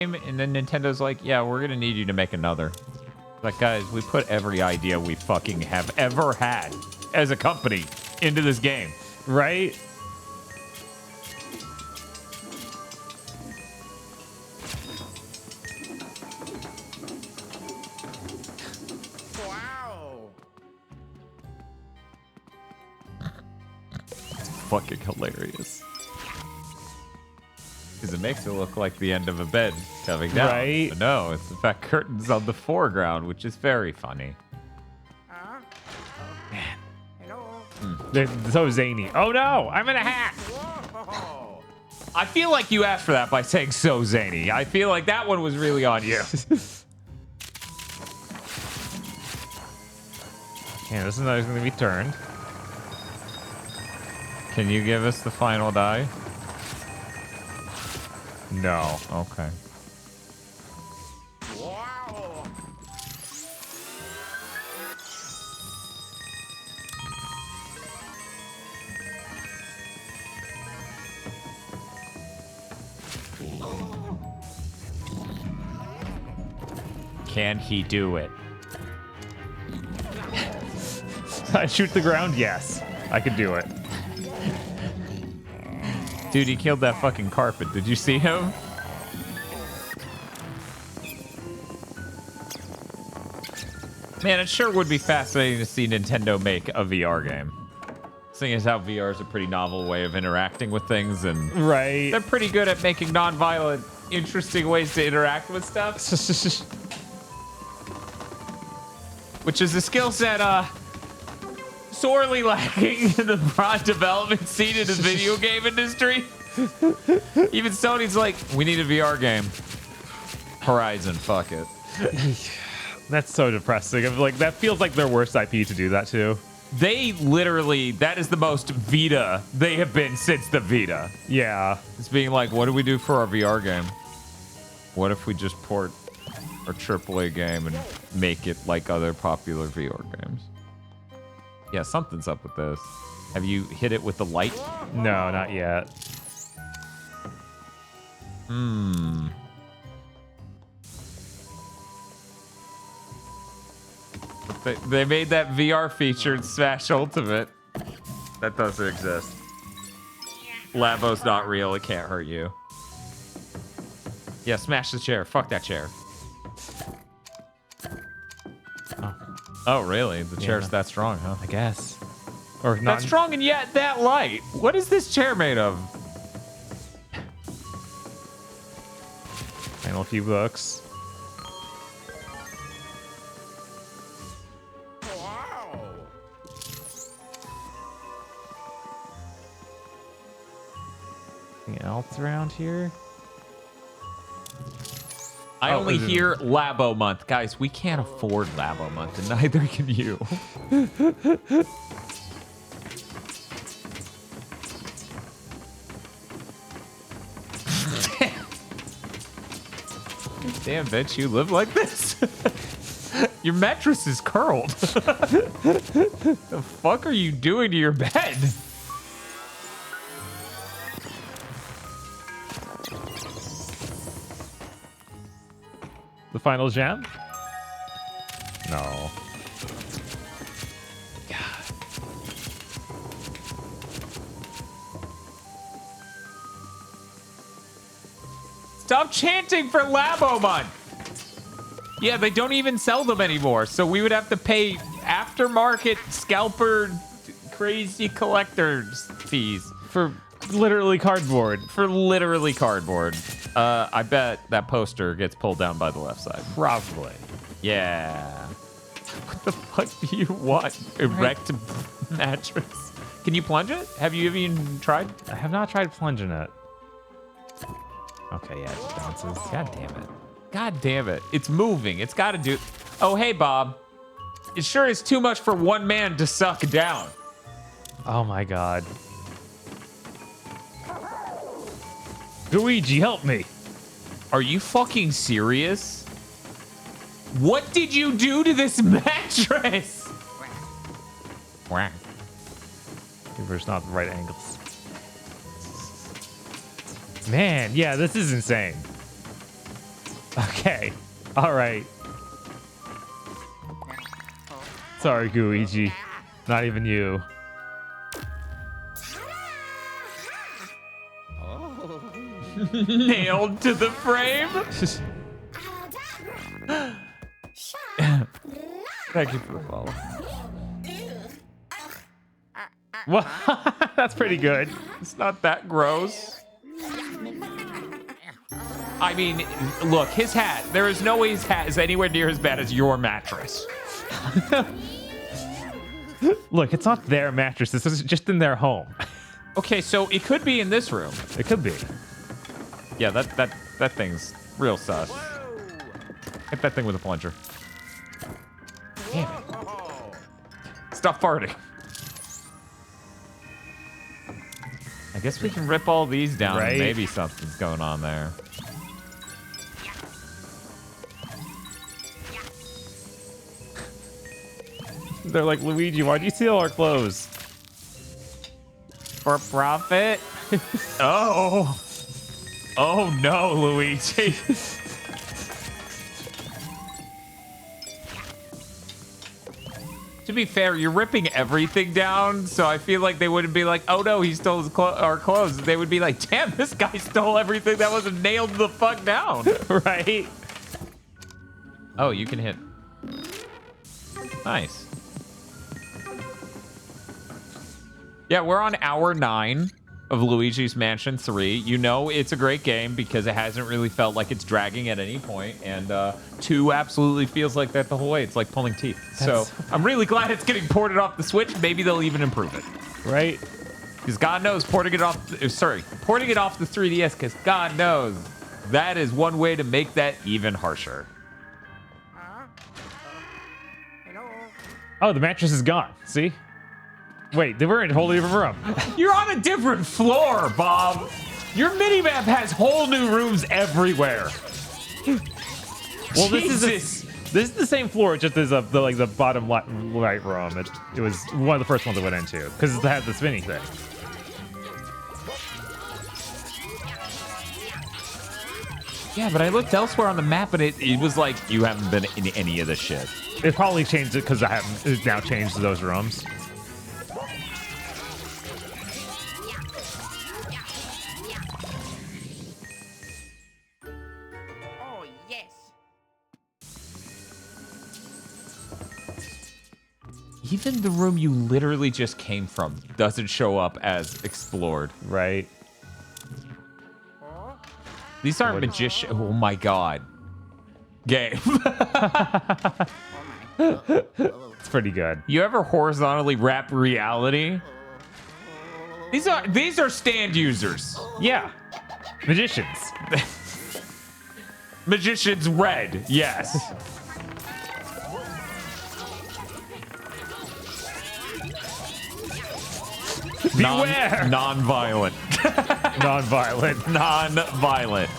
and then Nintendo's like, yeah, we're gonna need you to make another. Like, guys, we put every idea we fucking have ever had as a company into this game, right? Wow. It's fucking hilarious. Because it makes it look like the end of a bed coming down. Right. But no, it's in fact curtains on the foreground, which is very funny. Man. Hello. They're so zany. Oh no, I'm in a hat. Whoa. I feel like you asked for that by saying so zany. I feel like that one was really on you. Yeah, this is not going to be turned. Can you give us the final die? No. Okay. Wow. Can he do it? I shoot the ground? Yes. I could do it. Dude, he killed that fucking carpet. Did you see him? Man, it sure would be fascinating to see Nintendo make a VR game. Seeing as how VR is a pretty novel way of interacting with things, and Right. they're pretty good at making non-violent, interesting ways to interact with stuff. Which is a skill set, sorely lacking in the broad development scene in the video game industry. Even Sony's like, we need a VR game. Horizon, fuck it. That's so depressing. I'm like, that feels like their worst IP to do that to. They literally, that is the most Vita they have been since the Vita. Yeah. It's being like, what do we do for our VR game? What if we just port our AAA game and make it like other popular VR games? Yeah, something's up with this. Have you hit it with the light? No, not yet. They made that VR feature in Smash Ultimate. That doesn't exist. Labo's not real. It can't hurt you. Yeah, smash the chair. Fuck that chair. Oh, really? The chair's that strong, huh? I guess. Or not. That strong and yet that light. What is this chair made of? Final few books. Wow. Anything else around here? I only there's- hear Labo month. Guys, we can't afford Labo month, and neither can you. Damn, bitch, you live like this? Your mattress is curled. The fuck are you doing to your bed? The final gem? No. Stop chanting for Labo month. Yeah, they don't even sell them anymore, so we would have to pay aftermarket scalper crazy collectors fees For literally cardboard. for literally cardboard. I bet that poster gets pulled down by the left side. Probably. Yeah. What the fuck do you want? Erect mattress. Can you plunge it? Have you even tried? I have not tried plunging it. Okay, yeah, it just bounces. God damn it. God damn it. It's moving. It's got to do... Oh, hey, Bob. It sure is too much for one man to suck down. Oh my god. Luigi, help me. Are you fucking serious? What did you do to this mattress? Whack. There's not the right angles. Man, yeah, this is insane. Okay. All right. Sorry, Gooigi. Not even you. Nailed to the frame. Thank you for the follow. Well, that's pretty good. It's not that gross. I mean, look, his hat. There is no way his hat is anywhere near as bad as your mattress. Look, it's not their mattress. This is just in their home. Okay, so it could be in this room. It could be. Yeah, that thing's real sus. Hit that thing with a plunger. Damn it. Stop farting. I guess we can rip all these down. Right. And maybe something's going on there. They're like, Luigi, why'd you steal our clothes? For profit? Oh. Oh no, Luigi. To be fair, you're ripping everything down, so I feel like they wouldn't be like, oh no, he stole his our clothes. They would be like, damn, this guy stole everything that wasn't nailed the fuck down. Right? Oh, you can hit. Nice. Yeah, we're on hour 9 of Luigi's Mansion 3. You know it's a great game because it hasn't really felt like it's dragging at any point, and 2 absolutely feels like that the whole way. It's like pulling teeth. So I'm really glad it's getting ported off the Switch. Maybe they'll even improve it. Right? Because God knows porting it off the 3DS, because God knows that is one way to make that even harsher. Hello. Oh, the mattress is gone. See? Wait, they were in a whole different room. You're on a different floor, Bob. Your minimap has whole new rooms everywhere. Well, Jesus. this is the same floor, just as the bottom right room. It was one of the first ones I went into because it had the spinning thing. Yeah, but I looked elsewhere on the map and it was like you haven't been in any of this shit. It probably changed it because it's now changed to those rooms. Oh, yes. Even the room you literally just came from doesn't show up as explored. Right? Oh, These aren't magician. Oh my god. Game. It's pretty good. You ever horizontally wrap reality? These are stand users. Yeah. Magicians. Magician's red. Yes. Beware! Non-violent. Non-violent. Non-violent.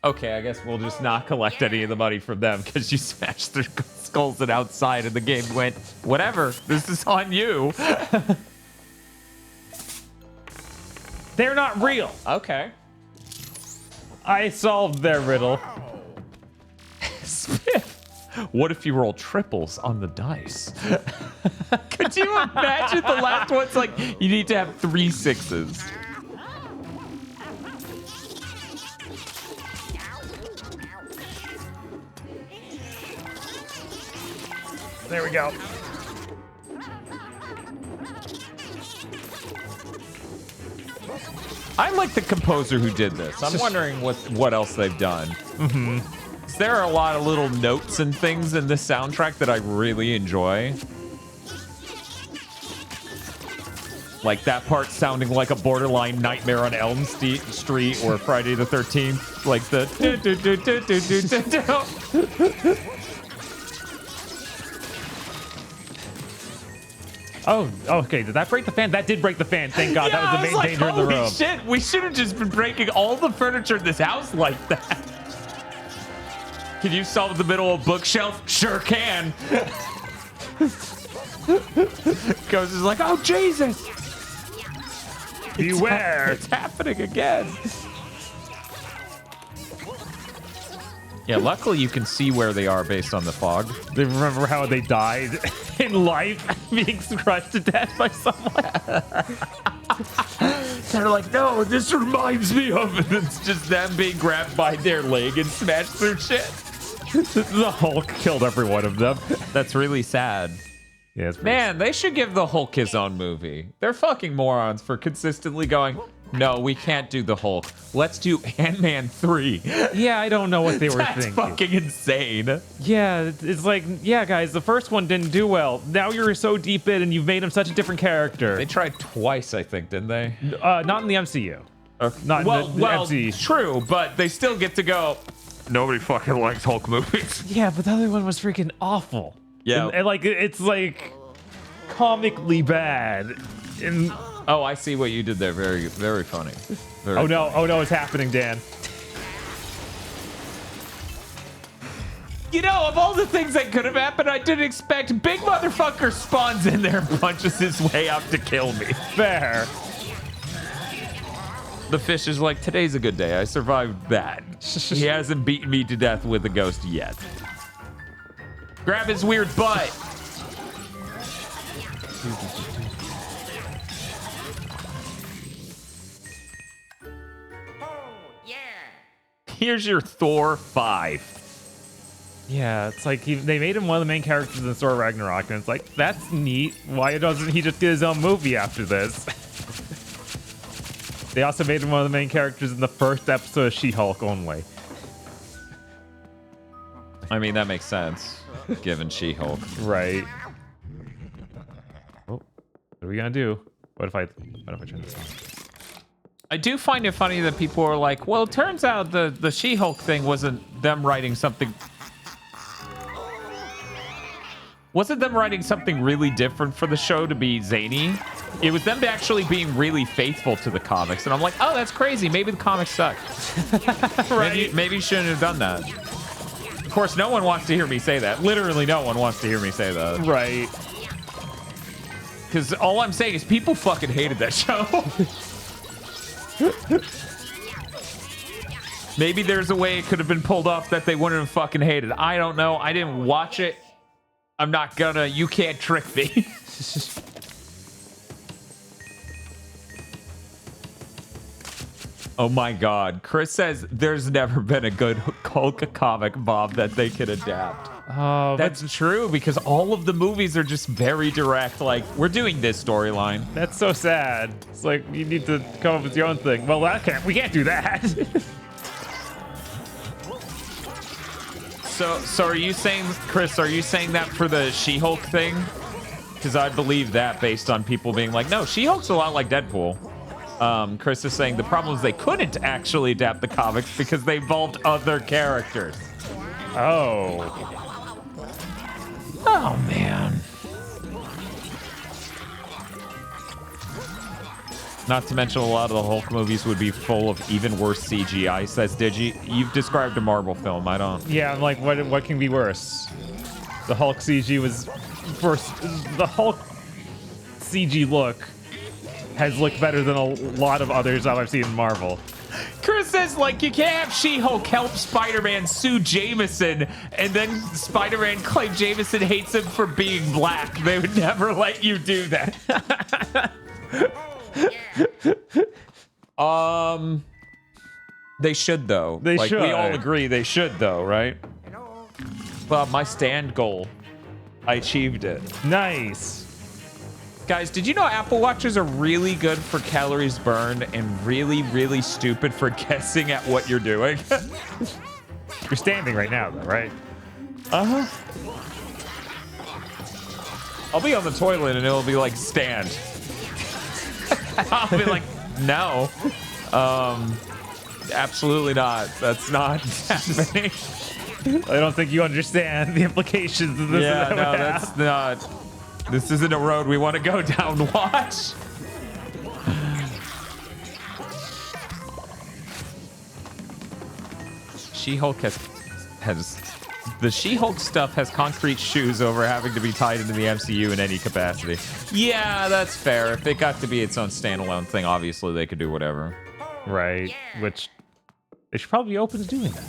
Okay, I guess we'll just not collect any of the money from them because you smashed their skulls and outside and the game went, whatever, this is on you. They're not real. Okay. I solved their riddle. Smith, what if you roll triples on the dice? Could you imagine the last one's like, you need to have 3 6s. There we go. I like the composer who did this. I'm wondering what else they've done. Mm-hmm. There are a lot of little notes and things in this soundtrack that I really enjoy. Like that part sounding like a borderline Nightmare on Elm Street or Friday the 13th. Like the... Oh, okay. Did that break the fan? That did break the fan. Thank God. Yeah, That was the main danger in the room. Holy shit, we should have just been breaking all the furniture in this house like that. Can you solve the middle of a bookshelf? Sure can. Ghost is like, oh, Jesus. Beware. It's happening again. Yeah, luckily you can see where they are based on the fog. They remember how they died in life, being crushed to death by someone. They're like, no, this reminds me of, and it's just them being grabbed by their leg and smashed through shit. The Hulk killed every one of them. That's really sad. Yeah, it's Man, they should give the Hulk his own movie. They're fucking morons for consistently going, no, we can't do the Hulk. Let's do Ant-Man 3. Yeah, I don't know what they were That's thinking. fucking insane. Yeah, it's like, yeah, guys, the first one didn't do well. Now you're so deep in and you've made him such a different character. They tried twice, I think, didn't they? Not in the MCU. Not in the MCU. True, but they still get to go, nobody fucking likes Hulk movies. Yeah, but the other one was freaking awful. Yeah. And like, it's like comically bad. And Oh, I see what you did there. Very, very funny. Very oh no, it's happening, Dan. You know, of all the things that could have happened, I didn't expect big motherfucker spawns in there and punches his way out to kill me. Fair. The fish is like, today's a good day. I survived that. He hasn't beaten me to death with a ghost yet. Grab his weird butt. Oh, yeah. Here's your Thor 5. Yeah, it's like they made him one of the main characters in Thor Ragnarok, and it's like, that's neat. Why doesn't he just get his own movie after this? They also made him one of the main characters in the first episode of She-Hulk only. I mean, that makes sense, given She-Hulk. Right. Oh, what are we gonna do? What if I turn this on? I do find it funny that people are like, well, it turns out the She-Hulk thing wasn't them writing something... Wasn't them writing something really different for the show to be zany? It was them actually being really faithful to the comics. And I'm like, oh, that's crazy. Maybe the comics suck. Right. Maybe you shouldn't have done that. Of course, no one wants to hear me say that. Literally no one wants to hear me say that. Right. Because all I'm saying is people fucking hated that show. Maybe there's a way it could have been pulled off that they wouldn't have fucking hated. I don't know. I didn't watch it. I'm not gonna. You can't trick me. Oh my god. Chris says there's never been a good Hulk comic, Bob, that they could adapt. Oh, That's true, because all of the movies are just very direct. Like, we're doing this storyline. that's so sad. It's like, you need to come up with your own thing. Well, we can't do that. So are you saying, Chris, are you saying that for the She-Hulk thing? Because I believe that based on people being like, no, She-Hulk's a lot like Deadpool. Chris is saying the problem is they couldn't actually adapt the comics because they involved other characters. Oh. Oh, man. Not to mention a lot of the Hulk movies would be full of even worse CGI, says Digi. You've described a Marvel film, I don't. Yeah, I'm like, what can be worse? The Hulk CG was first. The Hulk CG look has looked better than a lot of others I've seen in Marvel. Chris says, like, you can't have She-Hulk help Spider-Man sue Jameson, and then Spider-Man claim Jameson hates him for being black. They would never let you do that. They should, though. They like, should. We all agree they should, though, right? Hello. Well, my stand goal, I achieved it. Nice. Guys, did you know Apple Watches are really good for calories burned and really, really stupid for guessing at what you're doing? You're standing right now, though, right? Uh-huh. I'll be on the toilet and it'll be like, stand. I'll be like, no. Absolutely not. That's not happening. I don't think you understand the implications of this. Yeah, no, that's not. This isn't a road we want to go down. Watch. She-Hulk has the She-Hulk stuff has concrete shoes over having to be tied into the MCU in any capacity. Yeah, that's fair. If it got to be its own standalone thing, obviously they could do whatever. Right, which They should probably be open to doing that.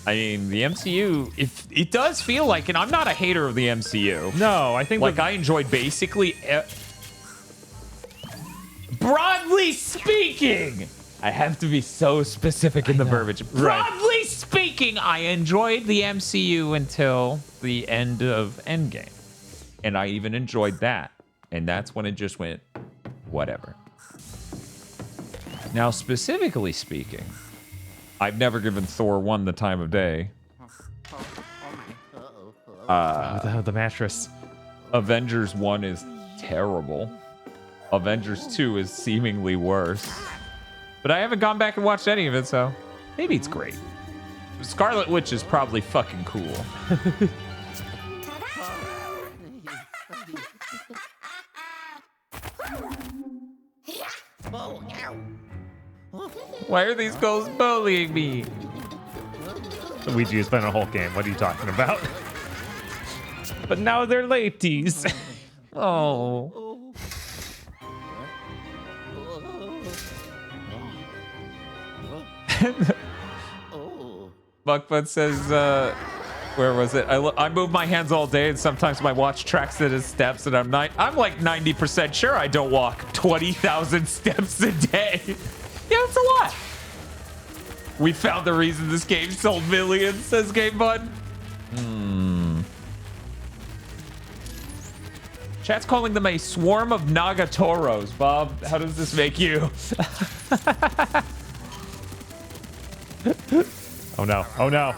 I mean, the MCU, if it does feel like, and I'm not a hater of the MCU. No, I think Like, I enjoyed basically... Broadly speaking, I have to be so specific in the verbiage. Broadly speaking, I enjoyed the MCU until the end of Endgame. And I even enjoyed that. And that's when it just went, whatever. Now, specifically speaking, I've never given Thor 1 the time of day. The mattress. Avengers 1 is terrible. Avengers 2 is seemingly worse. But I haven't gone back and watched any of it, so maybe it's great. Scarlet Witch is probably fucking cool. Why are these girls bullying me? Luigi has been a whole game. What are you talking about? But now they're ladies. Oh. Buckbutt says, where was it? I move my hands all day, and sometimes my watch tracks it as steps, and I'm like 90% sure I don't walk 20,000 steps a day. Yeah, that's a lot. We found the reason this game sold millions, says Game Bud. Chat's calling them a swarm of Nagatoros. Bob, how does this make you? Oh no, oh no.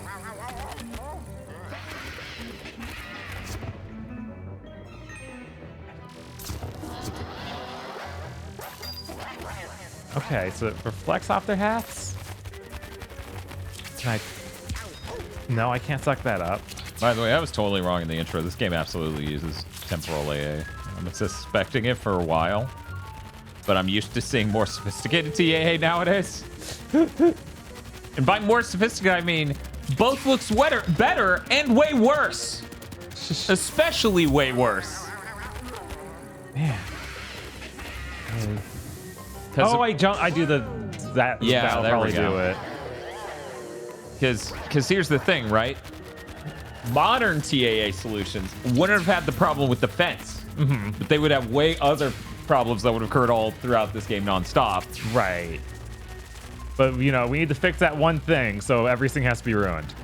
Okay, so it reflects off their hats? Can I... No, I can't suck that up. By the way, I was totally wrong in the intro. This game absolutely uses temporal AA. I've been suspecting it for a while, but I'm used to seeing more sophisticated TAA nowadays. And by more sophisticated, I mean both looks better and way worse. Especially way worse. Man. Oh, I do that. Yeah, that'll there probably we go. do it. Because here's the thing, right? Modern TAA solutions wouldn't have had the problem with the fence, but they would have way other problems that would have occurred all throughout this game nonstop. Right. But, you know, we need to fix that one thing, so everything has to be ruined.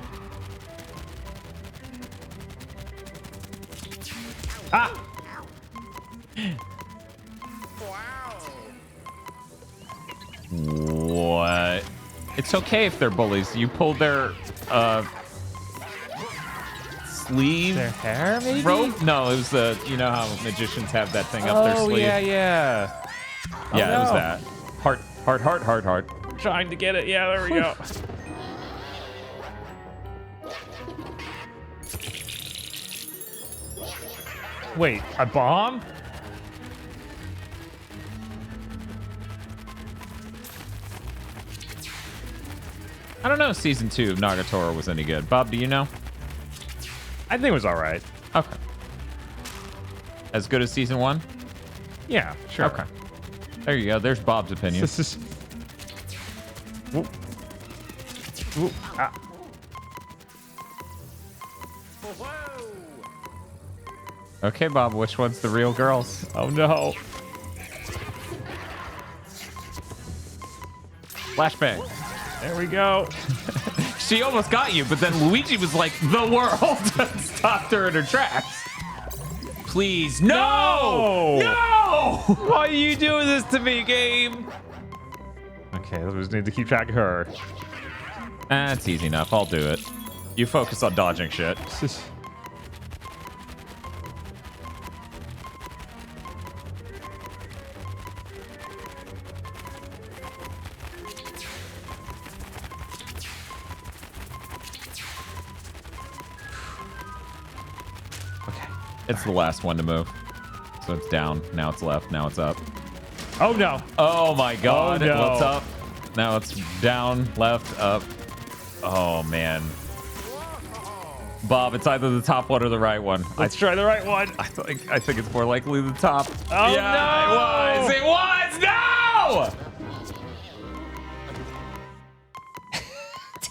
Ah! What? It's okay if they're bullies. You pull their sleeve. Their hair, maybe? Rope? No, it was the. You know how magicians have that thing up their sleeve. Oh yeah. Yeah, Oh, it was no. that. Heart. Trying to get it. Yeah, there we go. Wait, a bomb? I don't know if season 2 of Nagatoro was any good. Bob, do you know? I think it was all right. Okay. As good as season 1? Yeah, sure. Okay. There you go. There's Bob's opinion. This is. Whoop. Whoop. Ah. Okay, Bob, which one's the real girls? Oh no. Flashbang. There we go. She almost got you, but then Luigi was like, the world stopped her in her tracks. Please, no! No! Why are you doing this to me, game? Okay, we just need to keep track of her. That's easy enough. I'll do it. You focus on dodging shit. It's the last one to move. So it's down. Now it's left. Now it's up. Oh no. Oh my god. Oh, no. What's up? Now it's down, left, up. Oh man. Bob, it's either the top one or the right one. Let's try the right one. I think it's more likely the top. Oh yeah, no! It was! No!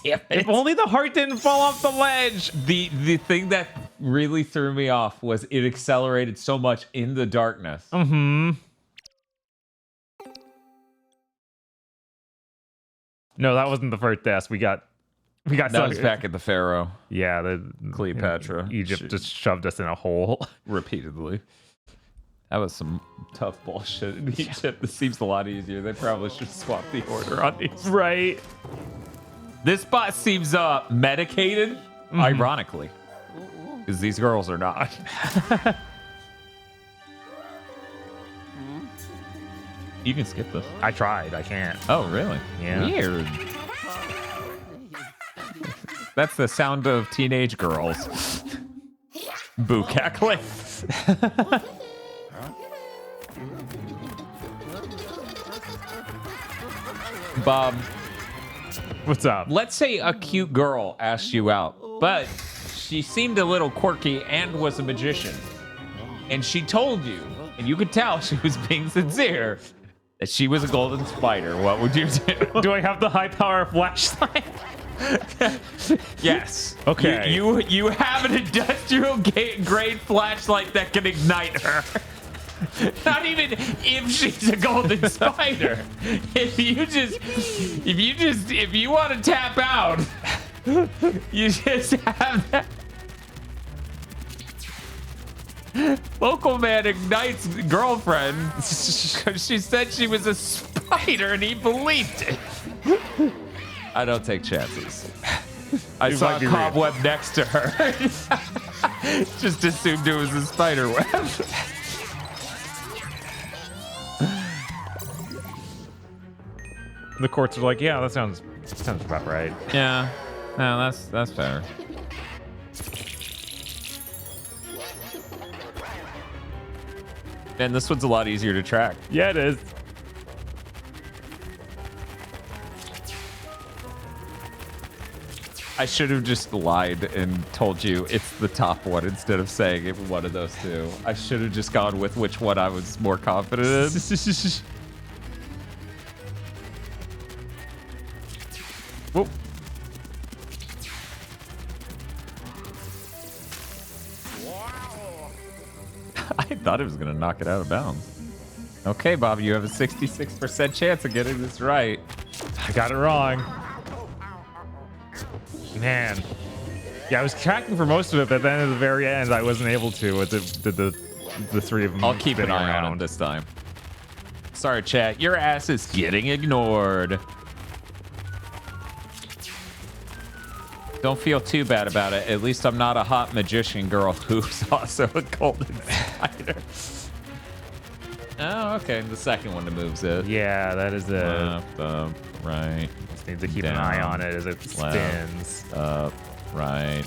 damn it. If only the heart didn't fall off the ledge. The thing that really threw me off was it accelerated so much in the darkness. Mm-hmm. No, that wasn't the first death. We got That was back at the Pharaoh. Yeah, the Cleopatra. Egypt just shoved us in a hole repeatedly. That was some tough bullshit in Egypt. This seems a lot easier. They probably should swap the order on these. Right. This bot seems medicated, ironically. Because these girls are not. You can skip this. I tried. I can't. Oh, really? Yeah. Weird. That's the sound of teenage girls. Boo cackling. Bob, What's up? let's say a cute girl asked you out, but she seemed a little quirky and was a magician. And she told you, and you could tell she was being sincere, that she was a golden spider. What would you do? Do I have the high power flashlight? Yes. Okay. You have an industrial grade flashlight that can ignite her. Not even if she's a golden spider. If you want to tap out, you just have that. Local man ignites girlfriend because she said she was a spider and he believed it. I don't take chances. I saw a cobweb next to her. Just assumed it was a spider web. The courts are like, yeah, that sounds about right. Yeah, no, that's fair. And this one's a lot easier to track. Yeah, it is. I should have just lied and told you it's the top one instead of saying it one of those two. I should have just gone with which one I was more confident in. Whoop. I thought it was going to knock it out of bounds. Okay, Bob, you have a 66% chance of getting this right. I got it wrong. Man. Yeah, I was tracking for most of it, but then at the very end, I wasn't able to with the three of them. I'll keep an spinning eye on it this time. Sorry, chat. Your ass is getting ignored. Don't feel too bad about it. At least I'm not a hot magician girl who's also a golden spider. Oh, okay. The second one moves it. Yeah, that is it. Left, up, right. Just need to keep down, an eye on it as it left, spins. Up, right,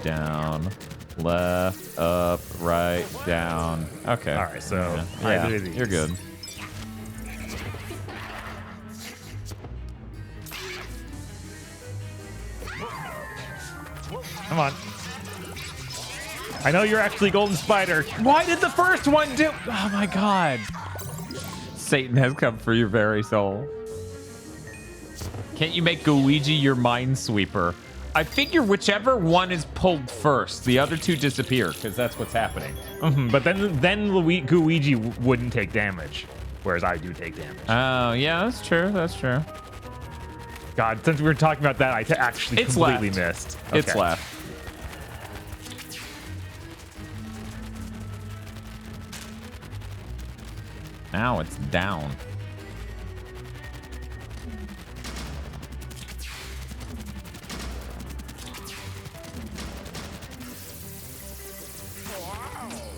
down, left, up, right, down. Okay. All right, so yeah, either of these. you're good. Come on. I know you're actually Golden Spider. Why did the first one do? Oh my god. Satan has come for your very soul. Can't you make Gooigi your minesweeper? I figure whichever one is pulled first, the other two disappear, because that's what's happening. But then Gooigi wouldn't take damage, whereas I do take damage. Oh, yeah, that's true. That's true. God, since we were talking about that, I actually It's completely left. missed. It's Okay. left. Now it's down.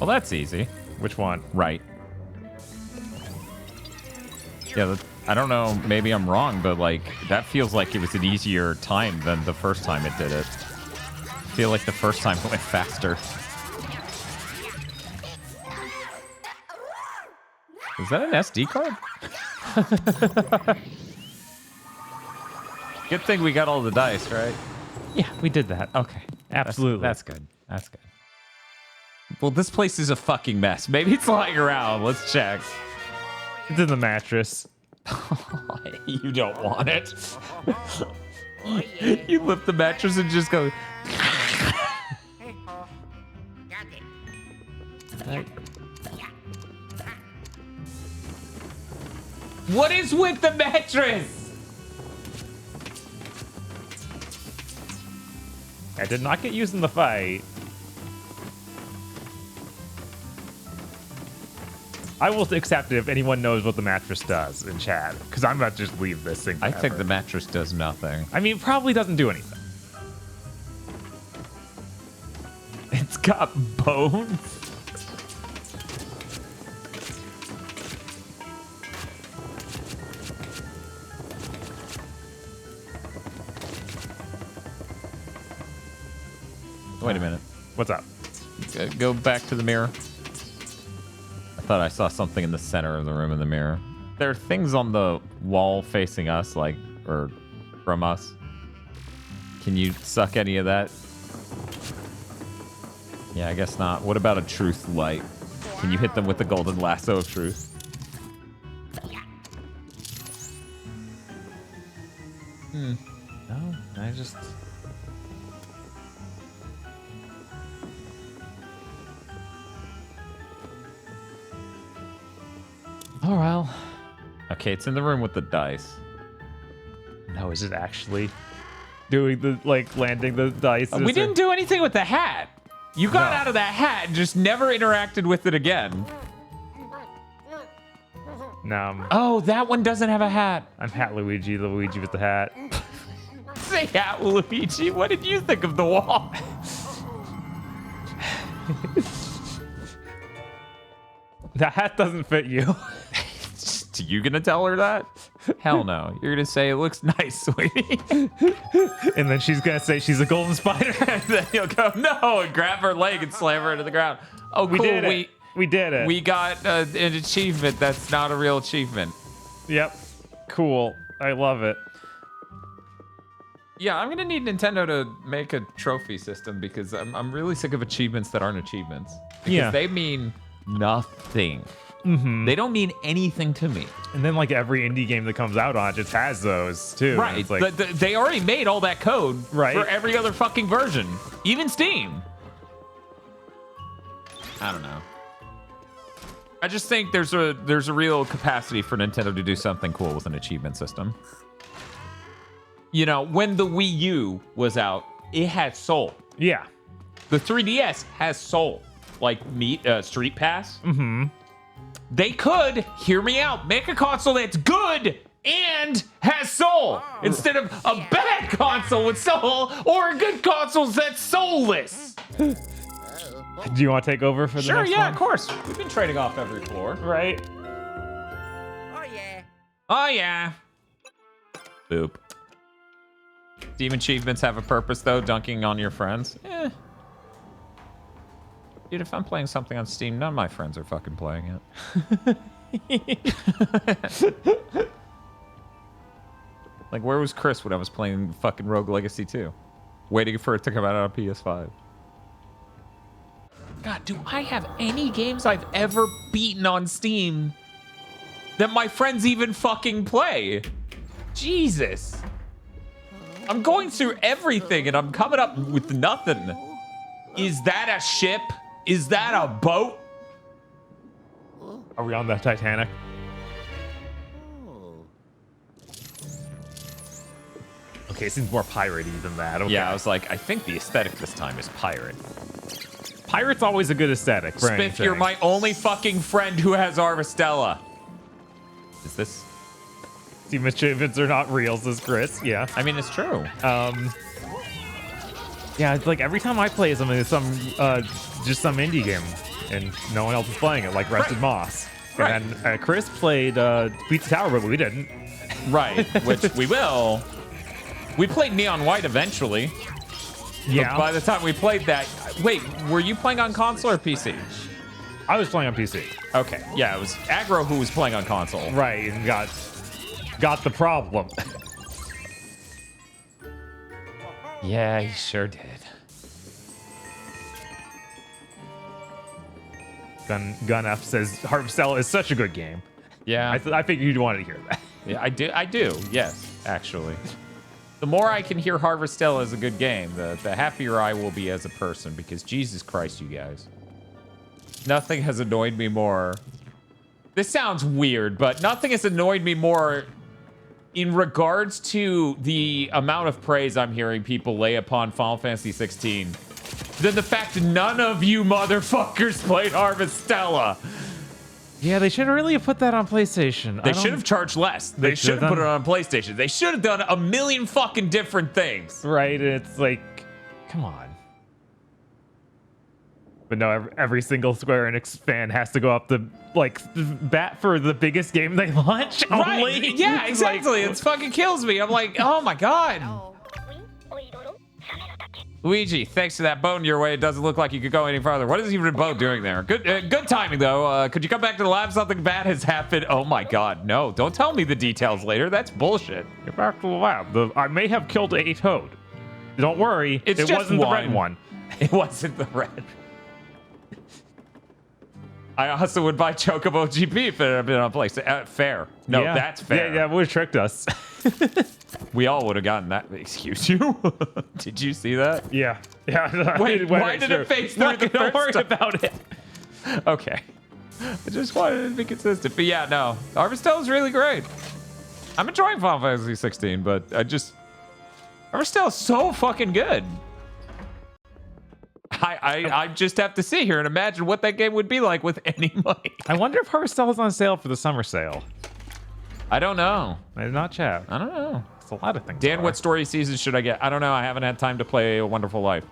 Well, that's easy. Which one? Right. Yeah, I don't know. Maybe I'm wrong, but like that feels like it was an easier time than the first time it did it. I feel like the first time it went faster. Is that an SD card? Good thing we got all the dice, right? Yeah, we did that. Okay. Absolutely. That's good. That's good. Well, this place is a fucking mess. Maybe it's lying around. Let's check. It's in the mattress. You don't want it. Oh, yeah. You lift the mattress and just go. Hey, ho. Got it. What is with the mattress? I did not get used in the fight. I will accept it if anyone knows what the mattress does in chat, because I'm about to just leave this thing I forever. think the mattress does nothing. I mean, it probably doesn't do anything. It's got bones. Wait a minute. What's up? Go back to the mirror. I thought I saw something in the center of the room in the mirror. There are things on the wall facing us, like, or from us. Can you suck any of that? Yeah, I guess not. What about a truth light? Can you hit them with the golden lasso of truth? No, I just... Oh, well. Okay, it's in the room with the dice. No, is it actually doing the, like, landing the dice? We didn't do anything with the hat. You got out of that hat and just never interacted with it again. No, Oh, that one doesn't have a hat. I'm Hat Luigi, the Luigi with the hat. Say hat, Luigi. What did you think of the wall? That hat doesn't fit you. You gonna tell her that? Hell no. You're gonna say it looks nice, sweetie. And then she's gonna say she's a golden spider. And then you'll go, no, and grab her leg and slam her into the ground. Oh, We cool. did it. We did it. We got an achievement that's not a real achievement. Yep. Cool. I love it. Yeah, I'm gonna need Nintendo to make a trophy system because I'm really sick of achievements that aren't achievements. Because Yeah. they mean nothing. Mm-hmm. They don't mean anything to me. And then like every indie game that comes out on it just has those too. And Right. it's like, They already made all that code Right. for every other fucking version, even Steam. I don't know. I just think there's a real capacity for Nintendo to do something cool with an achievement system. You know, when the Wii U was out, it had soul. yeah. The 3DS has soul, like Street Pass. Mm-hmm. They could, hear me out, make a console that's good and has soul instead of a bad console with soul or a good console that's soulless. Do you want to take over for the Sure, next yeah, one? of course. We've been trading off every floor. Right. Oh, yeah. Oh, yeah. Boop. Steam achievements have a purpose, though, dunking on your friends. Eh. Dude, if I'm playing something on Steam, none of my friends are fucking playing it. Like, where was Chris when I was playing fucking Rogue Legacy 2? Waiting for it to come out on PS5. God, do I have any games I've ever beaten on Steam that my friends even fucking play? Jesus. I'm going through everything and I'm coming up with nothing. Is that a ship? Is that a boat? Are we on the Titanic? Okay, it seems more piratey than that. Okay. Yeah, I was like, I think the aesthetic this time is pirate. Pirate's always a good aesthetic for Spiff, anything. you're my only fucking friend who has Arvestella. Is this? Steam achievements are not real, says Chris. Yeah. I mean, it's true. Yeah, it's like every time I play something, it's just some indie game, and no one else is playing it, like Rested Right. Moss. Right. And then Chris played Pizza Tower, but we didn't. Right, which we will. We played Neon White eventually. Yeah. But by the time we played that, wait, were you playing on console or PC? I was playing on PC. Okay, yeah, it was Aggro who was playing on console. Right, and got the problem. Yeah, he sure did. Gun F says Harvestella is such a good game. Yeah, I figured you'd want to hear that. yeah, I do. Yes, actually. The more I can hear Harvestella is a good game, the happier I will be as a person, because Jesus Christ, you guys. Nothing has annoyed me more. This sounds weird, but nothing has annoyed me more in regards to the amount of praise I'm hearing people lay upon Final Fantasy 16 than the fact that none of you motherfuckers played Harvestella. Yeah, they should really have put that on PlayStation. They should have charged less. They should have put it on PlayStation. They should have done a million fucking different things. Right, it's like, come on. But no, every single Square Enix fan has to go up the, like, bat for the biggest game they launch. Right, Only. yeah, exactly. It fucking kills me. I'm like, oh my god. Oh. Luigi, thanks to that bone your way, it doesn't look like you could go any farther. What is even a boat doing there? Good timing, though. Could you come back to the lab? Something bad has happened. Oh my god, no. Don't tell me the details later. That's bullshit. Get back to the lab. I may have killed a toad. Don't worry. It wasn't the red one. It wasn't the red. I also would buy Chocobo GP if it had been on PlayStation. Fair. No, Yeah. that's fair. Yeah, it would have tricked us. We all would have gotten that. Excuse you? Did you see that? Yeah. Yeah. Wait, why did it face through the Don't worry first time? about it. Okay. I just wanted to be consistent. But yeah, no. Harvestella is really great. I'm enjoying Final Fantasy 16, but Harvestella is so fucking good. I just have to sit here and imagine what that game would be like with any money. I wonder if Harvestella's on sale for the summer sale. I don't know. I did not check. I don't know. It's a lot of things. Dan, what story season should I get? I don't know. I haven't had time to play A Wonderful Life.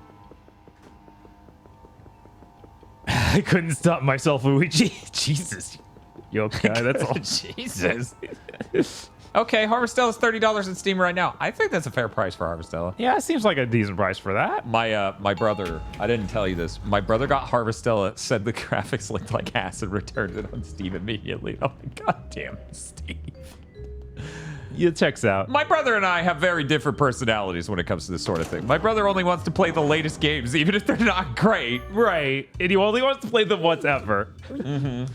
I couldn't stop myself, Luigi. Jesus. You okay? That's all. Jesus. Okay, Harvestella is $30 in Steam right now. I think that's a fair price for Harvestella. Yeah, it seems like a decent price for that. My brother, I didn't tell you this. My brother got Harvestella, said the graphics looked like ass, and returned it on Steam immediately. I'm like, God damn it, Steve. It checks out. My brother and I have very different personalities when it comes to this sort of thing. My brother only wants to play the latest games, even if they're not great. Right. And he only wants to play them once ever. Mm-hmm.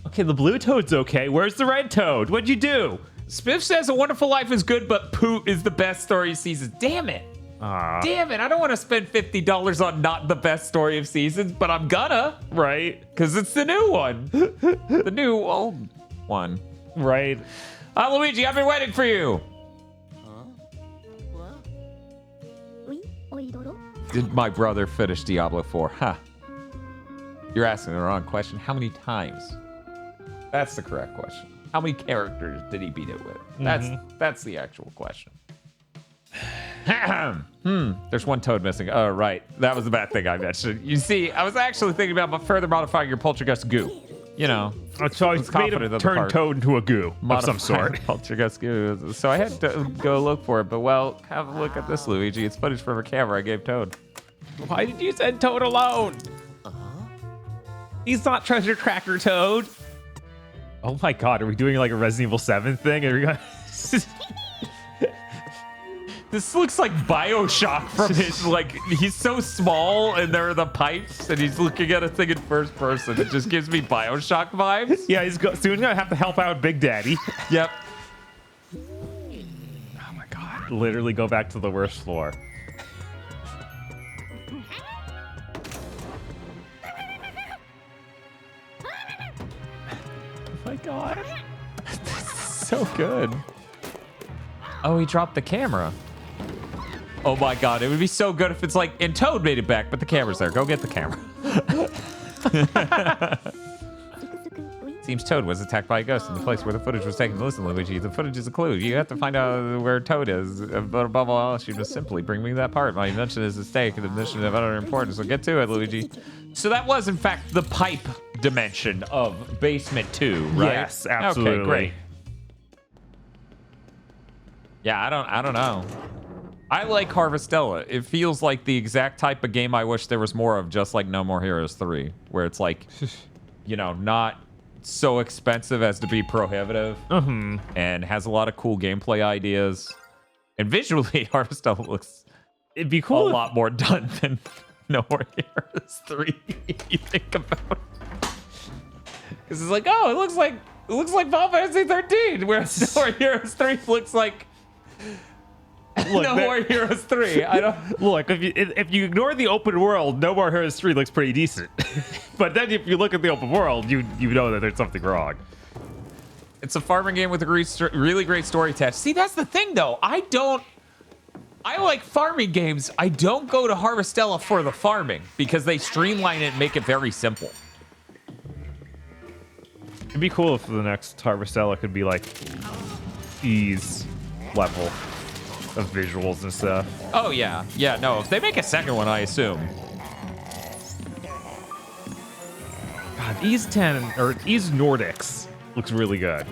Okay, the blue toad's okay. Where's the red toad? What'd you do? Spiff says A Wonderful Life is good, but Pooh is the best story of seasons. Damn it. Damn it. I don't want to spend $50 on not the best story of seasons, but I'm gonna. Right. Because it's the new one. The new old one. Right. Luigi, I've been waiting for you. Did my brother finish Diablo 4? Huh. You're asking the wrong question. How many times? That's the correct question. How many characters did he beat it with? That's the actual question. There's one toad missing. Oh, right. That was the bad thing I mentioned. You see, I was actually thinking about further modifying your Poltergust goo. You know. So I made him turn toad into a goo of some sort. Poltergust goo. So I had to go look for it. But, well, have a look at this, Luigi. It's footage from a camera I gave Toad. Why did you send Toad alone? He's not Treasure Tracker Toad. Oh my god, are we doing like a Resident Evil 7 thing? Are we gonna... This looks like BioShock from his, like, he's so small and there are the pipes and he's looking at a thing in first person. It just gives me BioShock vibes. Yeah, he's soon gonna have to help out Big Daddy. Yep. Oh my god. Literally go back to the worst floor. Oh my god. This is so good. Oh, he dropped the camera. Oh my god, it would be so good if it's like, and Toad made it back, but the camera's there. Go get the camera. Seems Toad was attacked by a ghost in the place where the footage was taken. Listen, Luigi, the footage is a clue. You have to find out where Toad is. But above all else, you must simply bring me that part. My invention is a stake, and the mission of utter importance. So get to it, Luigi. So that was, in fact, the pipe dimension of Basement 2, right? Yes, absolutely. Okay, great. Yeah, I don't know. I like Harvestella. It feels like the exact type of game I wish there was more of, just like No More Heroes 3, where it's like, you know, not so expensive as to be prohibitive, and has a lot of cool gameplay ideas. And visually, Harvestella looks it'd be cool a lot more done than No More Heroes 3. If you think about it, because it's like, oh, it looks like Final Fantasy 13, whereas No More Heroes 3 looks like Look, No More Heroes 3. I don't. Look, if you ignore the open world, No More Heroes 3 looks pretty decent. But then if you look at the open world, you know that there's something wrong. It's a farming game with a really great story attached. See, that's the thing, though. I like farming games. I don't go to Harvestella for the farming because they streamline it and make it very simple. It'd be cool if the next Harvestella could be like ease level of visuals and stuff. Oh, yeah. Yeah, no, if they make a second one, I assume. God, Ease 10 or Ease Nordics looks really good.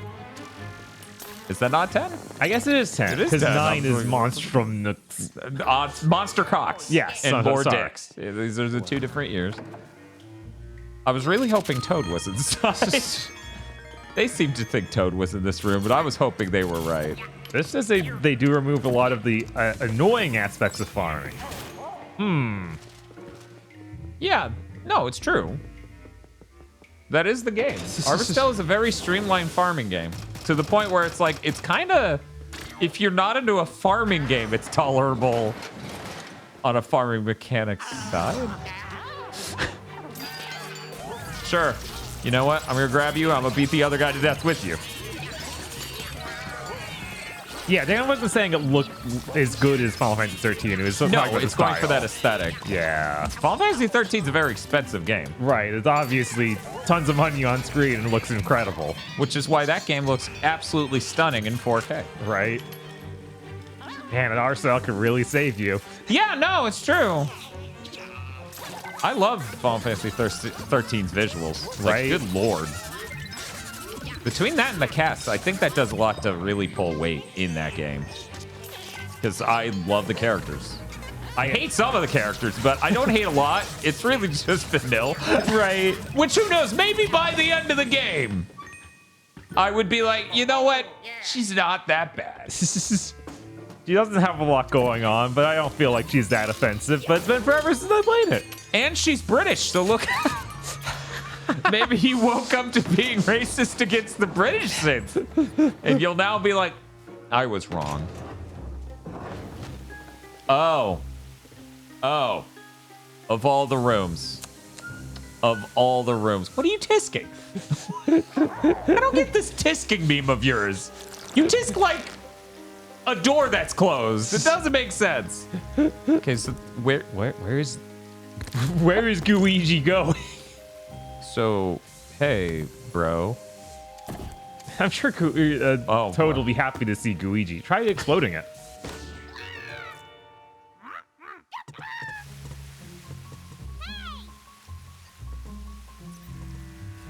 Is that not 10? I guess it is 10. It is Because 10. 9 is Monstrum. It's Monster Cocks. Yes, And more sorry. dicks. Yeah, these are the 2 different years. I was really hoping Toad was inside. They seem to think Toad was in this room, but I was hoping they were right. This says they do remove a lot of the annoying aspects of farming. Yeah, no, it's true. That is the game. Harvestella is a very streamlined farming game. To the point where it's like, it's kind of... If you're not into a farming game, it's tolerable on a farming mechanics side. Sure. You know what? I'm going to grab you. I'm going to beat the other guy to death with you. Yeah, Dan wasn't saying it looked as good as Final Fantasy 13. It was No, talking about it's the going for style. that aesthetic. Yeah. Final Fantasy 13 is a very expensive game, Right, it's obviously tons of money on screen and looks incredible, which is why that game looks absolutely stunning in 4K. right? Man, an RSL could really save you. Yeah, no, it's true. I love Final Fantasy 13's visuals. Like, Right. good lord. Between that and the cast, I think that does a lot to really pull weight in that game. Because I love the characters. I hate some of the characters, but I don't hate a lot. It's really just vanilla. Right. Which, who knows, maybe by the end of the game, I would be like, you know what? She's not that bad. She doesn't have a lot going on, but I don't feel like she's that offensive. But it's been forever since I played it. And she's British, so look. Maybe he woke up to being racist against the British since. And you'll now be like, I was wrong. Oh. Oh. Of all the rooms. Of all the rooms. What are you tisking? I don't get this tisking meme of yours. You tisk like a door that's closed. It doesn't make sense. Okay, so where is Gooigi going? So, hey, bro. I'm sure Toad boy. will be happy to see Gooigi. Try exploding it.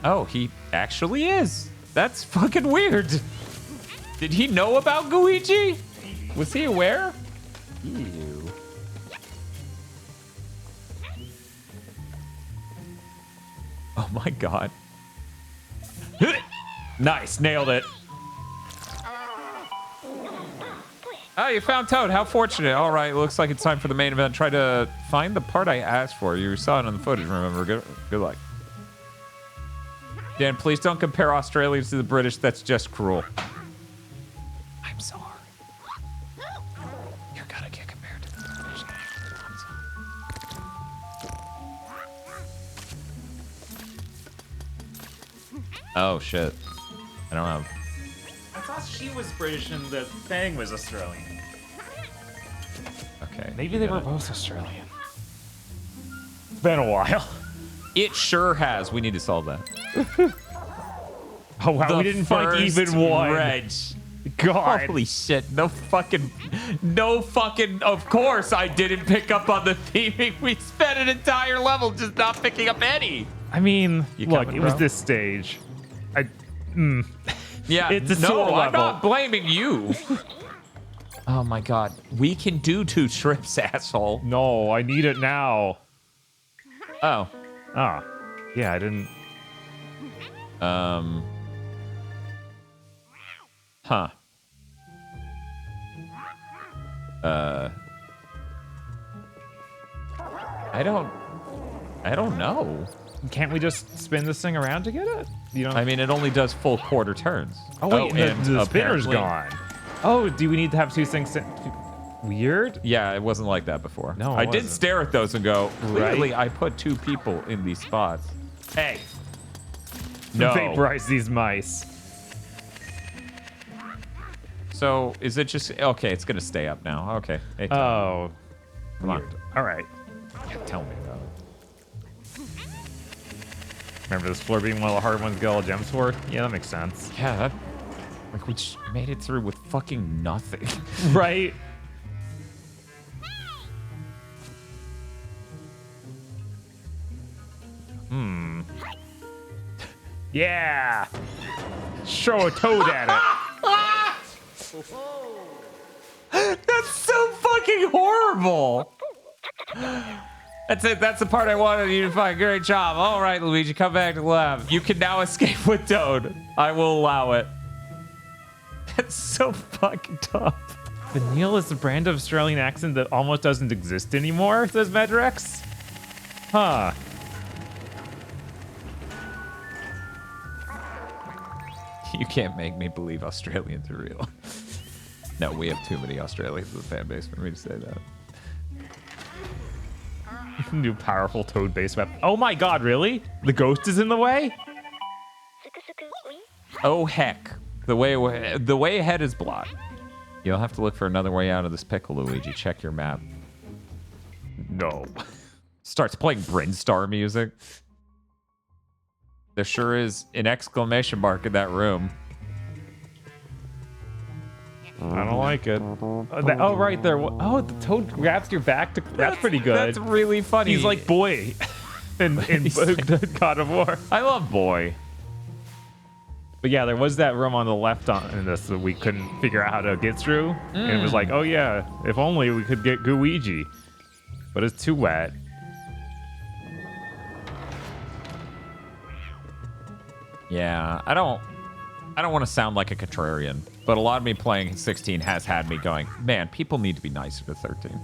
Oh, he actually is. That's fucking weird. Did he know about Gooigi? Was he aware? Ew. Oh my god. Nice, nailed it. Oh, you found Toad. How fortunate. All right, looks like it's time for the main event. Try to find the part I asked for. You saw it on the footage, remember. Good luck. Dan, please don't compare Australians to the British. That's just cruel. I'm sorry. You're gonna get compared to the British. Oh, shit. I don't have... I thought she was British and the Fang was Australian. Okay. Maybe they were both Australian. It's been a while. It sure has. We need to solve that. Oh wow, we didn't find even one. Reg. God. Holy shit. No fucking... Of course I didn't pick up on the theming. We spent an entire level just not picking up any. I mean, You look, coming, it was bro? this stage. Yeah, It's a no, sewer I'm level. not blaming you. Oh my god. We can do 2 trips, asshole. No, I need it now. Oh. Ah, yeah, I didn't. Huh. I don't know. Can't we just spin this thing around to get it? You know. I mean, it only does full quarter turns. Oh wait, and the spinner's apparently- gone. Oh, do we need to have 2 things? weird? Yeah, it wasn't like that before. No, it I did wasn't. stare at those and go, clearly Right? I put 2 people in these spots. Hey. No. Vaporize these mice. So is it just okay? It's gonna stay up now. Okay. Hey, Oh. come on. Weird. All right. Tell me about it. Remember this floor being one of the hard ones to get all the gems for? Yeah, that makes sense. Yeah, that, like we just made it through with fucking nothing. Right? Yeah! Show a toad at it. That's so fucking horrible. That's it. That's the part I wanted you to find. Great job. All right, Luigi, come back to the lab. You can now escape with Toad. I will allow it. That's so fucking tough. Vanille is a brand of Australian accent that almost doesn't exist anymore, says Medrex. Huh. You can't make me believe Australians are real. No, we have too many Australians in the fan base for me to say that. New powerful toad based weapon. Oh my god, really? The ghost is in the way? Oh heck. The way ahead is blocked. You'll have to look for another way out of this pickle, Luigi. Check your map. No. Starts playing Brinstar music. There sure is an exclamation mark in that room. I don't like it. Oh, right there. Oh, the toad grabs your back. That's pretty good. That's really funny. He's like boy in God of War. I love Boy. But yeah, there was that room on the left in this that we couldn't figure out how to get through. And it was like, oh yeah, if only we could get Gooigi. But it's too wet. Yeah, I don't want to sound like a contrarian, but a lot of me playing 16 has had me going, man, people need to be nicer to 13.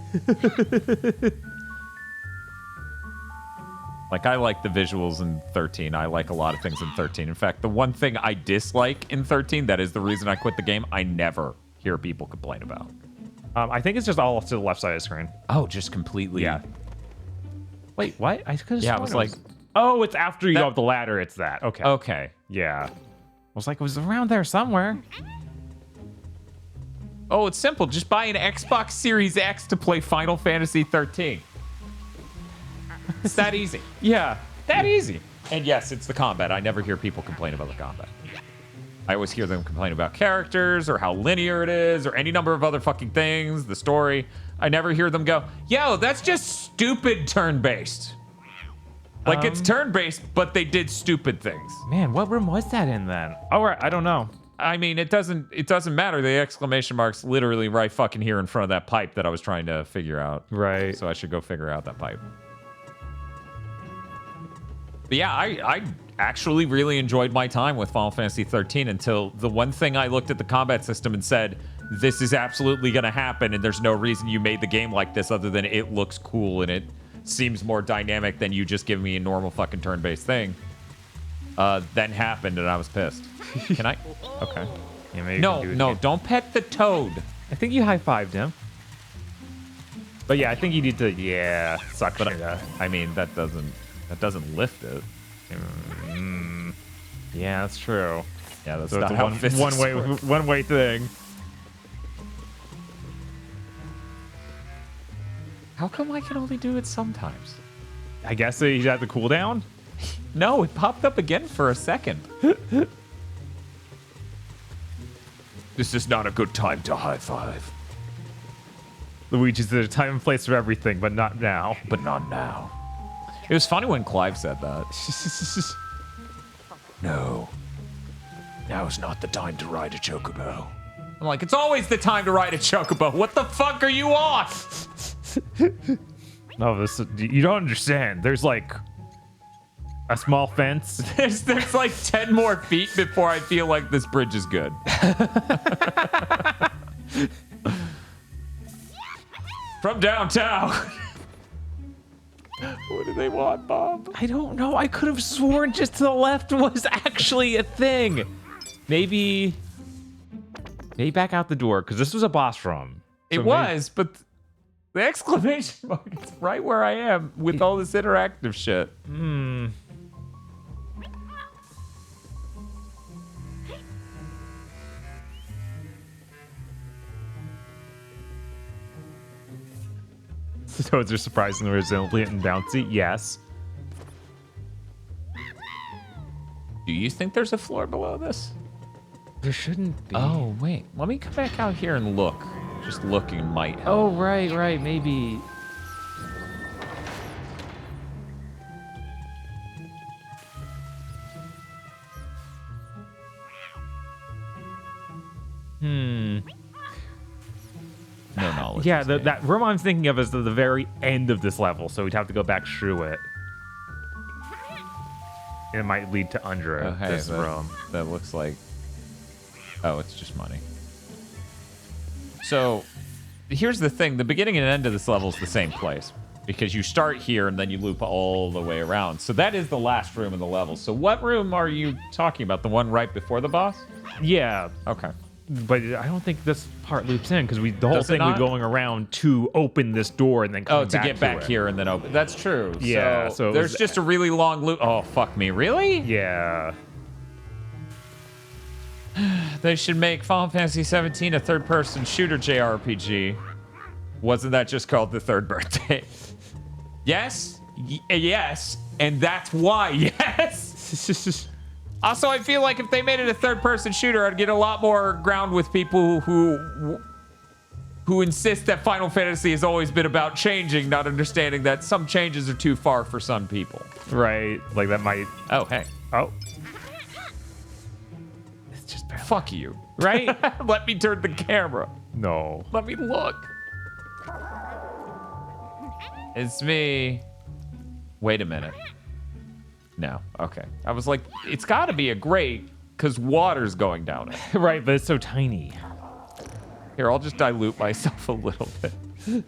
Like, I like the visuals in 13. I like a lot of things in 13. In fact, the one thing I dislike in 13, that is the reason I quit the game, I never hear people complain about. I think it's just all to the left side of the screen. Oh, just completely. Yeah. Wait, what? I could have Yeah, I was like... Oh, it's after you go up the ladder. It's that. Okay. Okay. Yeah. I was like, it was around there somewhere. Oh, it's simple. Just buy an Xbox Series X to play Final Fantasy 13. It's that easy. Yeah. That easy. And yes, it's the combat. I never hear people complain about the combat. I always hear them complain about characters or how linear it is or any number of other fucking things, the story. I never hear them go, yo, that's just stupid turn-based. Like, it's turn-based, but they did stupid things. Man, what room was that in then? Oh, right. I don't know. I mean, it doesn't matter. The exclamation mark's literally right fucking here in front of that pipe that I was trying to figure out. Right. So I should go figure out that pipe. But yeah, I actually really enjoyed my time with Final Fantasy 13 until the one thing I looked at the combat system and said, this is absolutely going to happen, and there's no reason you made the game like this other than it looks cool and it seems more dynamic than you just giving me a normal fucking turn-based thing. Then happened, and I was pissed. Can I? Okay. Yeah, maybe No, don't pet the toad. I think you high-fived him. But yeah, I think you need to, suction it up. I mean, that doesn't lift it. Yeah, that's true. Yeah, that's So not it's how a physics work. one-way thing. How come I can only do it sometimes? I guess he's at the cooldown. No, it popped up again for a second. This is not a good time to high five. Luigi's the time and place for everything, but not now. But not now. It was funny when Clive said that. No. Now is not the time to ride a chocobo. I'm like, it's always the time to ride a chocobo. What the fuck are you on? No, you don't understand. There's like a small fence. There's like 10 more feet before I feel like this bridge is good. From downtown. What do they want, Bob? I don't know. I could have sworn just to the left was actually a thing. Maybe back out the door, because this was a boss room. It was, but the exclamation mark is right where I am with all this interactive shit. Hmm. The toads are surprisingly resilient and bouncy. Yes. Do you think there's a floor below this? There shouldn't be. Oh, wait. Let me come back out here and look. Just looking might help. Oh, right. Maybe. No knowledge. Yeah, is gained. that room I'm thinking of is the very end of this level, so we'd have to go back through it. It might lead to under Oh, hey, this room. That looks like... Oh, it's just money. So, here's the thing. The beginning and end of this level is the same place. Because you start here and then you loop all the way around. So that is the last room in the level. So what room are you talking about? The one right before the boss? Yeah, Okay. but I don't think this part loops in because the whole Does it thing we're not? going around to open this door and then Oh, coming to get back it. here and then open. That's true. Yeah, so it there's was- just a really long loop. Oh, fuck me. Really? Yeah. They should make Final Fantasy 17 a third-person shooter JRPG. Wasn't that just called The Third Birthday? Yes? Yes. And that's why, yes. Also, I feel like if they made it a third-person shooter, I'd get a lot more ground with people who insist that Final Fantasy has always been about changing, not understanding that some changes are too far for some people. Right. Like that might. Oh, hey. Oh. It's just barely. Fuck you. Right? Let me turn the camera. No. Let me look. It's me. Wait a minute. No. Okay. I was like, it's got to be a grate because water's going down it. Right, but it's so tiny. Here, I'll just dilute myself a little bit.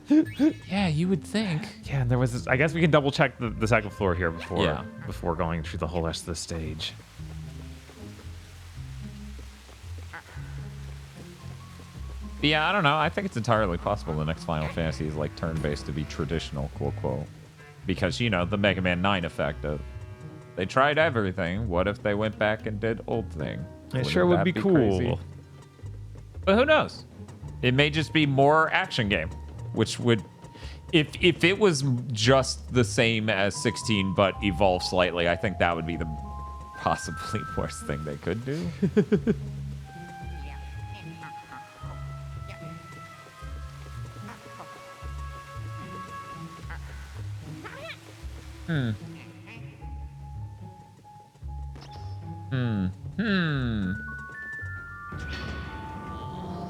Yeah, you would think. Yeah, and there was this. I guess we can double check the second floor here Yeah. before going through the whole rest of the stage. But yeah, I don't know. I think it's entirely possible the next Final Fantasy is like turn-based to be traditional, quote, quote. Because, you know, the Mega Man 9 effect of they tried everything. What if they went back and did old thing? It Wouldn't sure would that be cool. crazy? But who knows? It may just be more action game, which would, if it was just the same as 16 but evolved slightly, I think that would be the possibly worst thing they could do.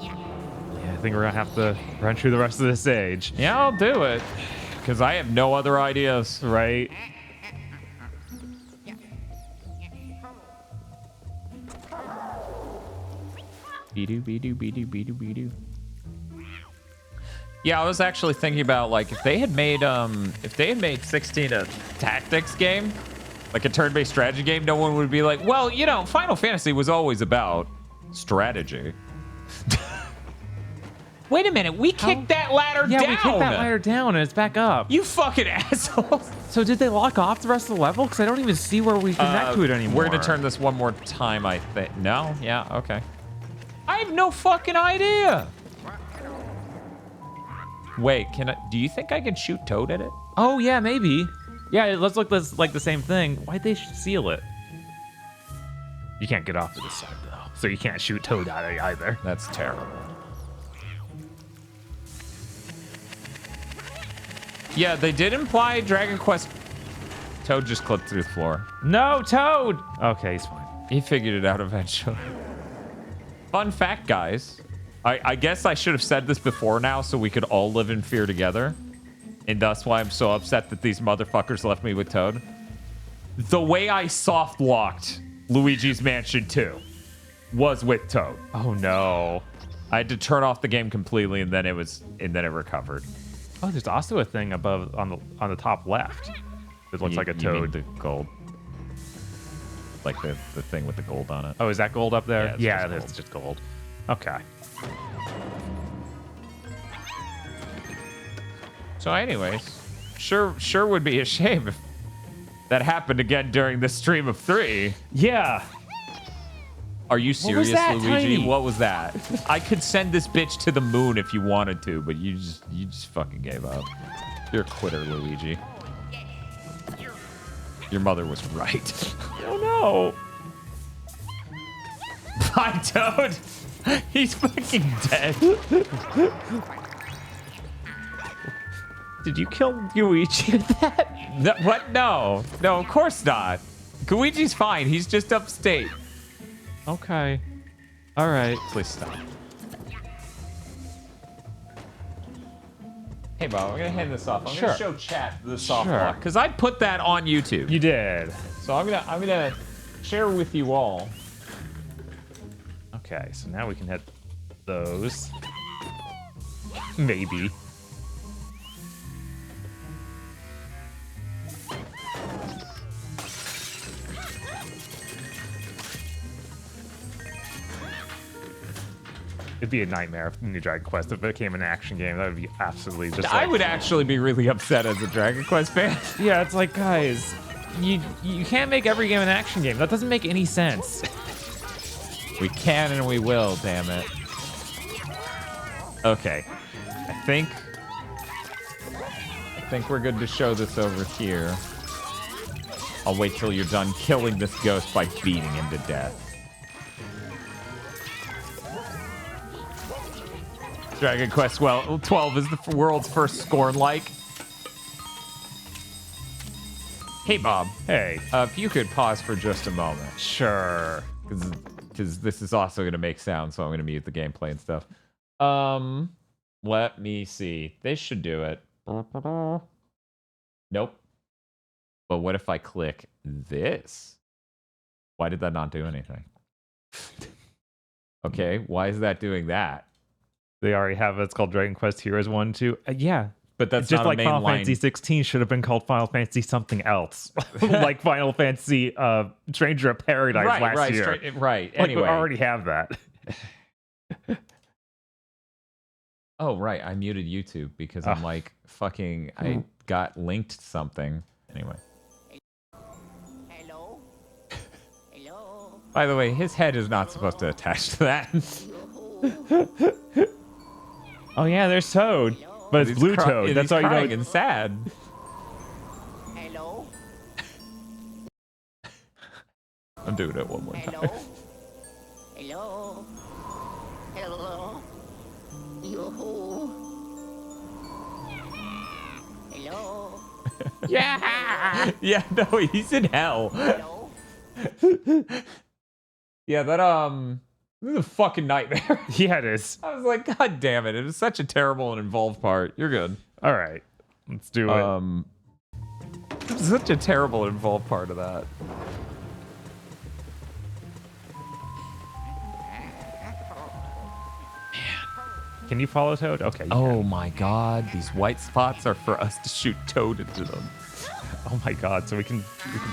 Yeah, I think we're gonna have to run through the rest of the stage, Yeah, I'll do it. Because I have no other ideas. right? Yeah, I was actually thinking about like if they had made 16 a tactics game, like a turn-based strategy game, no one would be like, well, you know, Final Fantasy was always about strategy. Wait a minute, we kicked that ladder Yeah, down. we kicked that ladder down and it's back up. You fucking assholes. So did they lock off the rest of the level? Because I don't even see where we connect to it anymore. We're gonna turn this one more time, I think. No? Yeah, okay. I have no fucking idea. Wait, do you think I can shoot Toad at it? Oh yeah, maybe. Yeah, let's look like the same thing. Why'd they seal it? You can't get off to this side though, so you can't shoot Toad at it either. That's terrible. Yeah, they did imply Dragon Quest. Toad just clipped through the floor. No, Toad! Okay, he's fine. He figured it out eventually. Fun fact, guys. I guess I should have said this before now so we could all live in fear together. And that's why I'm so upset that these motherfuckers left me with Toad. The way I soft locked Luigi's Mansion 2 was with Toad. Oh no. I had to turn off the game completely and then it recovered. Oh, there's also a thing above on the top left. It looks like a You mean Toad. the gold. Like the thing with the gold on it. Oh, is that gold up there? Yeah, it's just it's just gold. Okay. So anyways, sure would be a shame if that happened again during the stream of 3. Yeah. Are you serious, that, Luigi? Tiny? What was that? I could send this bitch to the moon if you wanted to, but you just fucking gave up. You're a quitter, Luigi. Your mother was right. Oh no. Bye, Toad. He's fucking dead. Did you kill Luigi with that? No, what? No, of course not. Gooigi's fine. He's just upstate. Okay. All right. Please stop. Hey, Bob, I'm gonna hand this off. I'm gonna show chat the soft lock because I put that on YouTube. You did. So I'm gonna share with you all. Okay, so now we can hit those. Maybe. It'd be a nightmare if New Dragon Quest if it became an action game. That would be absolutely just. I would actually be really upset as a Dragon Quest fan. Yeah, it's like, guys, you can't make every game an action game. That doesn't make any sense. We can and we will, damn it. Okay. I think we're good to show this over here. I'll wait till you're done killing this ghost by beating him to death. Dragon Quest 12 is the world's first Scorn-like. Hey, Bob. Hey. If you could pause for just a moment. Sure. Because this is also going to make sound, so I'm going to mute the gameplay and stuff. Let me see. This should do it. Nope. But what if I click this? Why did that not do anything? Okay, why is that doing that? They already have it. It's called Dragon Quest Heroes 1, 2. Yeah. But that's just not like a Final mainline. Fantasy 16 should have been called Final Fantasy something else. Like Final Fantasy Stranger of Paradise last year. Right. Like, Anyway. we already have that. Oh, right. I muted YouTube because I'm like, fucking, I got linked something. Anyway. Hello? Hello? By the way, his head is not supposed to attach to that. Oh yeah, there's Toad. But it's He's Blue Toad. That's all you know. And sad. Hello? I'm doing it one more Hello? time. Hello? Hello? Yoo-hoo. Hello? Yeah! Yeah, no, he's in hell. Hello? Yeah, that, this is a fucking nightmare. Yeah, it is. I was like, God damn it. It was such a terrible and involved part. You're good. All right. Let's do it. It was such a terrible and involved part of that. Can you follow Toad? Okay. Oh my God, these white spots are for us to shoot Toad into them. Oh my God. So we can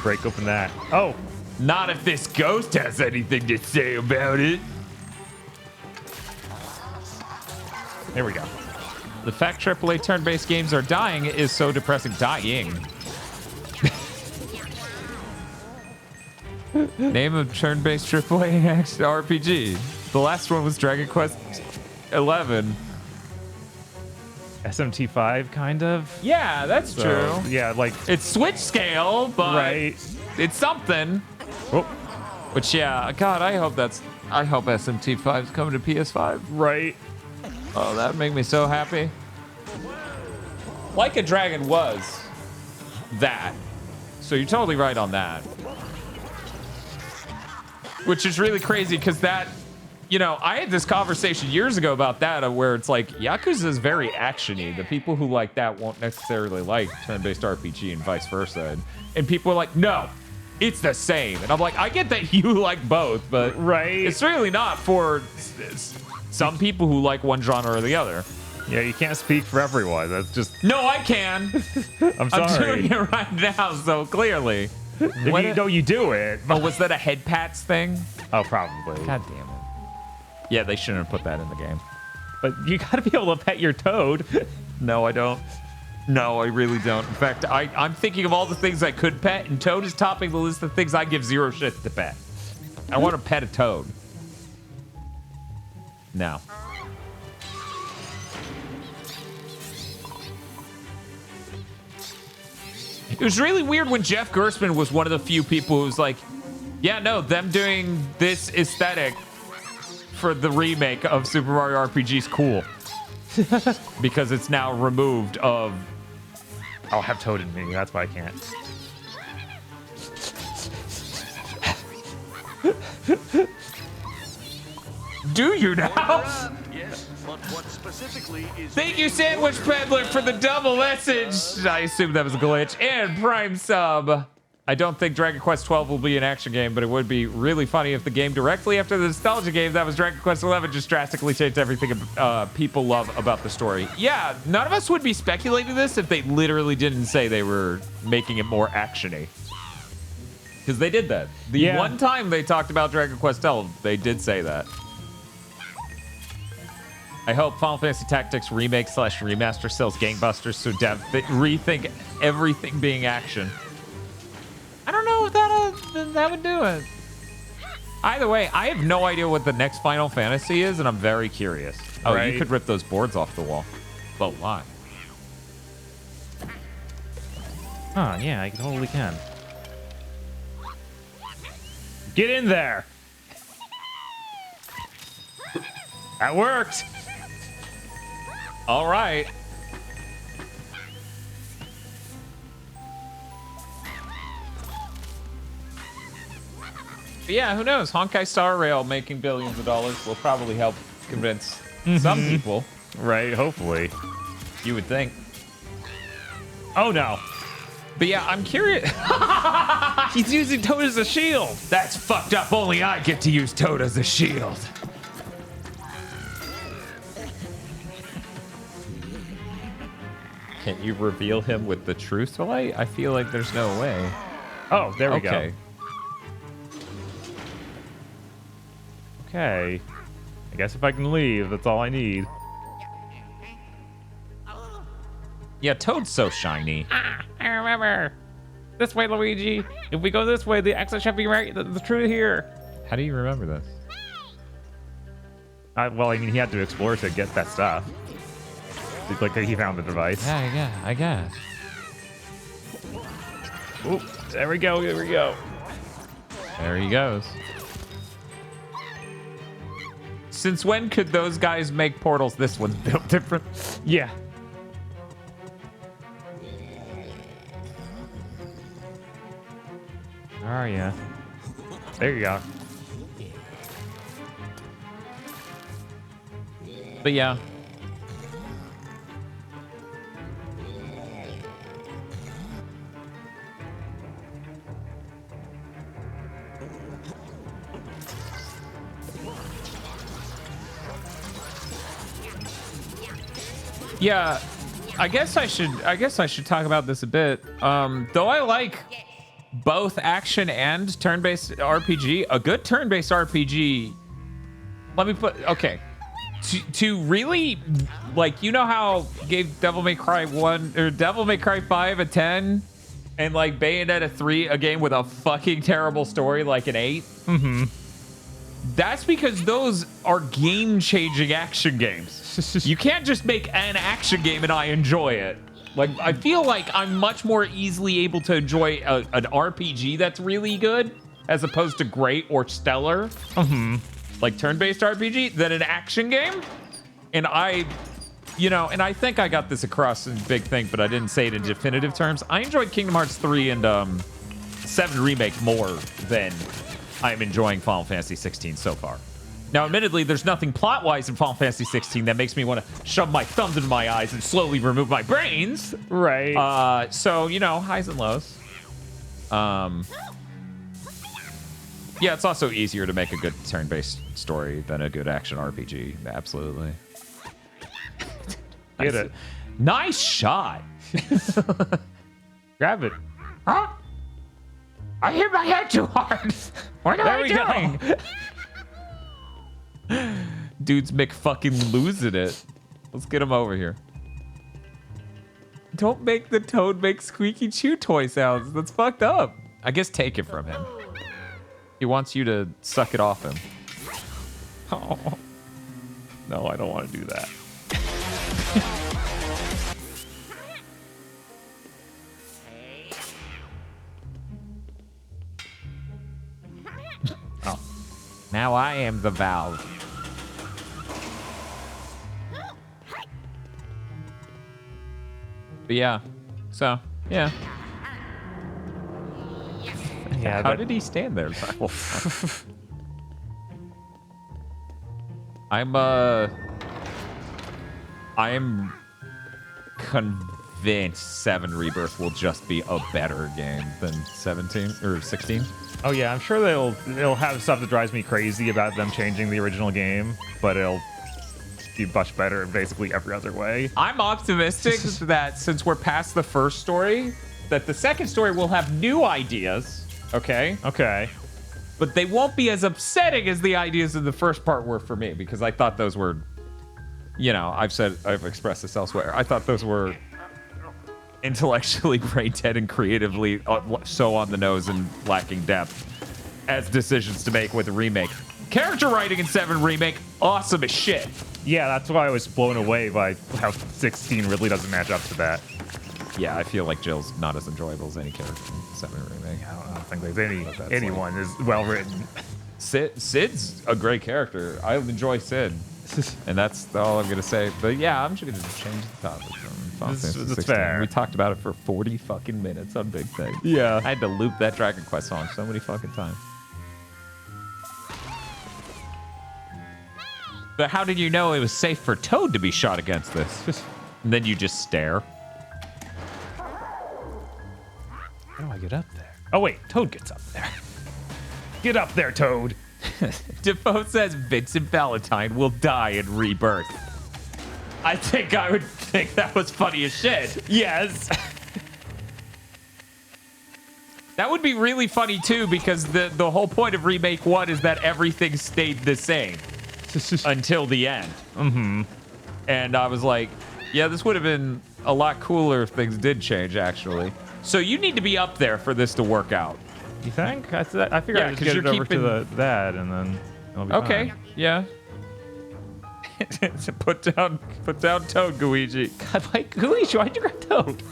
break open that. Oh. Not if this ghost has anything to say about it. There we go. The fact AAA turn-based games are dying is so depressing. Dying. Name of turn-based AAA action RPG. The last one was Dragon Quest 11. SMT5, kind of. Yeah, that's So, true. yeah, like It's Switch scale, but right. it's something. Oh, Which, yeah, God, I hope SMT5 is coming to PS5. right. Oh, that would make me so happy. Like a Dragon was that. So you're totally right on that. Which is really crazy because that, you know, I had this conversation years ago about that where it's like, Yakuza is very actiony. The people who like that won't necessarily like turn-based RPG and vice versa. And people are like, no, it's the same. And I'm like, I get that you like both, but Right. it's really not for some people who like one genre or the other. Yeah, you can't speak for everyone. That's just. No, I can. I'm sorry. I'm doing it right now, so clearly. If you know you do it. Oh, was that a head pats thing? Oh, probably. God damn it. Yeah, they shouldn't have put that in the game. But you gotta be able to pet your Toad. No, I don't. No, I really don't. In fact, I'm thinking of all the things I could pet, and Toad is topping the list of things I give zero shit to pet. I want to pet a Toad. No. It was really weird when Jeff Gerstmann was one of the few people who was like, yeah, no, them doing this aesthetic for the remake of Super Mario RPG is cool. Because it's now removed of... I'll have Toad in me. That's why I can't. Do you now? Yes, but what specifically is... Thank you, Sandwich Peddler, for the double message. I assume that was a glitch. And Prime Sub. I don't think Dragon Quest XII will be an action game, but it would be really funny if the game directly after the nostalgia game that was Dragon Quest XI just drastically changed everything people love about the story. Yeah, none of us would be speculating this if they literally didn't say they were making it more action-y. Because they did that. The one time they talked about Dragon Quest XII, they did say that. I hope Final Fantasy Tactics Remake / Remaster sells gangbusters so devs rethink everything being action. I don't know if that would do it. Either way, I have no idea what the next Final Fantasy is, and I'm very curious. Oh, right. You could rip those boards off the wall. But why? Oh, yeah, I totally can. Get in there! That worked! All right. But yeah, who knows? Honkai Star Rail making billions of dollars will probably help convince some people. Right, hopefully. You would think. Oh, no. But yeah, I'm curious. He's using Toad as a shield. That's fucked up. Only I get to use Toad as a shield. Can't you reveal him with the truth light? I feel like there's no way. Oh, there we go. Okay. I guess if I can leave, that's all I need. Yeah, Toad's so shiny. I remember. This way, Luigi. If we go this way, the exit should be right. The truth here. How do you remember this? Well, I mean, he had to explore to get that stuff. Like he found the device. Yeah, I guess. Oop, there we go. Here we go. There he goes. Since when could those guys make portals? This one's built different. Yeah. Oh, yeah. There you go. But yeah. Yeah, I guess I should talk about this a bit. Though I like both action and turn-based RPG, a good turn-based RPG. Let me put to really, like, you know how gave Devil May Cry 1 or Devil May Cry 5 a 10 and like Bayonetta 3 a game with a fucking terrible story like an 8? Mm-hmm. That's because those are game-changing action games. You can't just make an action game and I enjoy it. Like, I feel like I'm much more easily able to enjoy an RPG that's really good as opposed to great or stellar, like turn-based RPG, than an action game. And I think I got this across in Big Think, but I didn't say it in definitive terms. I enjoyed Kingdom Hearts 3 and 7 Remake more than I'm enjoying Final Fantasy 16 so far. Now, admittedly, there's nothing plot-wise in Final Fantasy 16 that makes me want to shove my thumbs into my eyes and slowly remove my brains. Right. So, you know, highs and lows. Yeah, it's also easier to make a good turn-based story than a good action RPG. Absolutely. Get it. Nice shot. Grab it. Huh? I hit my head too hard. What am I doing? Dude's McFucking losing it. Let's get him over here. don't make the Toad make squeaky chew toy sounds. That's fucked up. I guess take it from him. He wants you to suck it off him. Oh. No, I don't want to do that. Oh. Now I am the valve. But yeah. So, yeah. Yeah, How did he stand there? I'm convinced 7 Rebirth will just be a better game than 17 or 16. Oh yeah, I'm sure they'll have stuff that drives me crazy about them changing the original game, but it'll be much better in basically every other way. I'm optimistic that since we're past the first story, that the second story will have new ideas, okay? Okay. But they won't be as upsetting as the ideas in the first part were for me, because I thought those were, you know, I've expressed this elsewhere. I thought those were intellectually brain dead and creatively so on the nose and lacking depth as decisions to make with a remake. Character writing in 7 Remake, awesome as shit. Yeah, that's why I was blown away by how 16 really doesn't match up to that. Yeah, I feel like Jill's not as enjoyable as any character in 7 Remake. I don't think there's anyone is well written. Sid's a great character. I enjoy Sid. And that's all I'm gonna say. But yeah, I'm just gonna change the topic. That's fair. We talked about it for 40 fucking minutes on Big Thing. Yeah. I had to loop that Dragon Quest song so many fucking times. But how did you know it was safe for Toad to be shot against this? And then you just stare. How do I get up there? Oh wait, Toad gets up there. Get up there, Toad. Defoe says Vincent Valentine will die in Rebirth. I think I would think that was funny as shit. Yes. That would be really funny too, because the whole point of Remake 1 is that everything stayed the same until the end. Mm-hmm. And I was like, yeah, this would have been a lot cooler if things did change, actually. So you need to be up there for this to work out. You think? I figured Yeah, I'd just 'cause get you're it over keeping- to that, and then it'll be Okay, fine. yeah. put down Toad, Gooigi. God, why, Luigi, why'd you grab Toad?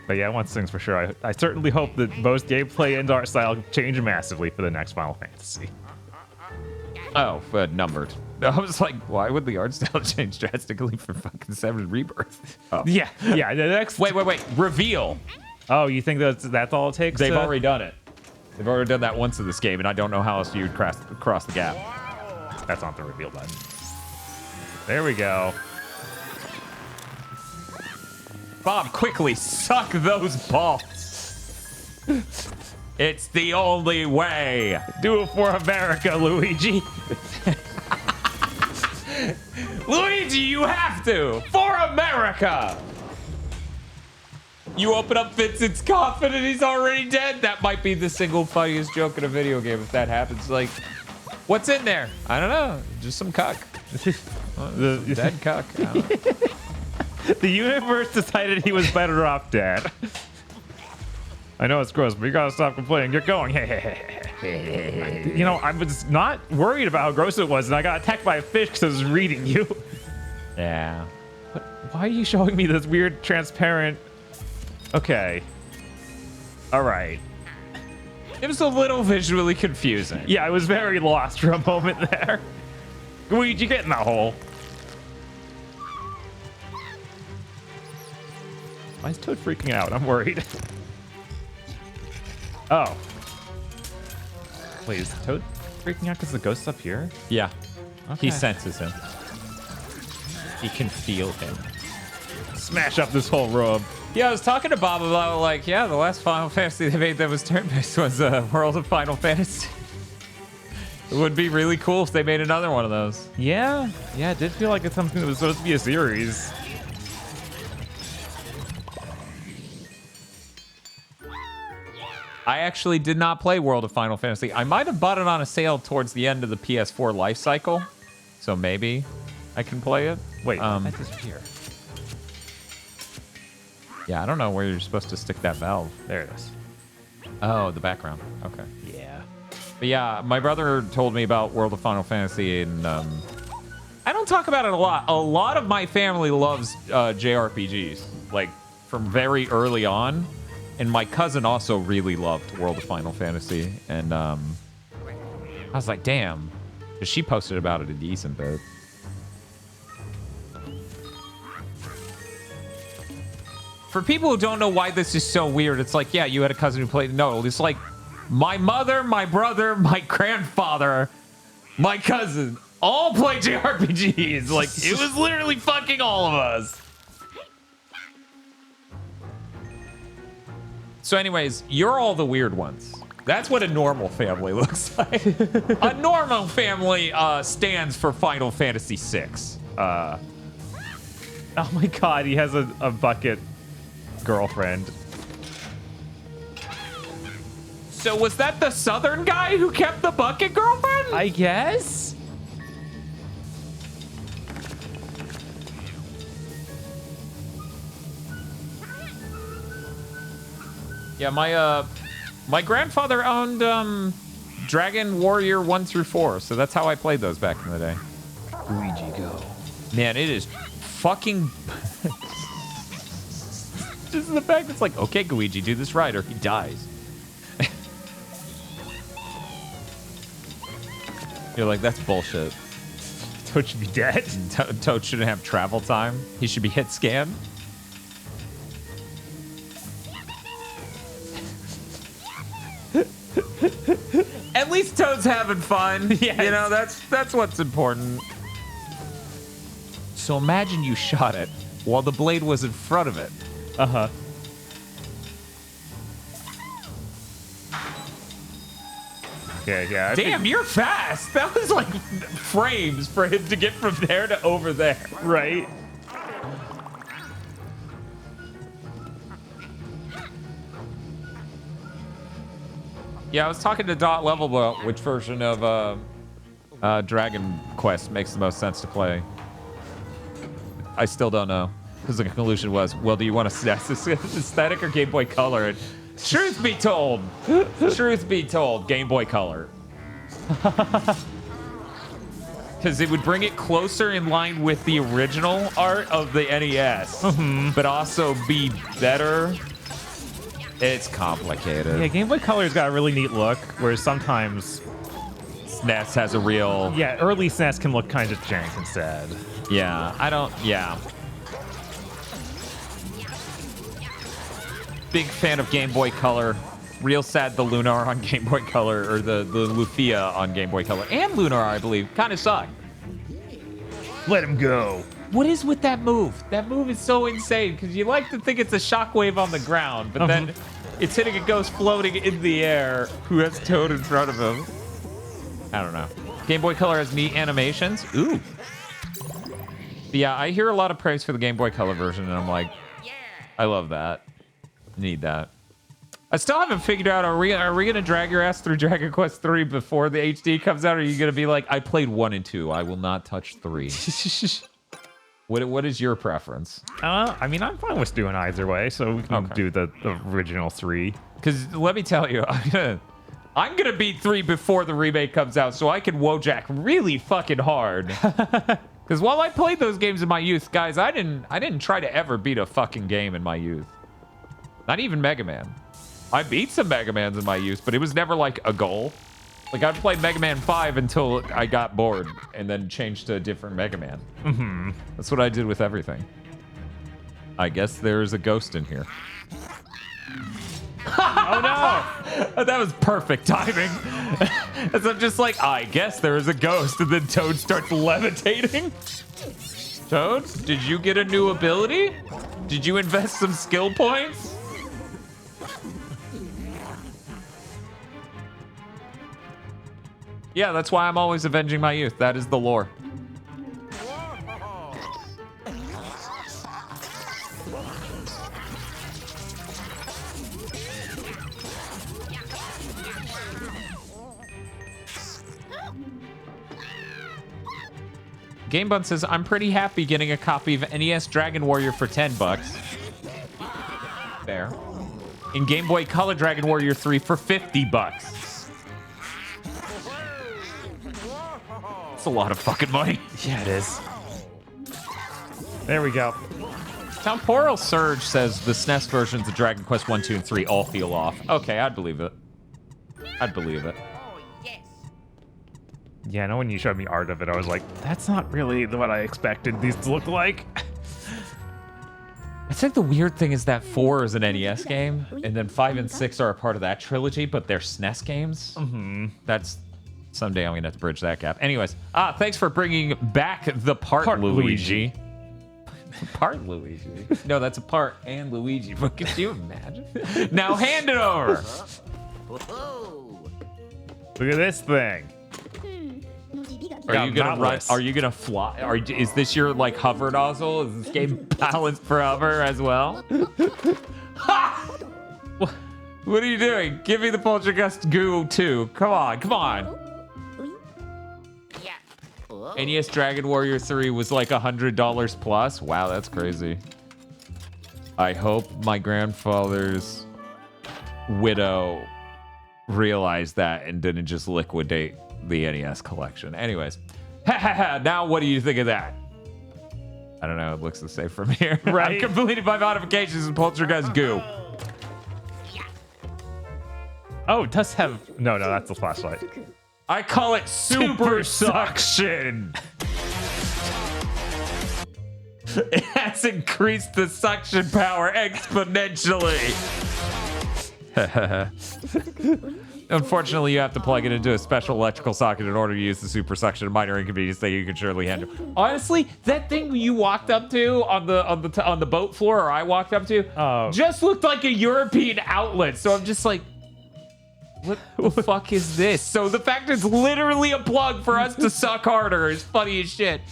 But yeah, one thing's for sure. I certainly hope that both gameplay and art style change massively for the next Final Fantasy. Oh, numbered. I was like, why would the art style change drastically for fucking 7 Rebirth? Oh. Yeah, yeah. The next. Wait. Reveal. Oh, you think that's all it takes? They've already done it. They've already done that once in this game, and I don't know how else you'd cross the gap. That's not the reveal button. There we go. Bob, quickly suck those balls. It's the only way. Do it for America, Luigi. Luigi, you have to! For America! You open up Vincent's coffin and he's already dead? That might be the single funniest joke in a video game if that happens. Like, what's in there? I don't know. Just some cuck. Dead cuck. I don't know. The universe decided he was better off dead. I know it's gross, but you gotta stop complaining. You're going. You know, I was not worried about how gross it was, and I got attacked by a fish because I was reading you. Yeah. But why are you showing me this weird transparent? Okay. All right. It was a little visually confusing. Yeah, I was very lost for a moment there. Luigi, get in the hole. Why is Toad freaking out? I'm worried. Oh. Wait, is Toad freaking out because the ghost's up here? Yeah. Okay. He senses him. He can feel him. Smash up this whole room. Yeah, I was talking to Bob about, like, yeah, the last Final Fantasy they made that was turn-based was World of Final Fantasy. It would be really cool if they made another one of those. Yeah. Yeah, it did feel like it's something that was supposed to be a series. I actually did not play World of Final Fantasy. I might have bought it on a sale towards the end of the PS4 life cycle. So maybe. I can play it. Wait, that disappear. Yeah, I don't know where you're supposed to stick that valve. There it is. Oh, the background. Okay. Yeah. But yeah, my brother told me about World of Final Fantasy, and I don't talk about it a lot. A lot of my family loves JRPGs, like from very early on. And my cousin also really loved World of Final Fantasy, and I was like, damn, because she posted about it a decent bit. For people who don't know why this is so weird, it's like, yeah, you had a cousin who played. No, it's like my mother, my brother, my grandfather, my cousin all play JRPGs. Like, it was literally fucking all of us. So anyways, you're all the weird ones. That's what a normal family looks like. A normal family stands for Final Fantasy VI. Oh my god, he has a bucket girlfriend. So was that the southern guy who kept the bucket girlfriend? I guess? Yeah, my grandfather owned Dragon Warrior 1 through 4, so that's how I played those back in the day. Luigi, go. Man, it is fucking just the fact it's like, okay, Gooigi, do this right or he dies. You're like, that's bullshit. Toad should be dead. Toad shouldn't have travel time. He should be hit scan. At least Toad's having fun. Yes. You know, that's what's important. So imagine you shot it while the blade was in front of it. Uh-huh. Okay, yeah. Damn, you're fast. That was like frames for him to get from there to over there. Right. Yeah, I was talking to Dot Level about which version of Dragon Quest makes the most sense to play. I still don't know. Because the conclusion was, well, do you want a SNES aesthetic or Game Boy Color? And truth be told, Game Boy Color. Because it would bring it closer in line with the original art of the NES, but also be better. It's complicated. Yeah, Game Boy Color's got a really neat look, whereas sometimes SNES has a real... Yeah, early SNES can look kind of jank instead. Yeah, I don't... Yeah. Big fan of Game Boy Color. Real sad the Lunar on Game Boy Color, or the Lufia on Game Boy Color, and Lunar, I believe, kind of suck. Let him go. What is with that move? That move is so insane, because you like to think it's a shockwave on the ground, but then it's hitting a ghost floating in the air who has Toad in front of him. I don't know. Game Boy Color has neat animations. Ooh. But yeah, I hear a lot of praise for the Game Boy Color version, and I'm like, I love that. Need that. I still haven't figured out, are we gonna drag your ass through Dragon Quest 3 before the HD comes out, or are you gonna be like, I played 1 and 2, I will not touch 3? What is your preference? I mean, I'm fine with doing either way, so we can do the original 3. Because let me tell you, I'm gonna beat 3 before the remake comes out, so I can Wojak really fucking hard. Because while I played those games in my youth, guys, I didn't try to ever beat a fucking game in my youth. Not even Mega Man. I beat some Mega Mans in my youth, but it was never like a goal. Like, I played Mega Man 5 until I got bored and then changed to a different Mega Man. That's what I did with everything. I guess there's a ghost in here. Oh no! That was perfect timing. As I'm just like, I guess there is a ghost, and then Toad starts levitating. Toad, did you get a new ability? Did you invest some skill points? Yeah, that's why I'm always avenging my youth. That is the lore. Game Bun says, I'm pretty happy getting a copy of NES Dragon Warrior for $10. Fair. In Game Boy Color Dragon Warrior 3 for $50. That's a lot of fucking money. Yeah, it is. There we go. Temporal Surge says the SNES versions of Dragon Quest 1, 2, and 3 all feel off. Okay, I'd believe it. I'd believe it. Oh, yes. Yeah, I know when you showed me art of it, I was like, that's not really what I expected these to look like. I think the weird thing is that 4 is an NES game, and then 5 and 6 are a part of that trilogy, but they're SNES games. Mm-hmm. That's... Someday I'm going to have to bridge that gap. Anyways, thanks for bringing back the part Luigi. Part Luigi? No, that's a part and Luigi. But could you imagine? Now hand it over. Whoa. Look at this thing. Are you gonna run? Are you gonna fly? Is this your like hover nozzle? Is this game balanced for hover as well? Ha! What are you doing? Give me the Poltergust Goo too. Come on, come on. Yeah. Whoa. NES Dragon Warrior 3 was like $100 plus. Wow, that's crazy. I hope my grandfather's widow realized that and didn't just liquidate the NES collection. Anyways, now what do you think of that? I don't know. It looks the same from here. Right. I've completed my modifications in Poltergeist Goo. Oh, it does have... No, that's the flashlight. I call it Super Suction. It has increased the suction power exponentially. Unfortunately, you have to plug it into a special electrical socket in order to use the super suction. A minor inconvenience that you can surely handle. Honestly, that thing you walked up to on the boat floor, or I walked up to, just looked like a European outlet. So I'm just like, what the fuck is this? So the fact it's literally a plug for us to suck harder is funny as shit.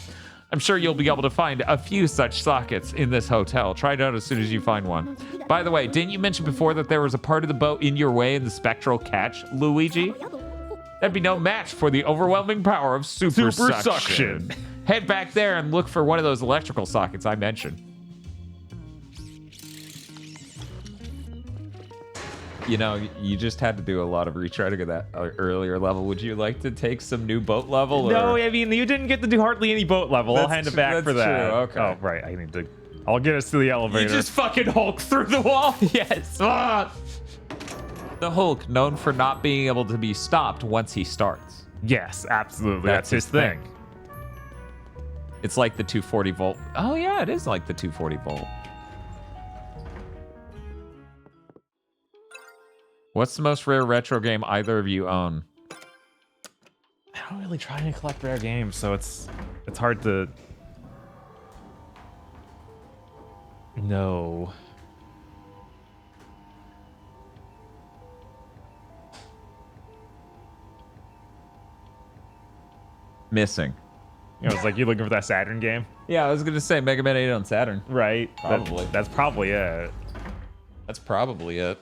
I'm sure you'll be able to find a few such sockets in this hotel. Try it out as soon as you find one. By the way, didn't you mention before that there was a part of the boat in your way in the spectral catch, Luigi? That'd be no match for the overwhelming power of super suction. Head back there and look for one of those electrical sockets I mentioned. You know, you just had to do a lot of retreading of that earlier level. Would you like to take some new boat level? Or? No, I mean, you didn't get to do hardly any boat level. I'll hand it back for that. True. Okay. Oh, right. I need to... I'll get us to the elevator. You just fucking Hulk through the wall? Yes. The Hulk, known for not being able to be stopped once he starts. Yes, absolutely. That's his thing. It's like the 240 volt. Oh, yeah, it is like the 240 volt. What's the most rare retro game either of you own? I don't really try to collect rare games, so it's hard to... No. Missing. You know, it's like you looking for that Saturn game? Yeah, I was going to say Mega Man 8 on Saturn. Right. Probably. That's probably it. That's probably it.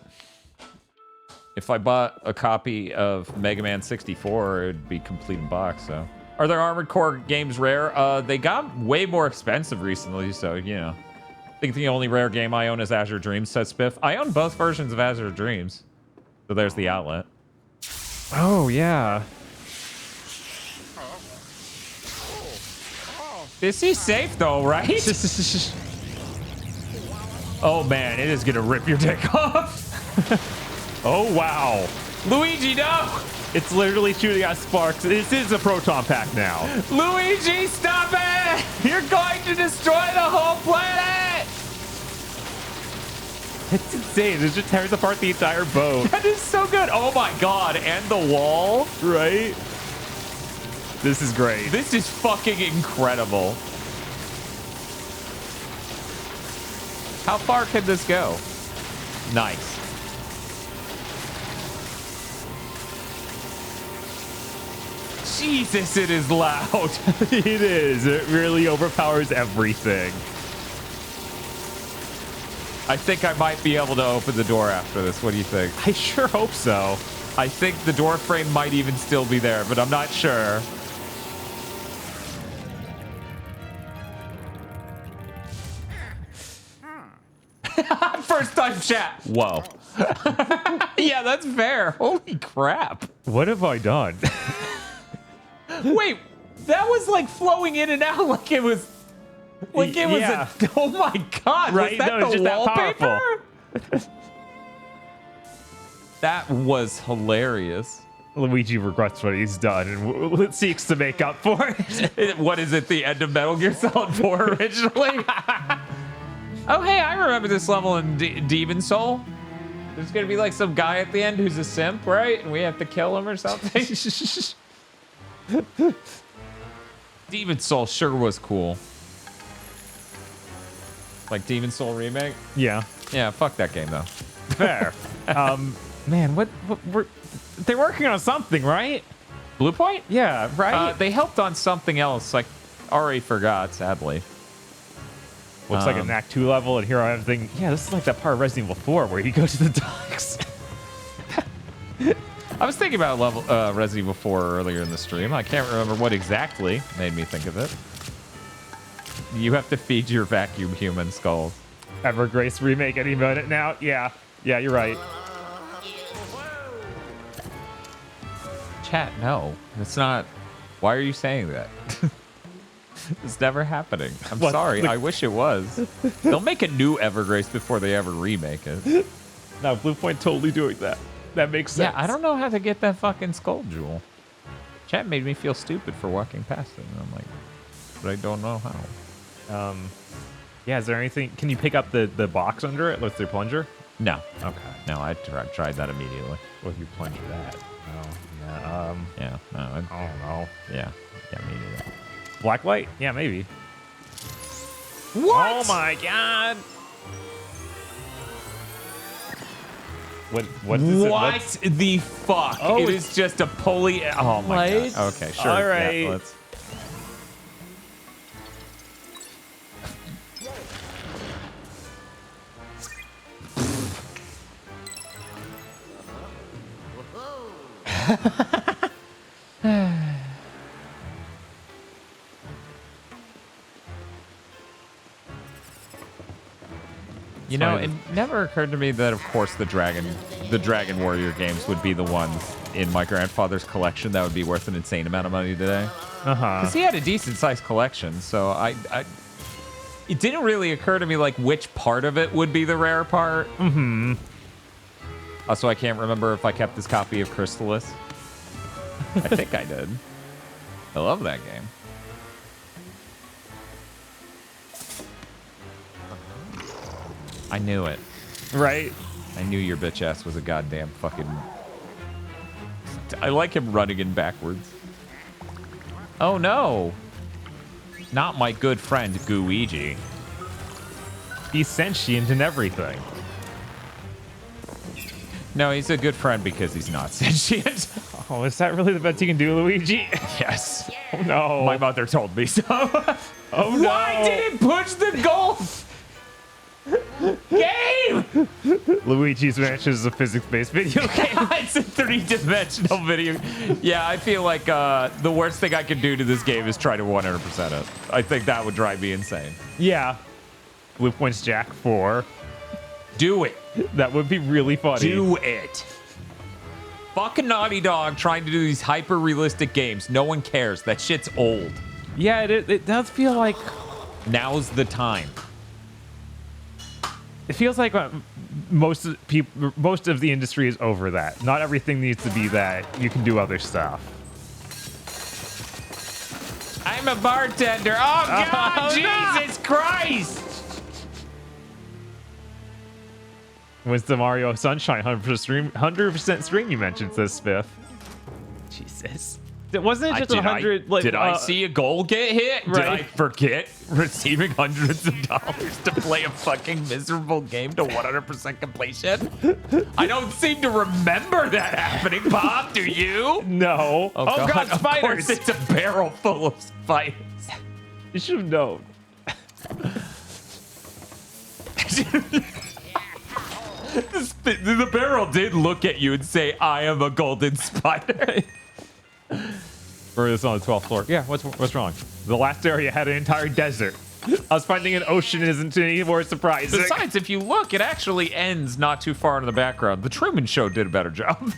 If I bought a copy of Mega Man 64, it'd be complete in box, so. Are there Armored Core games rare? They got way more expensive recently, so, you know. I think the only rare game I own is Azure Dreams, says Spiff. I own both versions of Azure Dreams. So there's the outlet. Oh, yeah. This is safe, though, right? Oh, man, it is gonna rip your dick off. Oh, wow. Luigi, no! It's literally shooting out sparks. This is a proton pack now. Luigi, stop it! You're going to destroy the whole planet! It's insane. It just tears apart the entire boat. That is so good. Oh my god, and the wall. Right? This is great. This is fucking incredible. How far can this go? Nice. Jesus, it is loud. It is. It really overpowers everything. I think I might be able to open the door after this. What do you think? I sure hope so. I think the door frame might even still be there, but I'm not sure. first time, chat. Whoa. Yeah, that's fair. Holy crap. What have I done? Wait, that was like flowing in and out like it was. Like it was Yeah. oh my god, Right? was that No, it's the just that wallpaper? powerful. That was hilarious. Luigi regrets what he's done and seeks to make up for it. What is it, the end of Metal Gear Solid 4 originally? Oh, hey, I remember this level in Demon Soul. There's gonna be like some guy at the end who's a simp, right? And we have to kill him or something. Demon Soul sure was cool. Like Demon Soul Remake? Yeah. Yeah, fuck that game though. Fair. Man, they're working on something, right? Blue Point? Yeah, right? They helped on something else. Like, already forgot, sadly. Looks like an Act 2 level, and here I have thing. Yeah, this is like that part of Resident Evil 4 where you go to the docks. I was thinking about level Resident Evil 4 earlier in the stream. I can't remember what exactly made me think of it. You have to feed your vacuum human skulls. Evergrace remake any minute now. Yeah, you're right. Chat, no. It's not. Why are you saying that? It's never happening. I'm What, sorry. the- I wish it was. They'll make a new Evergrace before they ever remake it. No, Blue Point totally doing that. That makes sense. Yeah, I don't know how to get that fucking skull jewel. Chat made me feel stupid for walking past it. And I'm like, but I don't know how. Yeah, is there anything? Can you pick up the box under it with your plunger? No. Okay. No, I tried that immediately. With your plunger that. Oh, yeah. Yeah. No. I don't know. Yeah. Yeah, me neither. Black light? Yeah, maybe. What? Oh my god. What is it? What the fuck? Oh, it it's- is just a pulley. Oh my Lights? god. Okay, sure. All right. Yeah, let's. You know, it never occurred to me that, of course, the Dragon Warrior games would be the ones in my grandfather's collection that would be worth an insane amount of money today. Because he had a decent sized collection, so it didn't really occur to me like which part of it would be the rare part. Mm-hmm. Also, I can't remember if I kept this copy of Crystalis. I think I did. I love that game. I knew it. Right? I knew your bitch ass was a goddamn fucking... I like him running in backwards. Oh no! Not my good friend Gooigi. He's sentient and everything. No, he's a good friend because he's not sentient. Oh, is that really the best you can do, Luigi? Yes. Oh no. My mother told me so. Oh no. Why did it push the golf game? Luigi's Mansion is a physics-based video game. It's a three-dimensional video. Yeah, I feel like the worst thing I could do to this game is try to 100% it. I think that would drive me insane. Yeah. Blue Point's Jack 4. Do it. That would be really funny. Do it. Fucking Naughty Dog trying to do these hyper-realistic games. No one cares. That shit's old. Yeah, it does feel like... Now's the time. It feels like most of the industry is over that. Not everything needs to be that. You can do other stuff. I'm a bartender. Oh, God, Oh, no. Jesus Christ. When's the Mario Sunshine 100% stream you mentioned, says Spiff. Jesus. Wasn't it just 100? Did I see a goal get hit? Did Right. I forget receiving hundreds of dollars to play a fucking miserable game to 100% completion? I don't seem to remember that happening, Bob. Do you? No. Oh, God, Of spiders. course it's a barrel full of spiders. You should have known. The barrel did look at you and say, I am a golden spider. Or this on the 12th floor. Yeah, what's wrong? The last area had an entire desert. Us finding an ocean isn't any more surprising. Besides, if you look, it actually ends not too far in the background. The Truman Show did a better job.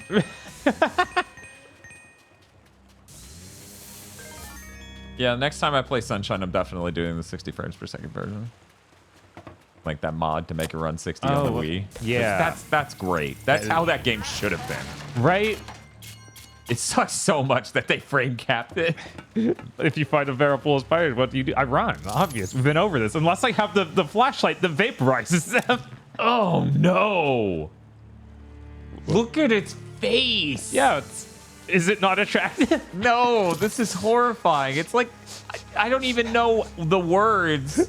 Yeah, next time I play Sunshine, I'm definitely doing the 60 frames per second version. Like that mod to make it run 60 on the Wii. Yeah. That's great. That's how that game should have been. Right? It sucks so much that they frame capped it. If you find a barrel full of spiders, what do you do? I run. Obvious. We've been over this. Unless I have the flashlight that vaporizes them. Oh, no. Look at its face. Yeah, is it not attractive? No, this is horrifying. It's like, I don't even know the words.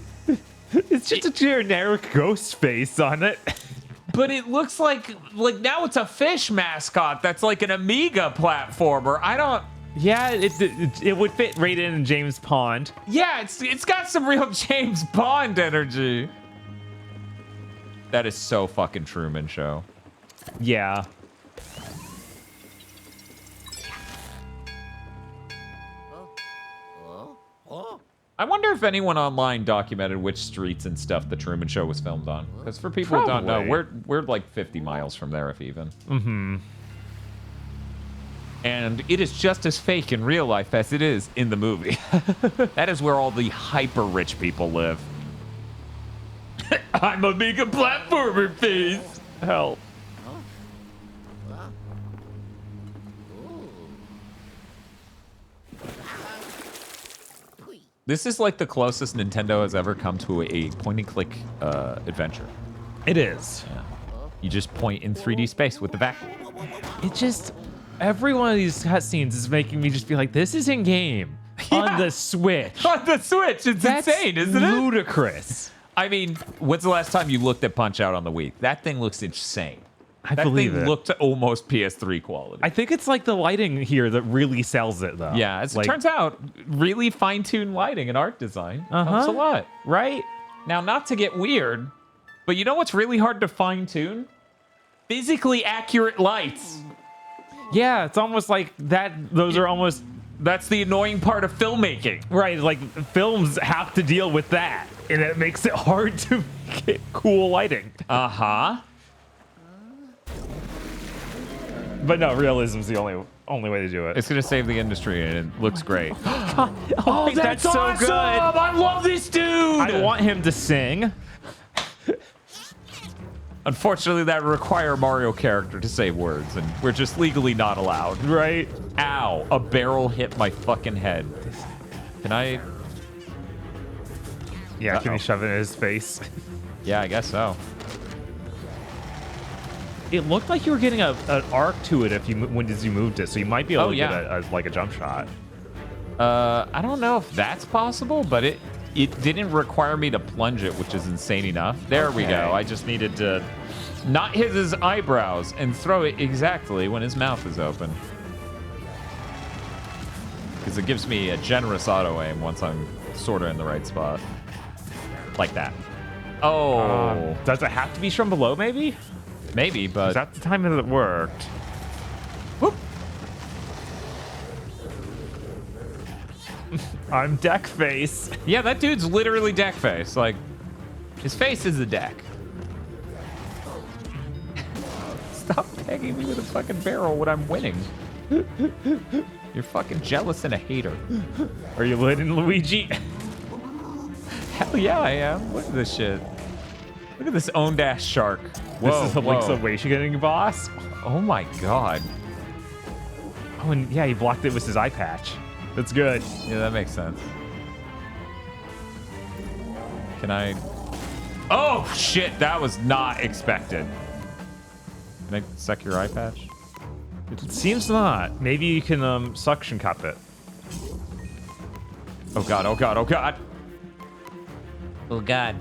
It's just a generic ghost face on it. But it looks like now it's a fish mascot that's like an Amiga platformer. I don't... Yeah, it would fit right in James Pond. Yeah, it's got some real James Bond energy. That is so fucking Truman Show. Yeah. I wonder if anyone online documented which streets and stuff the Truman Show was filmed on. Because for people who don't know, we're like 50 miles from there, if even. Mm-hmm. And it is just as fake in real life as it is in the movie. That is where all the hyper-rich people live. I'm a mega platformer face. Help. This is like the closest Nintendo has ever come to a point-and-click adventure. It is. Yeah. You just point in 3D space with the vacuum. It just... Every one of these cutscenes is making me just feel like this is in-game. Yeah. On the Switch. On the Switch. It's insane, isn't it? Ludicrous. I mean, when's the last time you looked at Punch-Out on the Wii? That thing looks insane. I that believe thing it. looked almost PS3 quality. I think it's like the lighting here that really sells it, though. Yeah, as like, it turns out, really fine-tuned lighting and art design helps a lot. Right? Now, not to get weird, but you know what's really hard to fine-tune? Physically accurate lights. Yeah, it's almost like that. Those are almost... That's the annoying part of filmmaking. Right, like films have to deal with that, and it makes it hard to get cool lighting. Uh-huh. But no, realism's the only way to do it. It's going to save the industry, and it looks great. Oh, that's so awesome! good. I love this dude! I want him to sing. Unfortunately, that would require a Mario character to say words, and we're just legally not allowed. Right? Ow, a barrel hit my fucking head. Can I... Yeah, can you shove it in his face? Yeah, I guess so. It looked like you were getting an arc to it if you as you moved it, so you might be able to get a jump shot. I don't know if that's possible, but it didn't require me to plunge it, which is insane enough. There we go. I just needed to not hit his eyebrows and throw it exactly when his mouth is open. Because it gives me a generous auto aim once I'm sort of in the right spot. Like that. Oh. Does it have to be from below, maybe? Maybe, but... Is that the time that it worked? Whoop. I'm deck face. Yeah, that dude's literally deck face. Like, his face is the deck. Stop pegging me with a fucking barrel when I'm winning. You're fucking jealous and a hater. Are you winning, Luigi? Hell yeah, I am. Look at this shit. Look at this own-dash shark. Whoa, This is Link's Awakening boss. Oh my god. Oh, and yeah, he blocked it with his eye patch. That's good. Yeah, that makes sense. Can I... Oh, shit. That was not expected. Can I suck your eye patch? It seems not. Maybe you can suction cup it. Oh, God. Oh, God. Oh, God. Oh, God.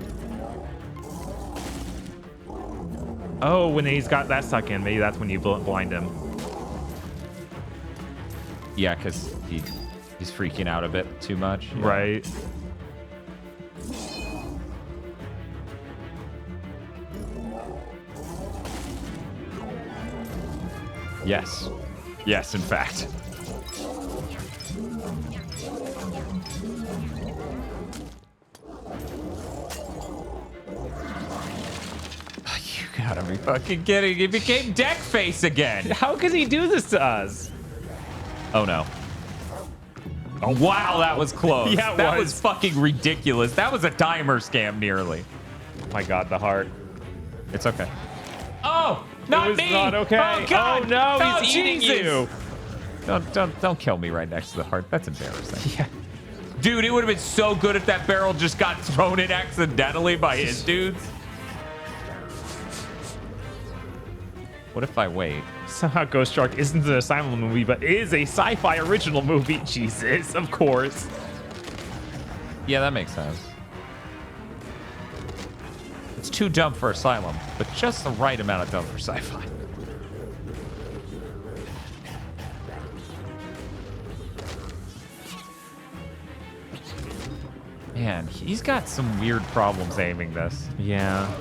Oh, when he's got that stuck in, maybe that's when you blind him. Yeah, because he's freaking out a bit too much. Yeah. Right. Yes. Yes, in fact. gotta be fucking kidding. He became deck face again. How could he do this to us? Oh no. Oh, wow, that was close. Yeah, that was fucking ridiculous. That was a timer scam nearly. Oh my god, the heart. It's okay. Oh, not it was me. Not okay. Oh god. Oh no, oh, he's eating Jesus. you. Don't kill me right next to the heart. That's embarrassing. Yeah. Dude, it would have been so good if that barrel just got thrown in accidentally by his dudes. What if I wait? Somehow Ghost Shark isn't an Asylum movie, but is a sci-fi original movie. Jesus, of course. Yeah, that makes sense. It's too dumb for Asylum, but just the right amount of dumb for sci-fi. Man, he's got some weird problems aiming this. Yeah.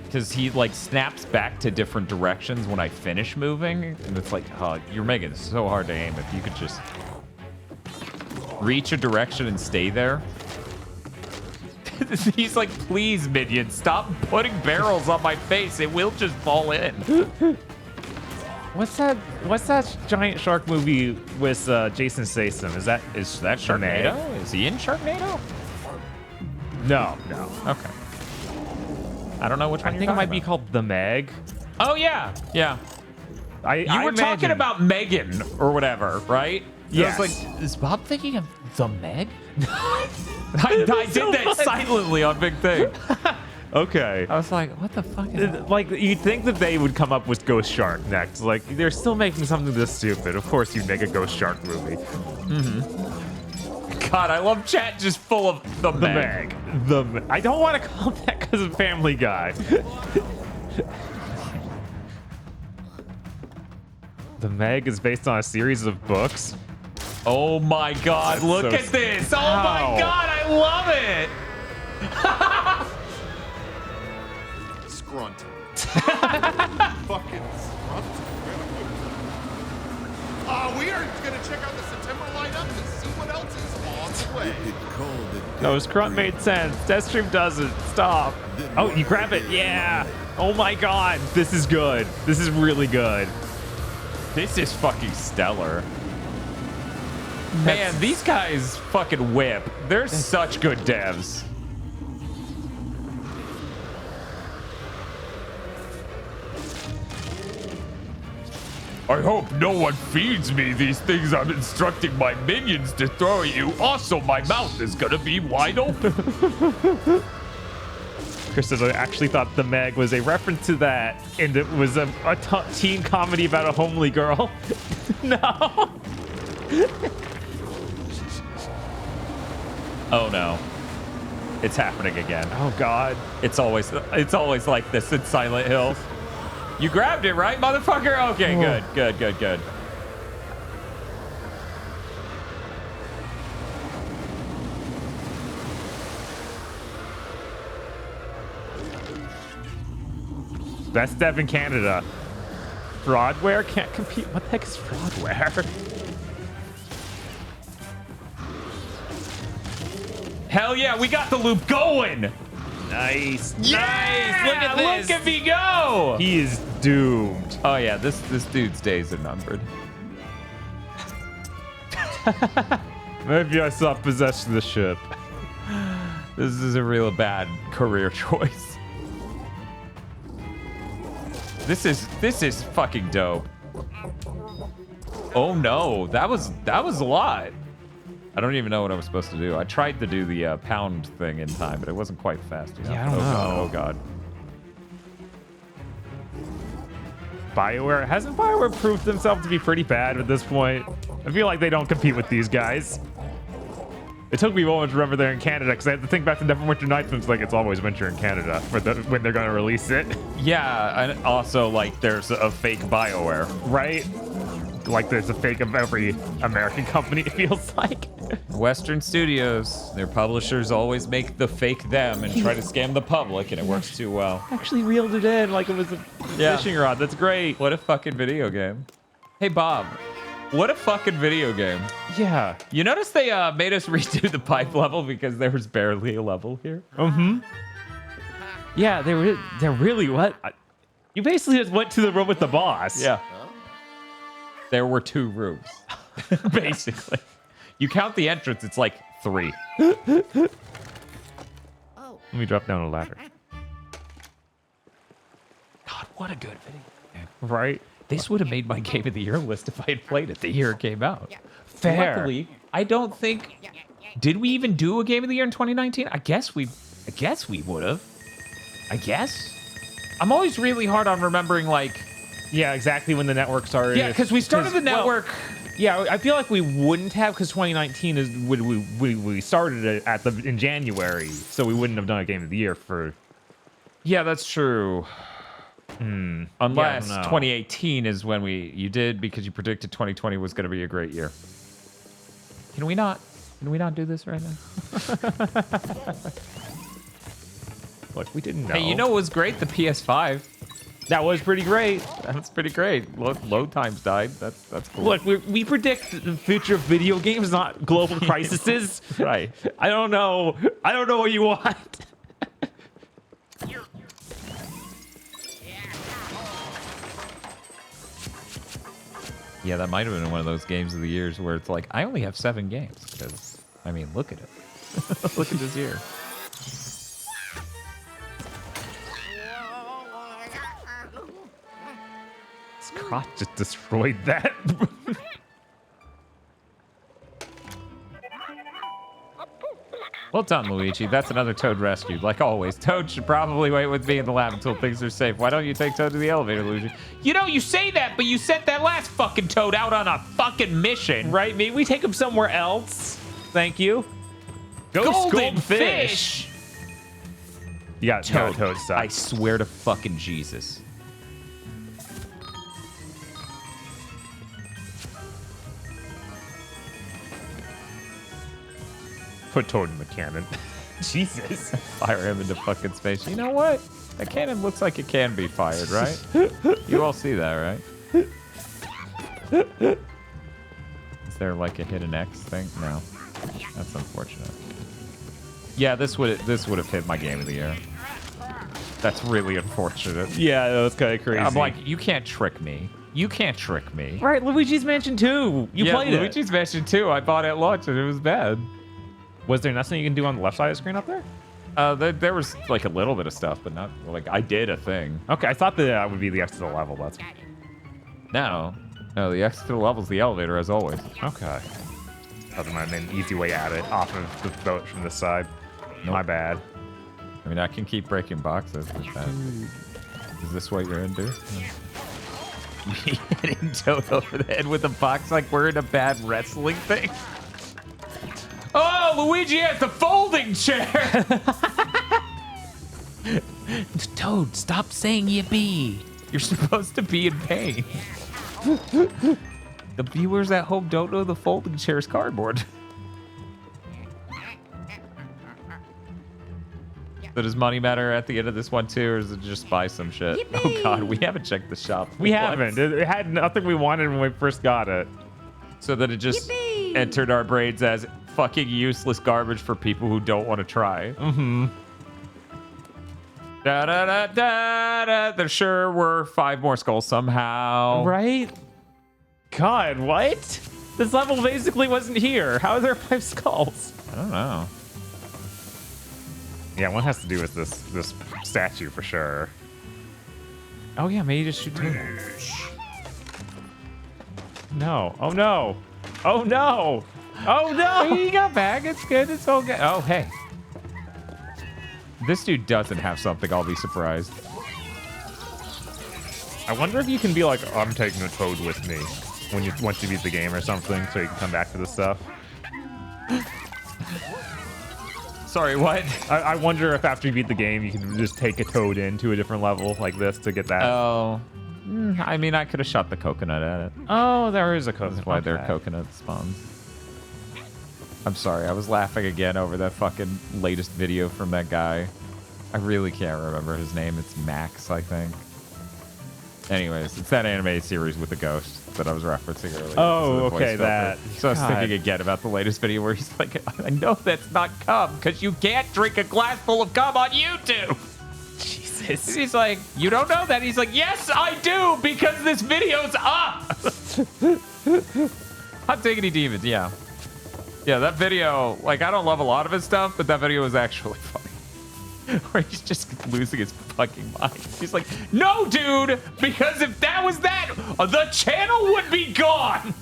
Because he, like, snaps back to different directions when I finish moving. And it's like, oh, you're making it so hard to aim. If you could just reach a direction and stay there. He's like, please, minion, stop putting barrels on my face. It will just fall in. What's that giant shark movie with Jason Statham? Is that Sharknado? Is he in Sharknado? No. Okay. I don't know which one I think it might be called The Meg. Oh, yeah. Yeah. You were talking about Megan or whatever, right? Yes. I was like, is Bob thinking of The Meg? I did that silently on Big Thing. Okay. I was like, what the fuck is that? Like, you'd think that they would come up with Ghost Shark next. Like, they're still making something this stupid. Of course you'd make a Ghost Shark movie. God, I love chat just full of The Meg. I don't want to call it that because of Family Guy. The Meg is based on a series of books. Oh my God, look so at this. Oh How? my God, I love it. Scrunt. Fucking scrunt. We are gonna check out the September lineup to see what else is on the way. No, Scrunt made sense. Deathstream doesn't. Stop. Oh, you grab it. Yeah. Oh my God. This is good. This is really good. This is fucking stellar. Man, these guys fucking whip. They're such good devs. I hope no one feeds me these things I'm instructing my minions to throw at you. Also, my mouth is gonna be wide open. Chris says, I actually thought The Meg was a reference to that, and it was a teen comedy about a homely girl. No. Oh no. It's happening again. Oh God. It's always like this in Silent Hill. You grabbed it, right, motherfucker? Okay, good. Best dev in Canada. Fraudware can't compete. What the heck is fraudware? Hell yeah, we got the loop going. Nice. Yeah, Nice. Look at this. Look at me go. He is doomed. Oh yeah, this dude's days are numbered. Maybe I saw possession of the ship. This is a real bad career choice. This is fucking dope. Oh no, that was a lot. I don't even know what I was supposed to do. I tried to do the pound thing in time, but it wasn't quite fast enough. Yeah, I don't know. Oh god. BioWare hasn't BioWare proved themselves to be pretty bad at this point. I feel like they don't compete with these guys. It took me a moment to remember they're in Canada because I had to think back to Neverwinter Nights and it's like it's always winter in Canada when they're going to release it. Yeah, and also like there's a fake BioWare. Right? Like there's a fake of every American company, it feels like. Western studios, their publishers always make the fake them and try to scam the public, and it works too well. Actually reeled it in like it was a fishing rod. That's great. What a fucking video game. Hey, Bob. What a fucking video game. Yeah. You notice they made us redo the pipe level because there was barely a level here? Yeah, they're really what? You basically just went to the room with the boss. Yeah. There were 2 rooms, basically. You count the entrance, it's like 3. Let me drop down a ladder. God, what a good video. Right? This would have made my Game of the Year list if I had played it the year it came out. Fair. Luckily, I don't think... Did we even do a Game of the Year in 2019? I guess we would have. I guess. I'm always really hard on remembering, like... Yeah, exactly when the network started. Yeah, because we started the network... Yeah, I feel like we wouldn't have because 2019 is when we started it in January, so we wouldn't have done a Game of the Year for. Yeah, that's true. Unless Yeah, 2018 is when you did because you predicted 2020 was going to be a great year. Can we not do this right now? Look, we didn't know. Hey, you know what was great? The PS5. That was pretty great. That's pretty great. Load times died. That's cool. Look, we predict the future of video games, not global crises. Right. I don't know what you want. Yeah, that might have been one of those games of the years where it's like, I only have 7 games. Because, I mean, look at it. Look at this year. Scott just destroyed that. Well done, Luigi. That's another Toad rescued. Like always, Toad should probably wait with me in the lab until things are safe. Why don't you take Toad to the elevator, Luigi? You know, you say that, but you sent that last fucking Toad out on a fucking mission. Right? Maybe we take him somewhere else. Thank you. Golden fish! You got Toad I stuff. swear to fucking Jesus. Put Toad in the cannon. Jesus. Fire him into fucking space. You know what? That cannon looks like it can be fired, right? You all see that, right? Is there like a hidden X thing? No. That's unfortunate. Yeah, this would have hit my Game of the Year. That's really unfortunate. Yeah, that was kind of crazy. I'm like, you can't trick me. You can't trick me. Right, Luigi's Mansion 2. You played it. Luigi's Mansion 2. I bought it at launch and it was bad. Was there nothing you can do on the left side of the screen up there? There was like a little bit of stuff, but not like I did a thing. Okay, I thought that would be the X to the level. That's No, the X to the level's the elevator as always. okay. Thought there might have been an easy way at it off of the boat from this side. Nope. My bad. I mean, I can keep breaking boxes with that. Is this what you're into? Me hitting Toad over the head with a box like we're in a bad wrestling thing. Oh, Luigi has the folding chair! Toad, stop saying yippee. You're supposed to be in pain. The viewers at home don't know the folding chair is cardboard. So does money matter at the end of this one too, or is it just buy some shit? Yippee! Oh god, we haven't checked the shop. We haven't. It had nothing we wanted when we first got it. So that it just entered our brains as fucking useless garbage for people who don't want to try. Mm-hmm. Da da da da da. There sure were 5 more skulls somehow. Right? God, what? This level basically wasn't here. How are there 5 skulls? I don't know. Yeah, one has to do with this statue for sure. Oh yeah, maybe just shoot two. No. Oh no. Oh no. Oh no. You got back. It's good. It's all good. Oh hey. This dude doesn't have something. I'll be surprised. I wonder if you can be like, oh, I'm taking a Toad with me once you beat the game or something, so you can come back to this stuff. Sorry, what? I wonder if after you beat the game, you can just take a Toad into a different level like this to get that. Oh. I mean, I could have shot the coconut at it. Oh, there is a coconut. That's why they're coconut spawns. I'm sorry, I was laughing again over that fucking latest video from that guy. I really can't remember his name. It's Max, I think. Anyways, it's that anime series with the ghost that I was referencing earlier. Oh, okay, that. So I was thinking again about the latest video where he's like, I know that's not cum, because you can't drink a glass full of cum on YouTube. Jesus. is. He's like, you don't know that? He's like, yes, I do, because this video's up. Hot diggity demons, yeah. Yeah, that video, like, I don't love a lot of his stuff, but that video was actually funny. Where he's just losing his fucking mind. He's like, no, dude, because if that was that, the channel would be gone.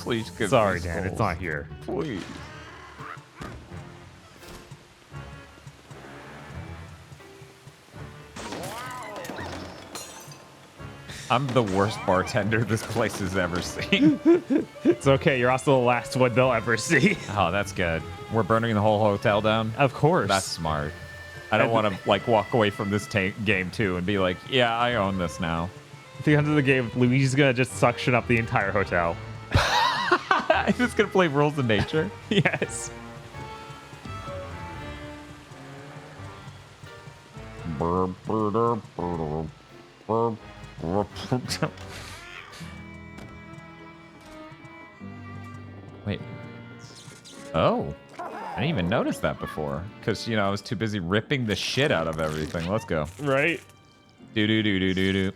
Please give Sorry, me Dan, skulls. it's not here. Please. I'm the worst bartender this place has ever seen. It's okay. You're also the last one they'll ever see. Oh, that's good. We're burning the whole hotel down? Of course. That's smart. I don't want to, like, walk away from this game, too, and be like, yeah, I own this now. At the end of the game, Luigi's gonna just suction up the entire hotel. I'm just going to play Rules of Nature? Yes. Wait. Oh. I didn't even notice that before. Because, you know, I was too busy ripping the shit out of everything. Let's go. Right? Do-do-do-do-do-do.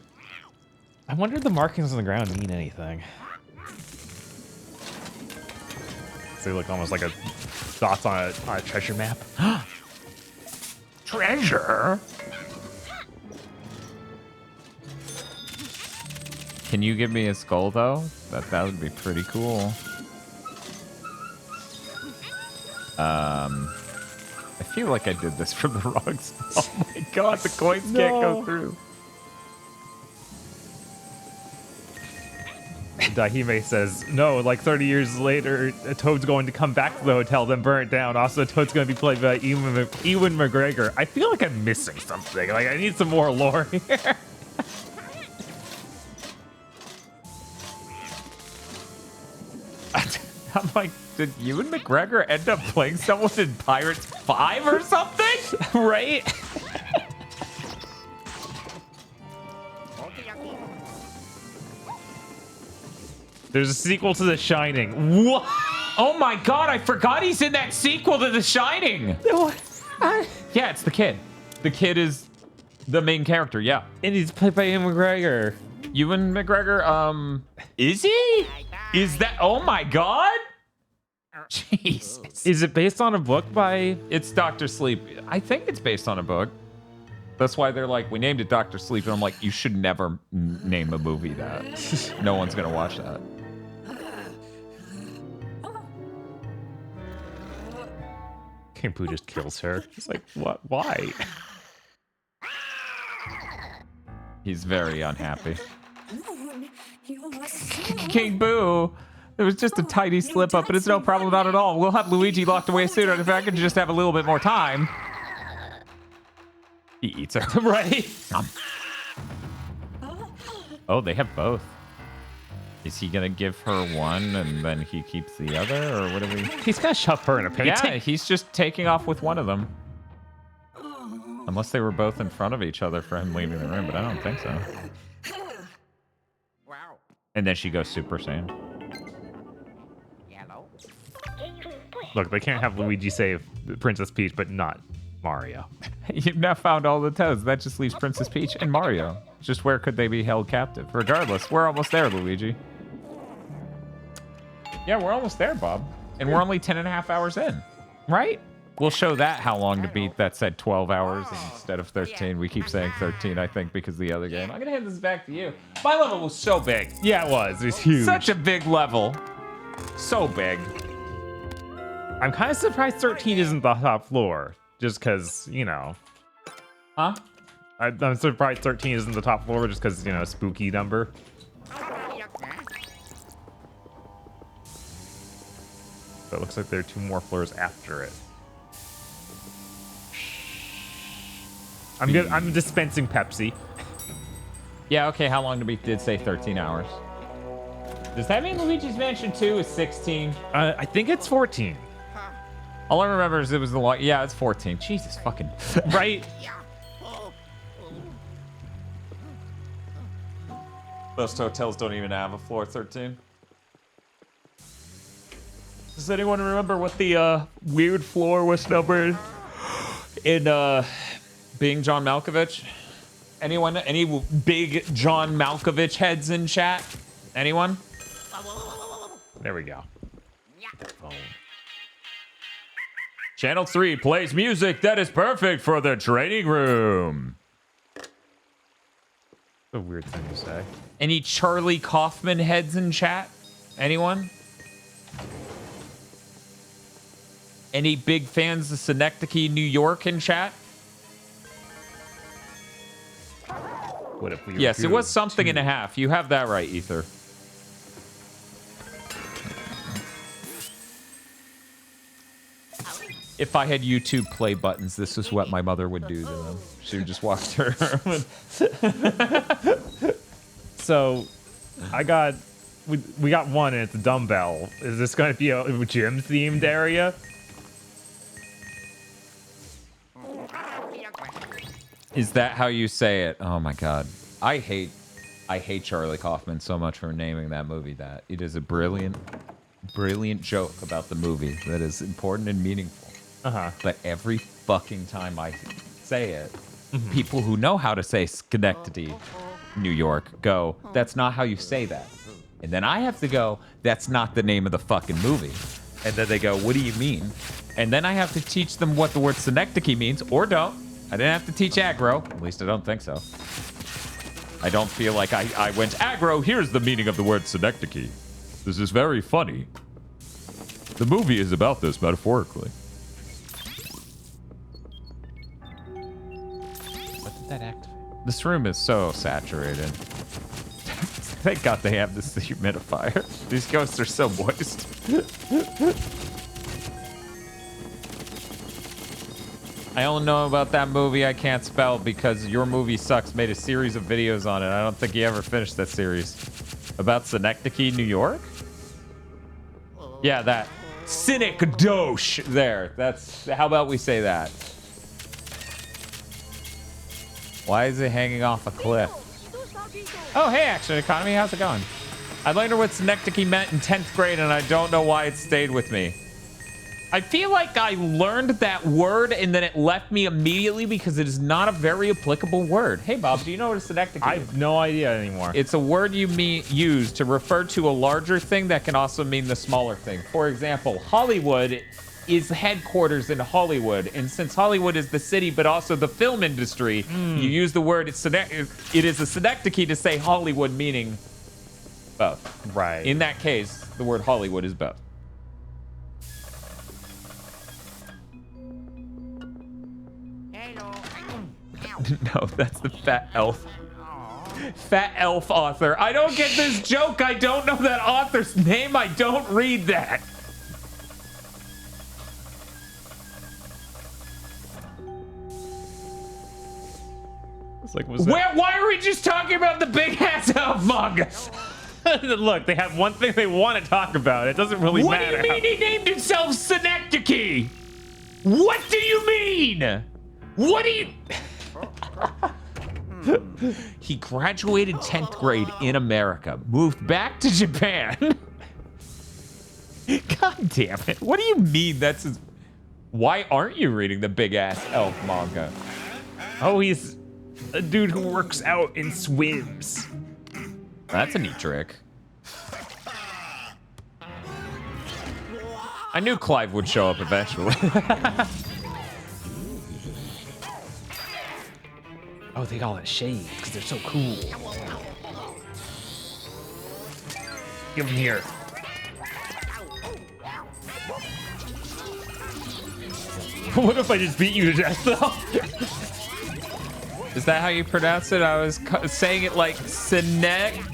I wonder if the markings on the ground mean anything. They look almost like a dots on a treasure map. Treasure? Can you give me a skull, though? That would be pretty cool. I feel like I did this from the wrong spot. Oh my god, the coins can't go through. Dahime says, no, like 30 years later, Toad's going to come back to the hotel, then burn it down. Also, Toad's going to be played by Ewan McGregor. I feel like I'm missing something. Like, I need some more lore here. I'm like, did Ewan McGregor end up playing someone in Pirates 5 or something? Right? There's a sequel to The Shining. What? Oh my god, I forgot he's in that sequel to The Shining. Yeah, it's the kid. The kid is the main character, yeah. And he's played by Ewan McGregor. Ewan McGregor, is he? Is that, oh my god? Jesus. Is it based on a book by... It's Dr. Sleep. I think it's based on a book. That's why they're like, we named it Dr. Sleep, and I'm like, you should never name a movie that. No one's gonna watch that. King Pooh just kills her. It's like, what? Why? He's very unhappy. King Boo, there was just a tiny slip up, but it's no problem at all. We'll have Luigi locked away sooner. If I could just have a little bit more time. He eats her. Right? Oh, they have both. Is he gonna give her one and then he keeps the other, or what do we? He's gonna shove her in a painting. Yeah, he's just taking off with one of them. Unless they were both in front of each other for him leaving the room, but I don't think so. And then she goes Super Saiyan. Look, they can't have Luigi save Princess Peach, but not Mario. You've now found all the toads. That just leaves Princess Peach and Mario. Just where could they be held captive? Regardless, we're almost there, Luigi. Yeah, we're almost there, Bob. And we're only 10.5 hours in. Right? We'll show that how long to beat that said 12 hours instead of 13. We keep saying 13, I think, because of the other game. I'm going to hand this back to you. My level was so big. Yeah, it was. It was huge. Such a big level. So big. I'm kind of surprised 13 isn't the top floor. Just because, you know. Huh? I'm surprised 13 isn't the top floor just because, you know, spooky number. But it looks like there are 2 more floors after it. I'm dispensing Pepsi. Yeah, okay, how long did say 13 hours? Does that mean Luigi's Mansion 2 is 16? I think it's 14. All I remember is it was the long. Yeah, it's 14. Jesus fucking. Right? Most hotels don't even have a floor 13. Does anyone remember what the weird floor was numbered in being John Malkovich? Anyone? Any big John Malkovich heads in chat? Anyone? There we go. Oh. Channel 3 plays music that is perfect for the training room. A weird thing to say. Any Charlie Kaufman heads in chat? Anyone? Any big fans of Synecdoche, New York in chat? What if we Yes, it was something and a half. You have that right, Ether. If I had YouTube play buttons, this is what my mother would do to them. She would just walk through her room. So, we got one and it's a dumbbell. Is this going to be a gym themed area? Is that how you say it? Oh my god. I hate Charlie Kaufman so much for naming that movie that. It is a brilliant joke about the movie that is important and meaningful. But every fucking time I say it, people who know how to say Schenectady, New York, go, that's not how you say that. And then I have to go, that's not the name of the fucking movie. And then they go, what do you mean? And then I have to teach them what the word Synecdoche means, or don't. I didn't have to teach aggro. At least I don't think so. I don't feel like I went, aggro, here's the meaning of the word Synecdoche. This is very funny. The movie is about this metaphorically. What did that activate? This room is so saturated. Thank God they have this humidifier. These ghosts are so moist. I only know about that movie I can't spell because Your Movie Sucks made a series of videos on it. I don't think he ever finished that series. About Synecdoche, New York? Yeah, that. Synecdoche. There. That's. How about we say that? Why is it hanging off a cliff? Oh, hey, Action Economy. How's it going? I learned what Synecdoche meant in 10th grade, and I don't know why it stayed with me. I feel like I learned that word, and then it left me immediately because it is not a very applicable word. Hey, Bob, do you know what a Synecdoche is? I have no idea anymore. It's a word you use to refer to a larger thing that can also mean the smaller thing. For example, Hollywood is headquarters in Hollywood, and since Hollywood is the city but also the film industry, you use the word it is a Synecdoche to say Hollywood, meaning both. Right. In that case, the word Hollywood is both. No, that's the fat elf. Fat elf author. I don't get this joke. I don't know that author's name. I don't read that. It's like, was that? Why are we just talking about the big ass elf manga? Look, they have one thing they want to talk about. It doesn't really matter. What do you mean he named himself Synecdoche? What do you mean? What do you... He graduated 10th grade in America, moved back to Japan. God damn it. What do you mean that's his... Why aren't you reading the big ass elf manga? Oh, he's a dude who works out and swims. That's a neat trick. I knew Clive would show up eventually. Oh, they all have shades because they're so cool. Give him here. What if I just beat you to death, though? Is that how you pronounce it? I was saying it like Synecdoche.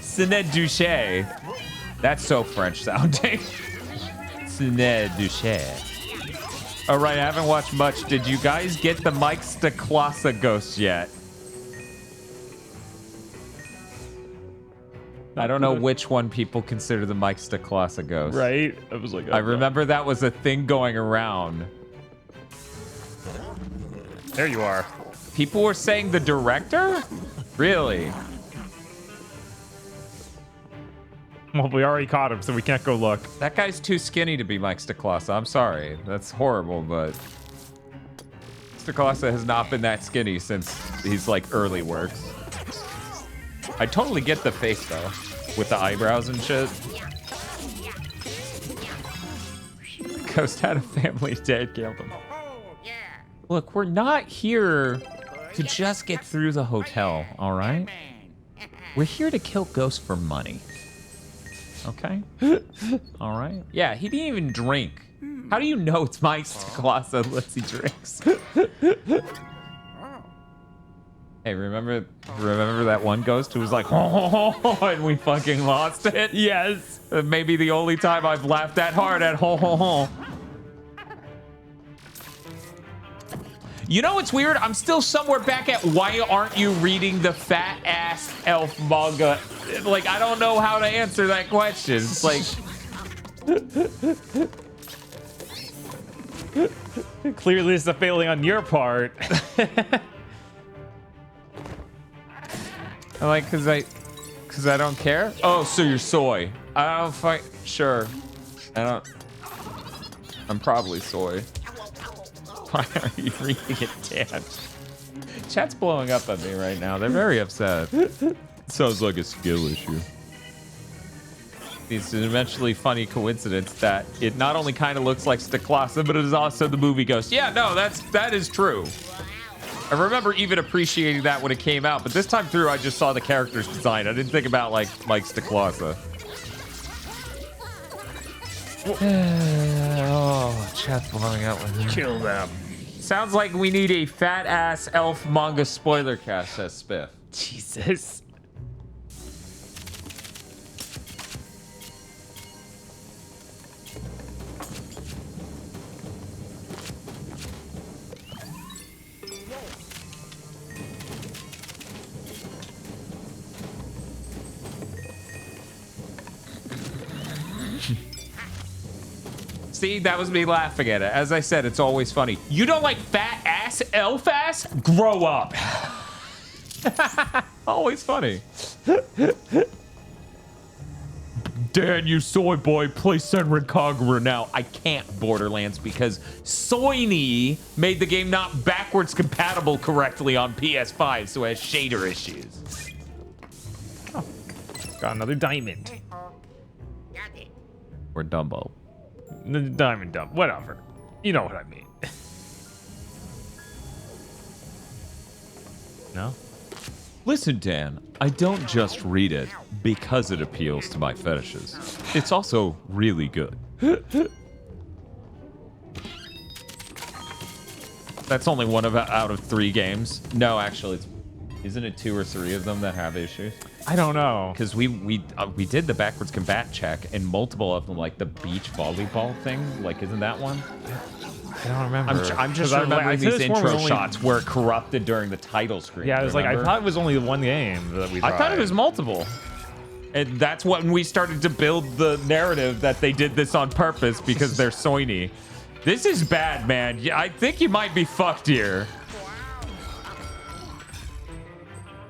Synecdoche. That's so French sounding. Synecdoche. All right, I haven't watched much. Did you guys get the Mike Staklasa ghost yet? I don't know which one people consider the Mike Staklasa ghost. Right? I was like, I remember that was a thing going around. There you are. People were saying the director? Really? Well, we already caught him, so we can't go look. That guy's too skinny to be Mike Stacklasa. I'm sorry. That's horrible, but Stacklasa has not been that skinny since he's like early works. I totally get the face though, with the eyebrows and shit. Ghost had a family, dad killed him. Look, we're not here to just get through the hotel, all right? We're here to kill ghosts for money. Okay? All right? Yeah, he didn't even drink. How do you know it's Mike Stacklasa unless he drinks? Hey, remember that one ghost who was like, ho, and we fucking lost it? Yes. Maybe the only time I've laughed that hard at ho, ho, ho. You know what's weird? I'm still somewhere back at why aren't you reading the fat ass elf manga? Like, I don't know how to answer that question. It's like... Clearly it's a failing on your part. Like, cause I don't care? Oh, so you're soy. I don't fight. Sure. I'm probably soy. Why are you reading it, Dan? Chat's blowing up at me right now. They're very upset. Sounds like a skill issue. It's an eventually funny coincidence that it not only kind of looks like Stacklasa, but it is also the movie Ghost. Yeah, no, that is true. I remember even appreciating that when it came out, but this time through, I just saw the character's design. I didn't think about like Stacklasa. Oh, chat's blowing up with me. Kill them. Sounds like we need a fat ass elf manga spoiler cast, says Spiff. Jesus. See, that was me laughing at it. As I said, it's always funny. You don't like fat ass, elf ass? Grow up. Always funny. Dan, you soy boy, play Senran Kagura now. I can't, Borderlands, because Soiny made the game not backwards compatible correctly on PS5, so it has shader issues. Oh, got another diamond. Or Dumbo. The diamond dump, whatever. You know what I mean. No? Listen, Dan, I don't just read it because it appeals to my fetishes. It's also really good. That's only one out of 3 games. No, actually, isn't it 2 or 3 of them that have issues? I don't know. Because we did the backwards combat check, and multiple of them, like the beach volleyball thing, like isn't that one? I don't remember. I'm just remembering these intro shots where it corrupted during the title screen. Yeah, I was remember? like, I thought it was only one game that we tried. I thought it was multiple. And that's when we started to build the narrative that they did this on purpose because they're Soiny. This is bad, man. I think you might be fucked here.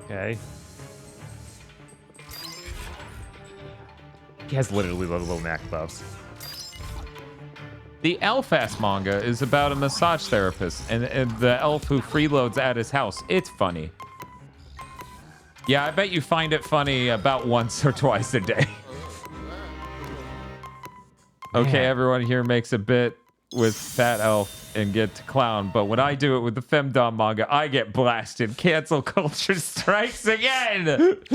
Okay. He has literally little neck buffs. The Elf-ass manga is about a massage therapist and the elf who freeloads at his house. It's funny. Yeah, I bet you find it funny about once or twice a day. Okay, everyone here makes a bit with Fat Elf and get to clown, but when I do it with the Femdom manga, I get blasted. Cancel culture strikes again!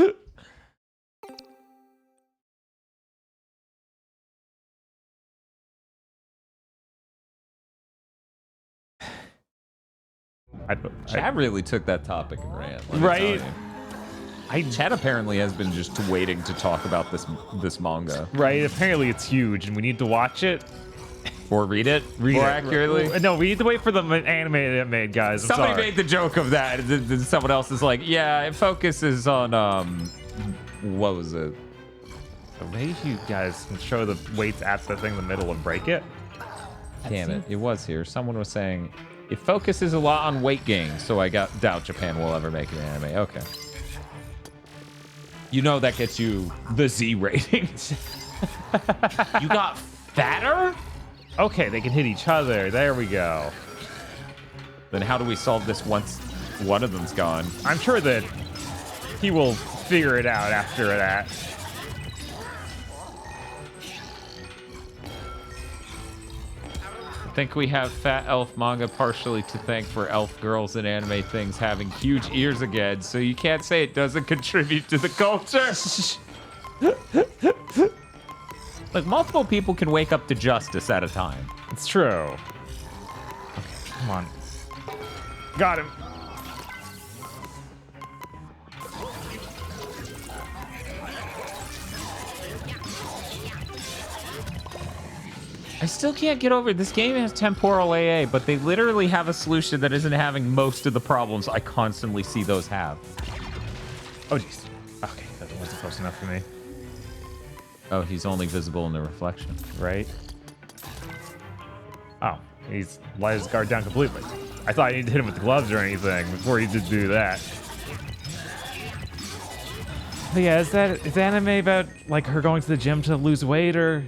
Chad really took that topic and ran. Right? Chad apparently has been just waiting to talk about this manga. Right? Apparently it's huge and we need to watch it. Or read it more accurately. No, we need to wait for the anime that made, guys. Somebody made the joke of that. Then someone else is like, yeah, it focuses on, what was it? So maybe you guys can show the weights at the thing in the middle and break it. Damn it, it was here. Someone was saying, It focuses a lot on weight gain, so I doubt Japan will ever make an anime. Okay. You know that gets you the Z rating. You got fatter? Okay, they can hit each other. There we go. Then how do we solve this once one of them's gone? I'm sure that he will figure it out after that. I think we have Fat Elf manga partially to thank for elf girls and anime things having huge ears again, so you can't say it doesn't contribute to the culture. Like, multiple people can wake up to justice at a time. It's true. Okay, come on. Got him. I still can't get over it. This game has temporal AA, but they literally have a solution that isn't having most of the problems I constantly see those have. Oh, jeez. Okay, that wasn't close enough for me. Oh, he's only visible in the reflection. Right? Oh, he's let his guard down completely. I thought you need to hit him with the gloves or anything before he did do that. But yeah, is anime about like her going to the gym to lose weight or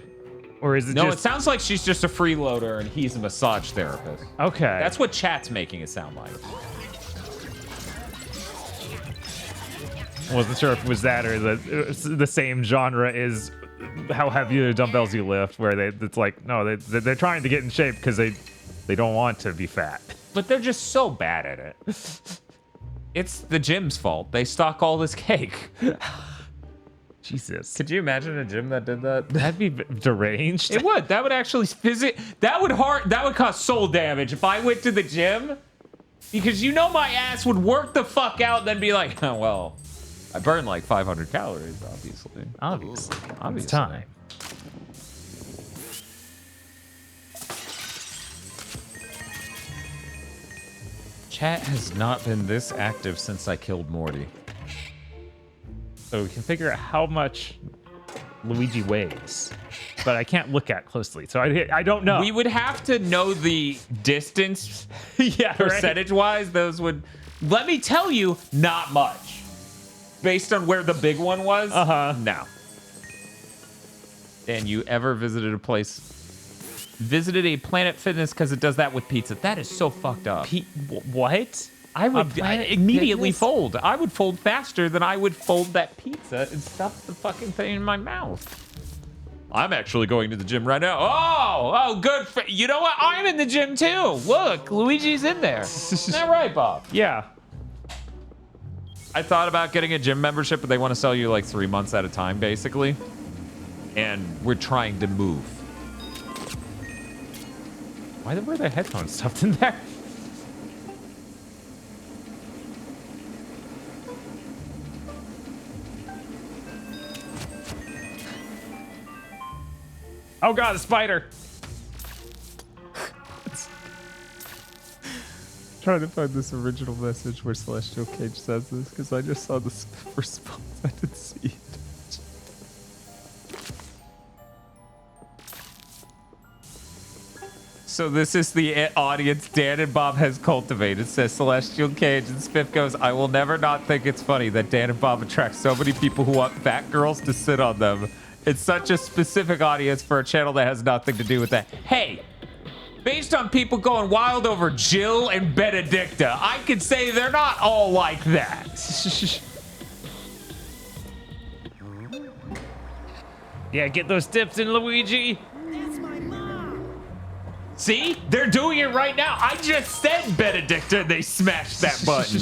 is it No, just... it sounds like she's just a freeloader and he's a massage therapist. Okay. That's what chat's making it sound like. Wasn't sure if it was that or the same genre is how heavy the dumbbells you lift, where it's like, no, they're trying to get in shape because they don't want to be fat. But they're just so bad at it. It's the gym's fault. They stock all this cake. Jesus. Could you imagine a gym that did that? That'd be deranged. It would. That would actually that would cause soul damage if I went to the gym. Because you know my ass would work the fuck out and then be like, oh, well, I burn like 500 calories, obviously. Obviously. Obviously. It's time. Chat has not been this active since I killed Morty. So we can figure out how much Luigi weighs, but I can't look at closely, so I don't know. We would have to know the distance, yeah, percentage-wise. Those would, let me tell you, not much. Based on where the big one was, no. And you ever visited a Planet Fitness because it does that with pizza? That is so fucked up. What? I would immediately fold. I would fold faster than I would fold that pizza and stuff the fucking thing in my mouth. I'm actually going to the gym right now. Oh, good. You know what? I'm in the gym too. Look, Luigi's in there. Isn't that right, Bob? Yeah. I thought about getting a gym membership, but they want to sell you like 3 months at a time, basically. And we're trying to move. Why were there headphones stuffed in there? Oh god, a spider! Trying to find this original message where Celestial Cage says this, because I just saw this response. I didn't see it. So this is the audience Dan and Bob has cultivated, says Celestial Cage, and Spiff goes, I will never not think it's funny that Dan and Bob attract so many people who want fat girls to sit on them. It's such a specific audience for a channel that has nothing to do with that. Hey, based on people going wild over Jill and Benedicta, I could say they're not all like that. Yeah, get those dips in, Luigi. See? They're doing it right now. I just said Benedicta and they smashed that button.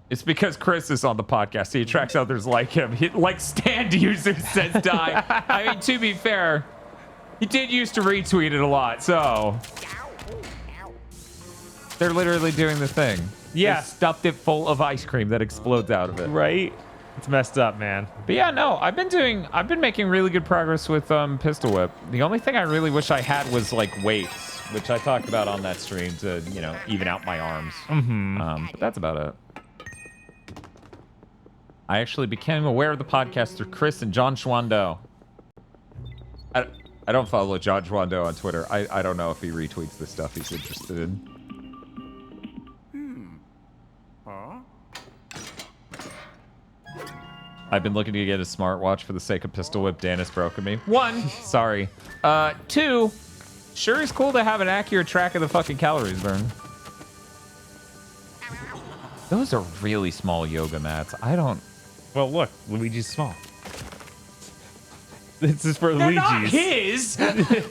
It's because Chris is on the podcast. He attracts others like him. Like stand user says die. I mean, to be fair, he did used to retweet it a lot, so. They're literally doing the thing. Yeah. They stuffed it full of ice cream that explodes out of it. Right? It's messed up, man. But yeah, no, I've been making really good progress with Pistol Whip. The only thing I really wish I had was like weights, which I talked about on that stream to, you know, even out my arms. But that's about it. I actually became aware of the podcast through Chris and John Schwando. I don't follow Judge Wando on Twitter. I don't know if he retweets the stuff he's interested in. I've been looking to get a smartwatch for the sake of Pistol Whip. Dan has broken me. 1, sorry. 2, sure is cool to have an accurate track of the fucking calories burned. Those are really small yoga mats. I don't... Well, look, Luigi's small. This is for They're Luigi's. not his!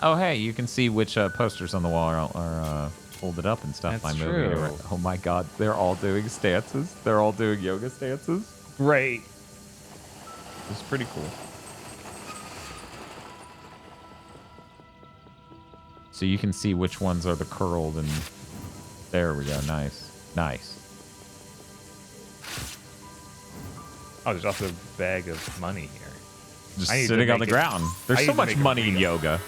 Oh, hey, you can see which posters on the wall are folded up and stuff. That's by moving it true. around. Oh my god, they're all doing stances. They're all doing yoga stances. Great. It's pretty cool. So you can see which ones are the curled and... There we go, nice. Nice. Oh, there's also a bag of money here. Just I need to sitting on the make it- ground. I There's need so to much make it money in real. yoga.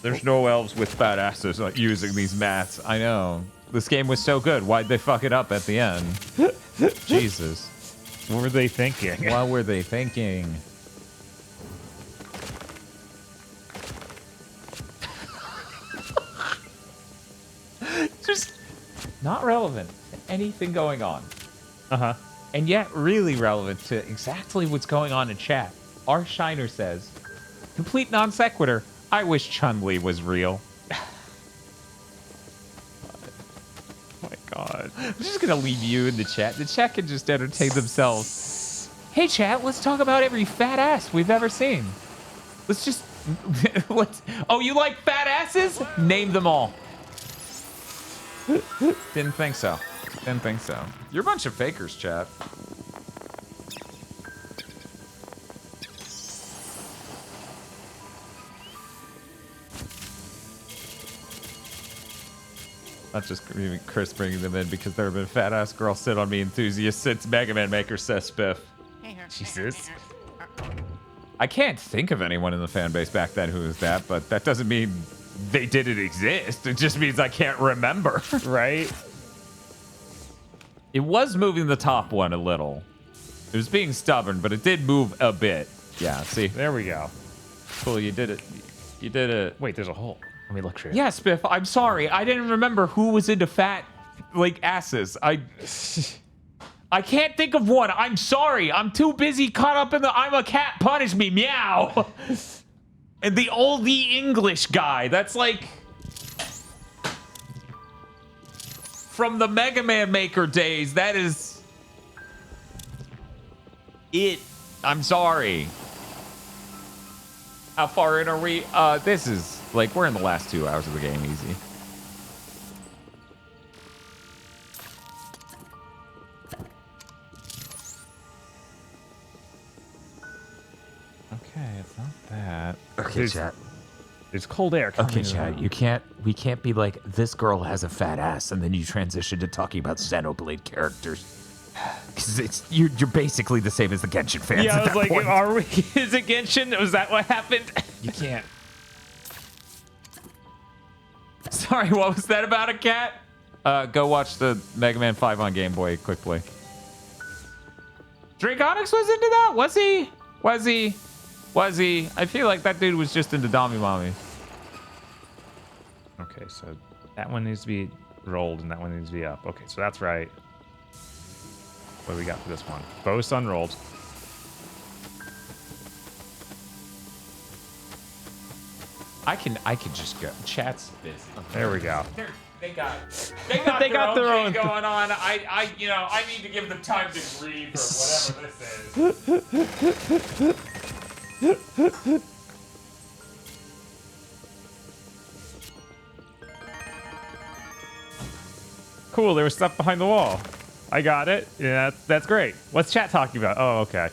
There's no elves with fat asses using these mats. I know. This game was so good. Why'd they fuck it up at the end? Jesus. What were they thinking? What were they thinking? Just not relevant to anything going on. Uh-huh. And yet really relevant to exactly what's going on in chat. R. Shiner says, complete non sequitur. I wish Chun-Li was real. Oh my god. I'm just going to leave you in the chat. The chat can just entertain themselves. Hey, chat, let's talk about every fat ass we've ever seen. Let's just... Oh, you like fat asses? Name them all. Didn't think so. Didn't think so. You're a bunch of fakers, chat. Not just Chris bringing them in because there have been fat ass girl sit on me enthusiasts since Mega Man Maker, says Spiff. Jesus. I can't think of anyone in the fan base back then who was that, but that doesn't mean they didn't exist. It just means I can't remember. Right? It was moving the top one a little. It was being stubborn, but it did move a bit. Yeah, see? There we go. Cool, you did it. You did it. Wait, there's a hole. Let me look for it. Yeah, Spiff, I'm sorry. I didn't remember who was into fat, like, asses. I can't think of one. I'm sorry. I'm too busy caught up in the I'm a cat, punish me, meow. And the oldie English guy. That's like... From the Mega Man Maker days, that is... It. I'm sorry. How far in are we? This is... Like, we're in the last 2 hours of the game, easy. Okay, it's not that. Okay, There's- chat. There's cold air coming. Okay, chat. We can't be like, this girl has a fat ass, and then you transition to talking about Xenoblade characters. Because you're basically the same as the Genshin fans Yeah, at I was that like, point. are we? Is it Genshin? Was that what happened? You can't. Sorry, what was that about a cat? Go watch the Mega Man 5 on Game Boy quickly. Dragonix was into that? Was he? Was he? Was he? I feel like that dude was just into Dami Mommy. Okay, so that one needs to be rolled and that one needs to be up. Okay, so that's right. What do we got for this one? Both unrolled. I can just go. Chat's busy. There we go. They got They got their own thing going on. I need to give them time to grieve or whatever this is. Cool, there was stuff behind the wall. I got it. Yeah, that's great. What's chat talking about? Oh, okay.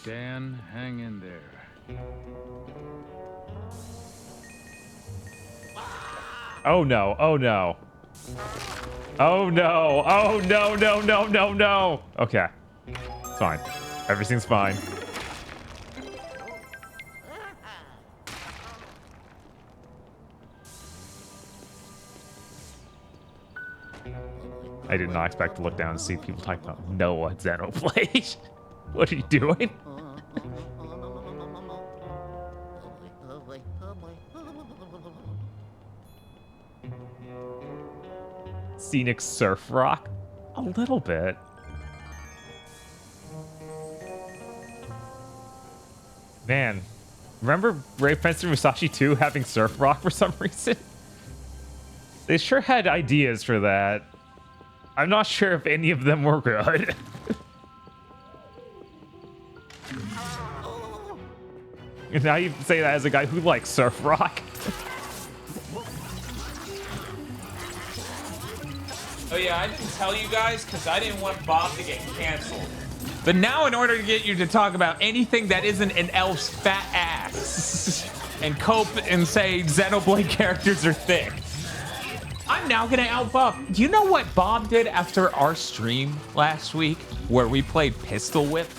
Dan, hang in there. Oh no, oh no. Oh no, oh no, no, no, no, no. Okay. It's fine. Everything's fine. I did not expect to look down and see people talking about Noah Xenoblade. What are you doing? Scenic surf rock? A little bit. Man, remember Brave Fencer Musashi 2 having surf rock for some reason? They sure had ideas for that. I'm not sure if any of them were good. And now you say that as a guy who likes surf rock. Oh yeah, I didn't tell you guys because I didn't want Bob to get canceled. But now in order to get you to talk about anything that isn't an elf's fat ass and cope and say Xenoblade characters are thick, I'm now gonna out Bob. Do you know what Bob did after our stream last week where we played Pistol Whip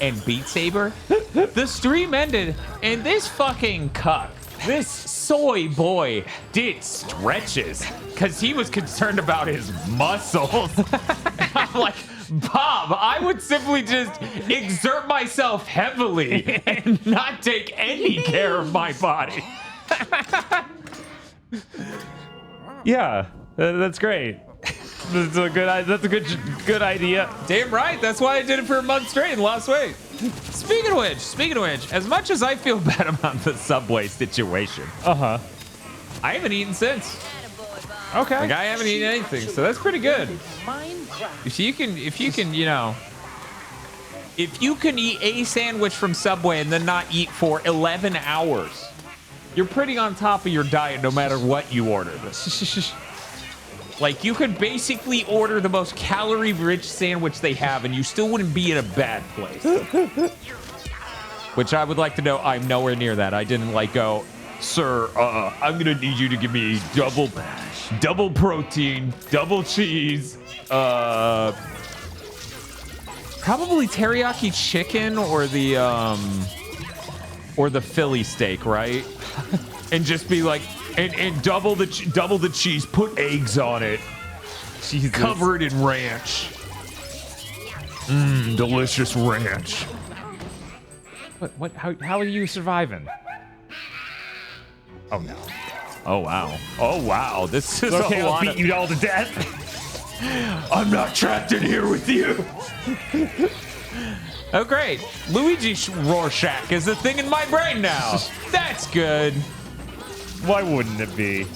and Beat Saber? The stream ended and this fucking cuck, this soy boy, did stretches because he was concerned about his muscles. I'm like, Bob, I would simply just exert myself heavily and not take any care of my body. Yeah, that's great. That's a good idea. Damn right. That's why I did it for a month straight and lost weight. Speaking of which, as much as I feel bad about the Subway situation, I haven't eaten since. Okay. Like I haven't eaten anything, so that's pretty good. If you can, you know, if you can eat a sandwich from Subway and then not eat for 11 hours, you're pretty on top of your diet no matter what you order. Like, you could basically order the most calorie-rich sandwich they have, and you still wouldn't be in a bad place. Which I would like to know, I'm nowhere near that. I didn't, like, go, sir, I'm gonna need you to give me double protein, double cheese, probably teriyaki chicken or the Philly steak, right? And just be like, and double the cheese, put eggs on it, Jesus. cover it in ranch. Delicious ranch. What? How are you surviving? Oh no. Oh wow. This is Okay, a I'll lot beat you all to death. I'm not trapped in here with you. Oh great, Luigi Rorschach is a thing in my brain now. That's good. Why wouldn't it be?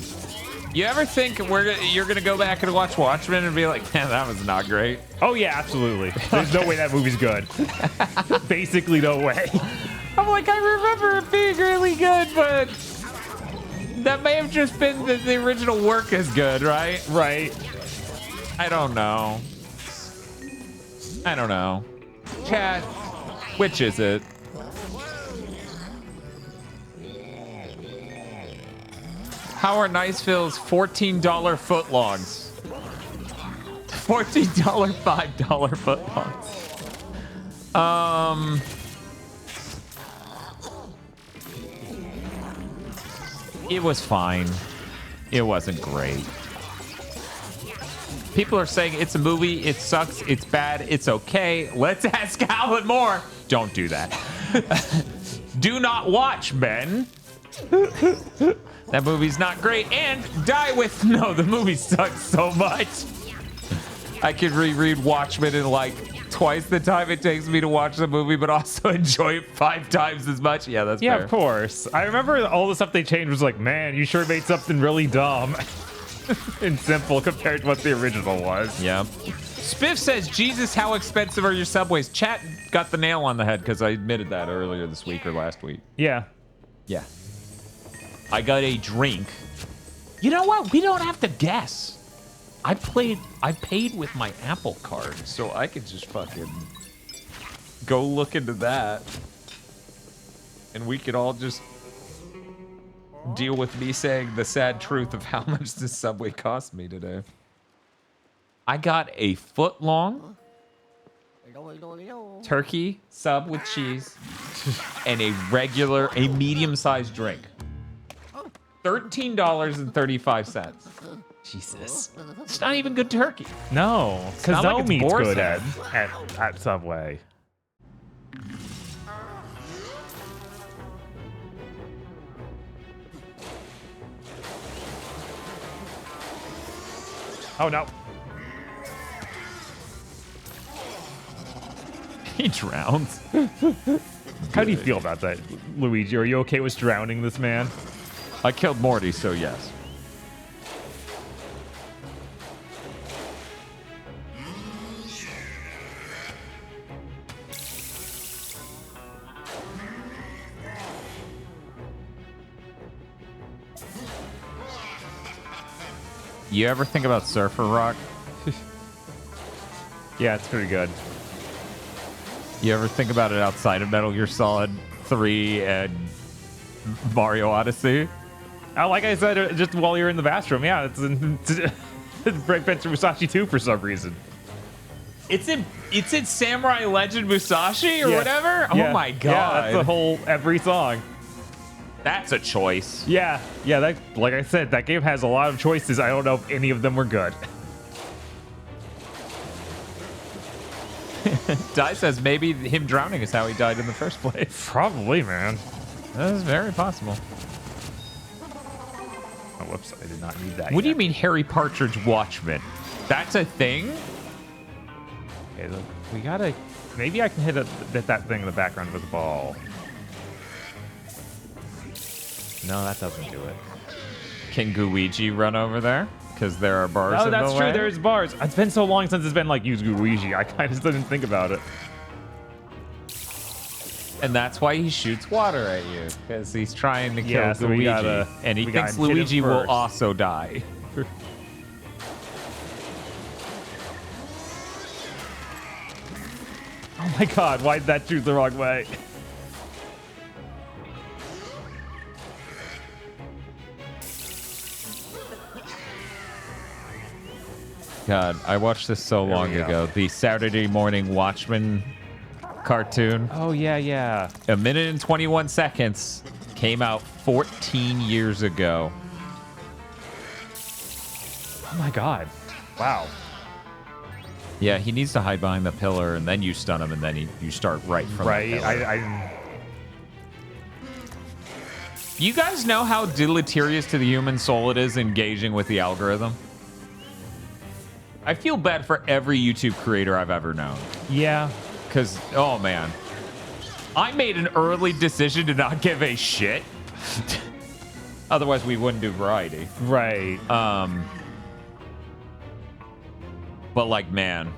You ever think you're gonna go back and watch Watchmen and be like, man, that was not great? Oh yeah, absolutely. There's no way that movie's good. Basically, no way. I'm like, I remember it being really good, but that may have just been that the original work is good, right? Right. I don't know. Chat, which is it? How are Niceville's $14 footlongs? $14, $5 footlongs. It was fine. It wasn't great. People are saying it's a movie, it sucks, it's bad, it's okay. Let's ask Alan Moore. Don't do that. Do not watch, Ben. That movie's not great. And die with, no, the movie sucks so much. I could reread Watchmen in like twice the time it takes me to watch the movie, but also enjoy it 5 times as much. Yeah, that's fair. Of course. I remember all the stuff they changed was like, man, you sure made something really dumb and simple compared to what the original was. Yeah. Spiff says, Jesus, how expensive are your Subways? Chat got the nail on the head because I admitted that earlier this week or last week. Yeah. Yeah. I got a drink. You know what? We don't have to guess. I paid with my Apple Card, so I could just fucking go look into that. And we could all just deal with me saying the sad truth of how much this Subway cost me today. I got a foot-long turkey sub with cheese and a medium-sized drink. $13.35. Jesus. It's not even good turkey. No, because not like it's meat's boar good fat. at Subway. Oh no. He drowns. How do you feel about that, Luigi? Are you okay with drowning this man? I killed Morty, so yes. You ever think about Surfer Rock? Yeah, it's pretty good. You ever think about it outside of Metal Gear Solid 3 and Mario Odyssey? Like I said, just while you're in the bathroom, yeah, it's Breakbench Musashi 2 for some reason. It's in Samurai Legend Musashi or Yeah. whatever? Yeah. Oh my god. Yeah, that's the whole every song. That's a choice. Yeah, that, like I said, that game has a lot of choices. I don't know if any of them were good. Dai says maybe him drowning is how he died in the first place. Probably, man. That is very possible. Oh, whoops, I did not need that. What do you mean Harry Partridge Watchman? That's a thing? Okay, look, we gotta... Maybe I can hit that thing in the background with a ball. No, that doesn't do it. Can Gooigi run over there? Because there are bars Oh, in that's the true. way? There's bars. It's been so long since it's been like use Gooigi. I kind of didn't think about it. And that's why he shoots water at you. Because he's trying to kill Yeah, so we Luigi. gotta- And he we thinks gotta hit him Luigi will first. also die. Oh my god, why did that shoot the wrong way? God, I watched this so long we go. ago. The Saturday Morning Watchmen cartoon. Oh, yeah. A minute and 21 seconds. Came out 14 years ago. Oh my god. Wow. Yeah, he needs to hide behind the pillar, and then you stun him, and then you start right from Right, the pillar. I You guys know how deleterious to the human soul it is engaging with the algorithm? I feel bad for every YouTube creator I've ever known. yeah. Because, oh man. I made an early decision to not give a shit. Otherwise, we wouldn't do variety. Right. But like, man.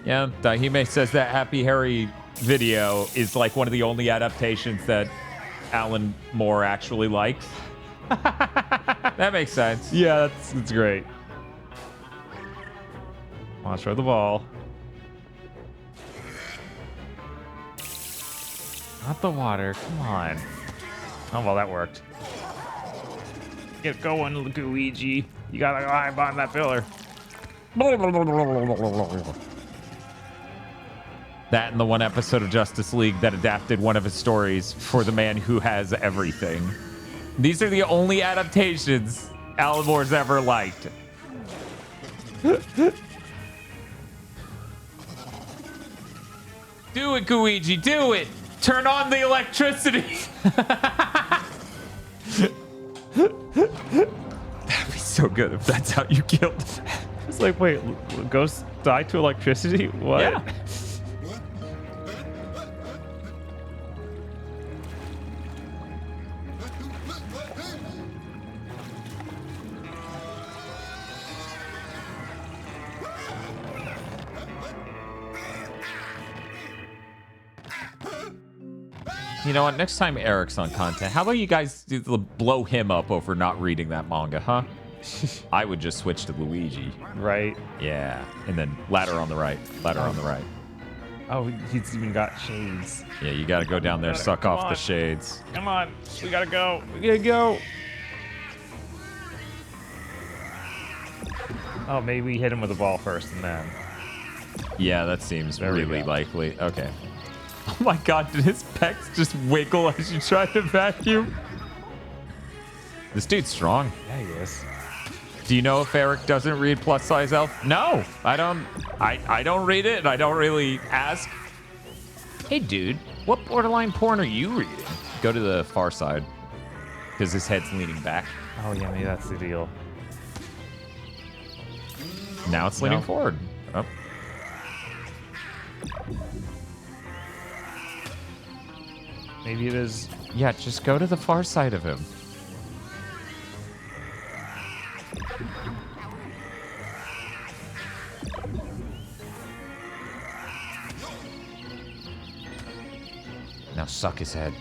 Yeah, Dahime says that Happy Harry video is like one of the only adaptations that Alan Moore actually likes. That makes sense. Yeah, that's great. Come on, throw the ball. Not the water. Come on. Oh, well, that worked. Get going, Luigi. You gotta go high behind that pillar. That and the one episode of Justice League that adapted one of his stories for the man who has everything. These are the only adaptations Alan Moore's ever liked. Do it, Gooigi, do it! Turn on the electricity! That'd be so good if that's how you killed him. It's like, wait, ghosts die to electricity? What? Yeah. You know what? Next time Eric's on content, how about you guys blow him up over not reading that manga, huh? I would just switch to Luigi. Right. Yeah. And then ladder on the right. Ladder on the right. Oh, he's even got shades. Yeah, you gotta go down there, suck Come off on. the shades. Come on. We gotta go. We gotta go. Oh, maybe we hit him with the ball first and then. Yeah, that seems There we really go. likely. Okay. Oh my god, did his pecs just wiggle as you tried to vacuum? This dude's strong. Yeah, he is. Do you know if Eric doesn't read Plus Size Elf? No, I don't. I don't read it, and I don't really ask. Hey, dude, what borderline porn are you reading? Go to the far side, because his head's leaning back. Oh, yeah, maybe that's the deal. Now it's leaning forward. Oh. Maybe it is. Yeah, just go to the far side of him. Now suck his head.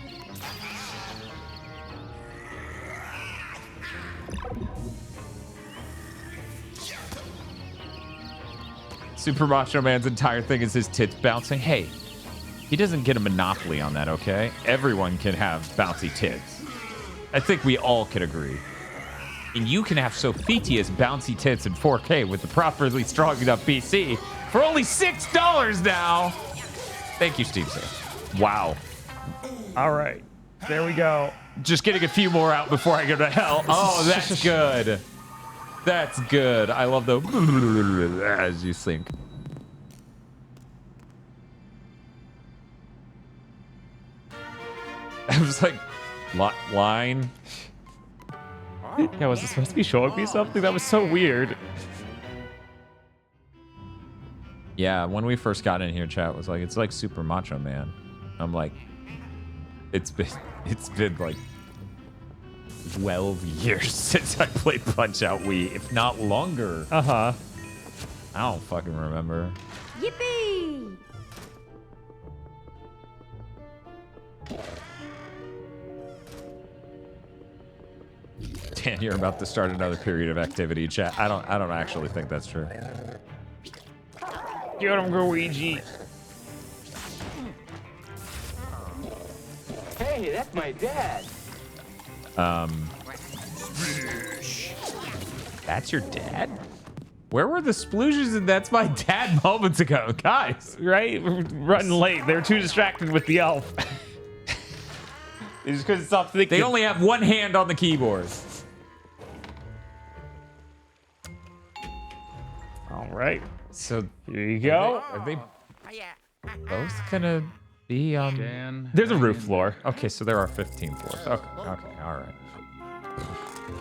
Super Macho Man's entire thing is his tits bouncing. Hey, he doesn't get a monopoly on that, okay? Everyone can have bouncy tits. I think we all can agree. And you can have Sophitia's bouncy tits in 4K with the properly strong enough PC for only $6 now. Thank you, Steve. Wow. All right. There we go. Just getting a few more out before I go to hell. Oh, that's good. That's good. I love the as you sink. I was like, line. Yeah, was it supposed to be showing me something? That was so weird. Yeah, when we first got in here, chat was like, it's like Super Macho Man. I'm like, it's been like 12 years since I played Punch Out Wii, if not longer. Uh-huh. I don't fucking remember. Yippee! Dan, you're about to start another period of activity, chat. I don't actually think that's true. Get him, Gooigi. Hey, that's my dad. That's your dad? Where were the splooshes and that's my dad moments ago, guys? Right? We're running late. They were too distracted with the elf. They just couldn't stop thinking. They only have one hand on the keyboard. All right. So Here you go. are they both gonna be on? Dan, There's a roof floor. Okay, so there are 15 floors. Okay, all right.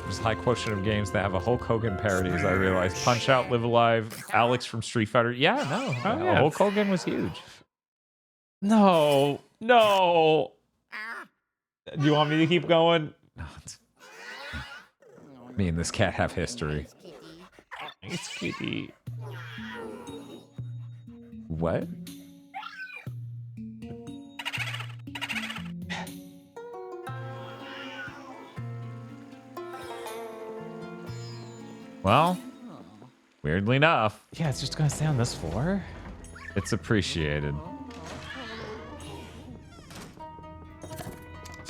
There's a high quotient of games that have a Hulk Hogan parodies. I realized Punch Out, Live Alive, Alex from Street Fighter. Yeah, no, yeah. Hulk Hogan was huge. No. No. Do you want me to keep going? No, me and this cat have history. It's kitty. What? Well, weirdly enough, Yeah, it's just gonna stay on this floor. it's appreciated.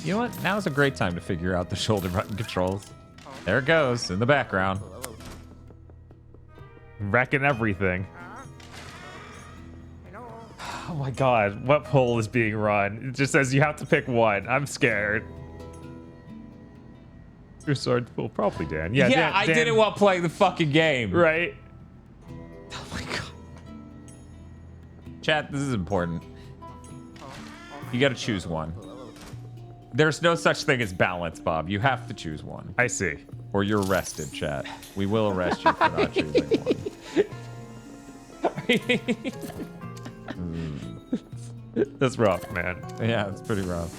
You know what? Now's a great time to figure out the shoulder button controls. There it goes in the background. Wrecking everything. Oh my god, what poll is being run? It just says you have to pick one. I'm scared. Your sword will probably Dan. Yeah, Dan, I did it while playing the fucking game. Right? Oh my god. Chat, this is important. You gotta choose one. There's no such thing as balance, Bob. You have to choose one. I see. Or you're arrested, chat. We will arrest you for not choosing one. That's rough, man. Yeah, it's pretty rough.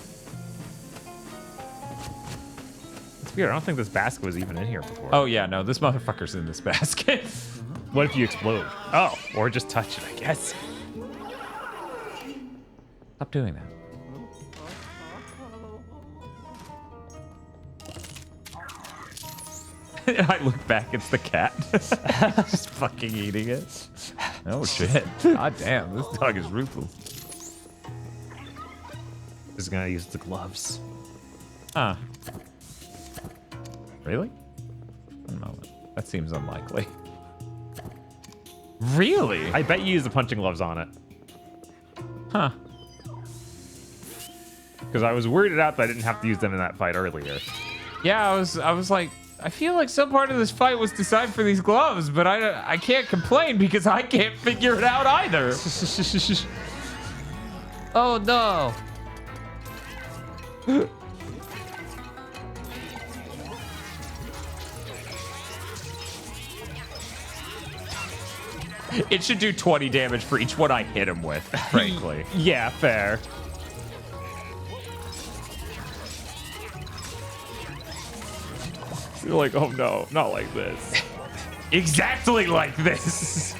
It's weird. I don't think this basket was even in here before. Oh yeah, no, this motherfucker's in this basket. What if you explode? Oh, or just touch it, I guess. Stop doing that. I look back, it's the cat. Just fucking eating it. Oh shit. God damn, this dog is ruthless. Just gonna use the gloves. Huh. Really? One moment. That seems unlikely. Really? I bet you use the punching gloves on it. Huh. Because I was weirded out that I didn't have to use them in that fight earlier. Yeah, I was like, I feel like some part of this fight was designed for these gloves, but I can't complain because I can't figure it out either. Oh no. It should do 20 damage for each one I hit him with, frankly. Yeah, fair. You're like, oh no, not like this. Exactly like this.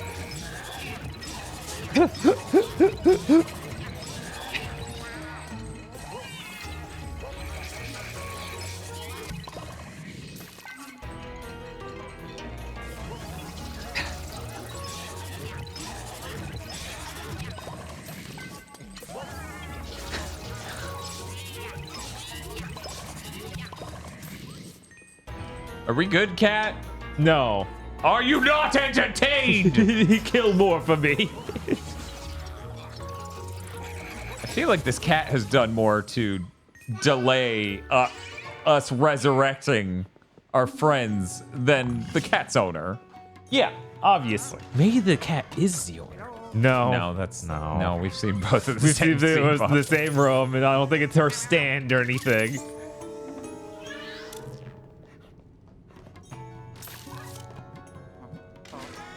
Are we good, cat? No. Are you not entertained? He killed more for me. I feel like this cat has done more to delay us resurrecting our friends than the cat's owner. Yeah, obviously. Maybe the cat is the owner. No. No, that's No. No, we've seen both of the We've same seen it was scene the same room, and I don't think it's her stand or anything.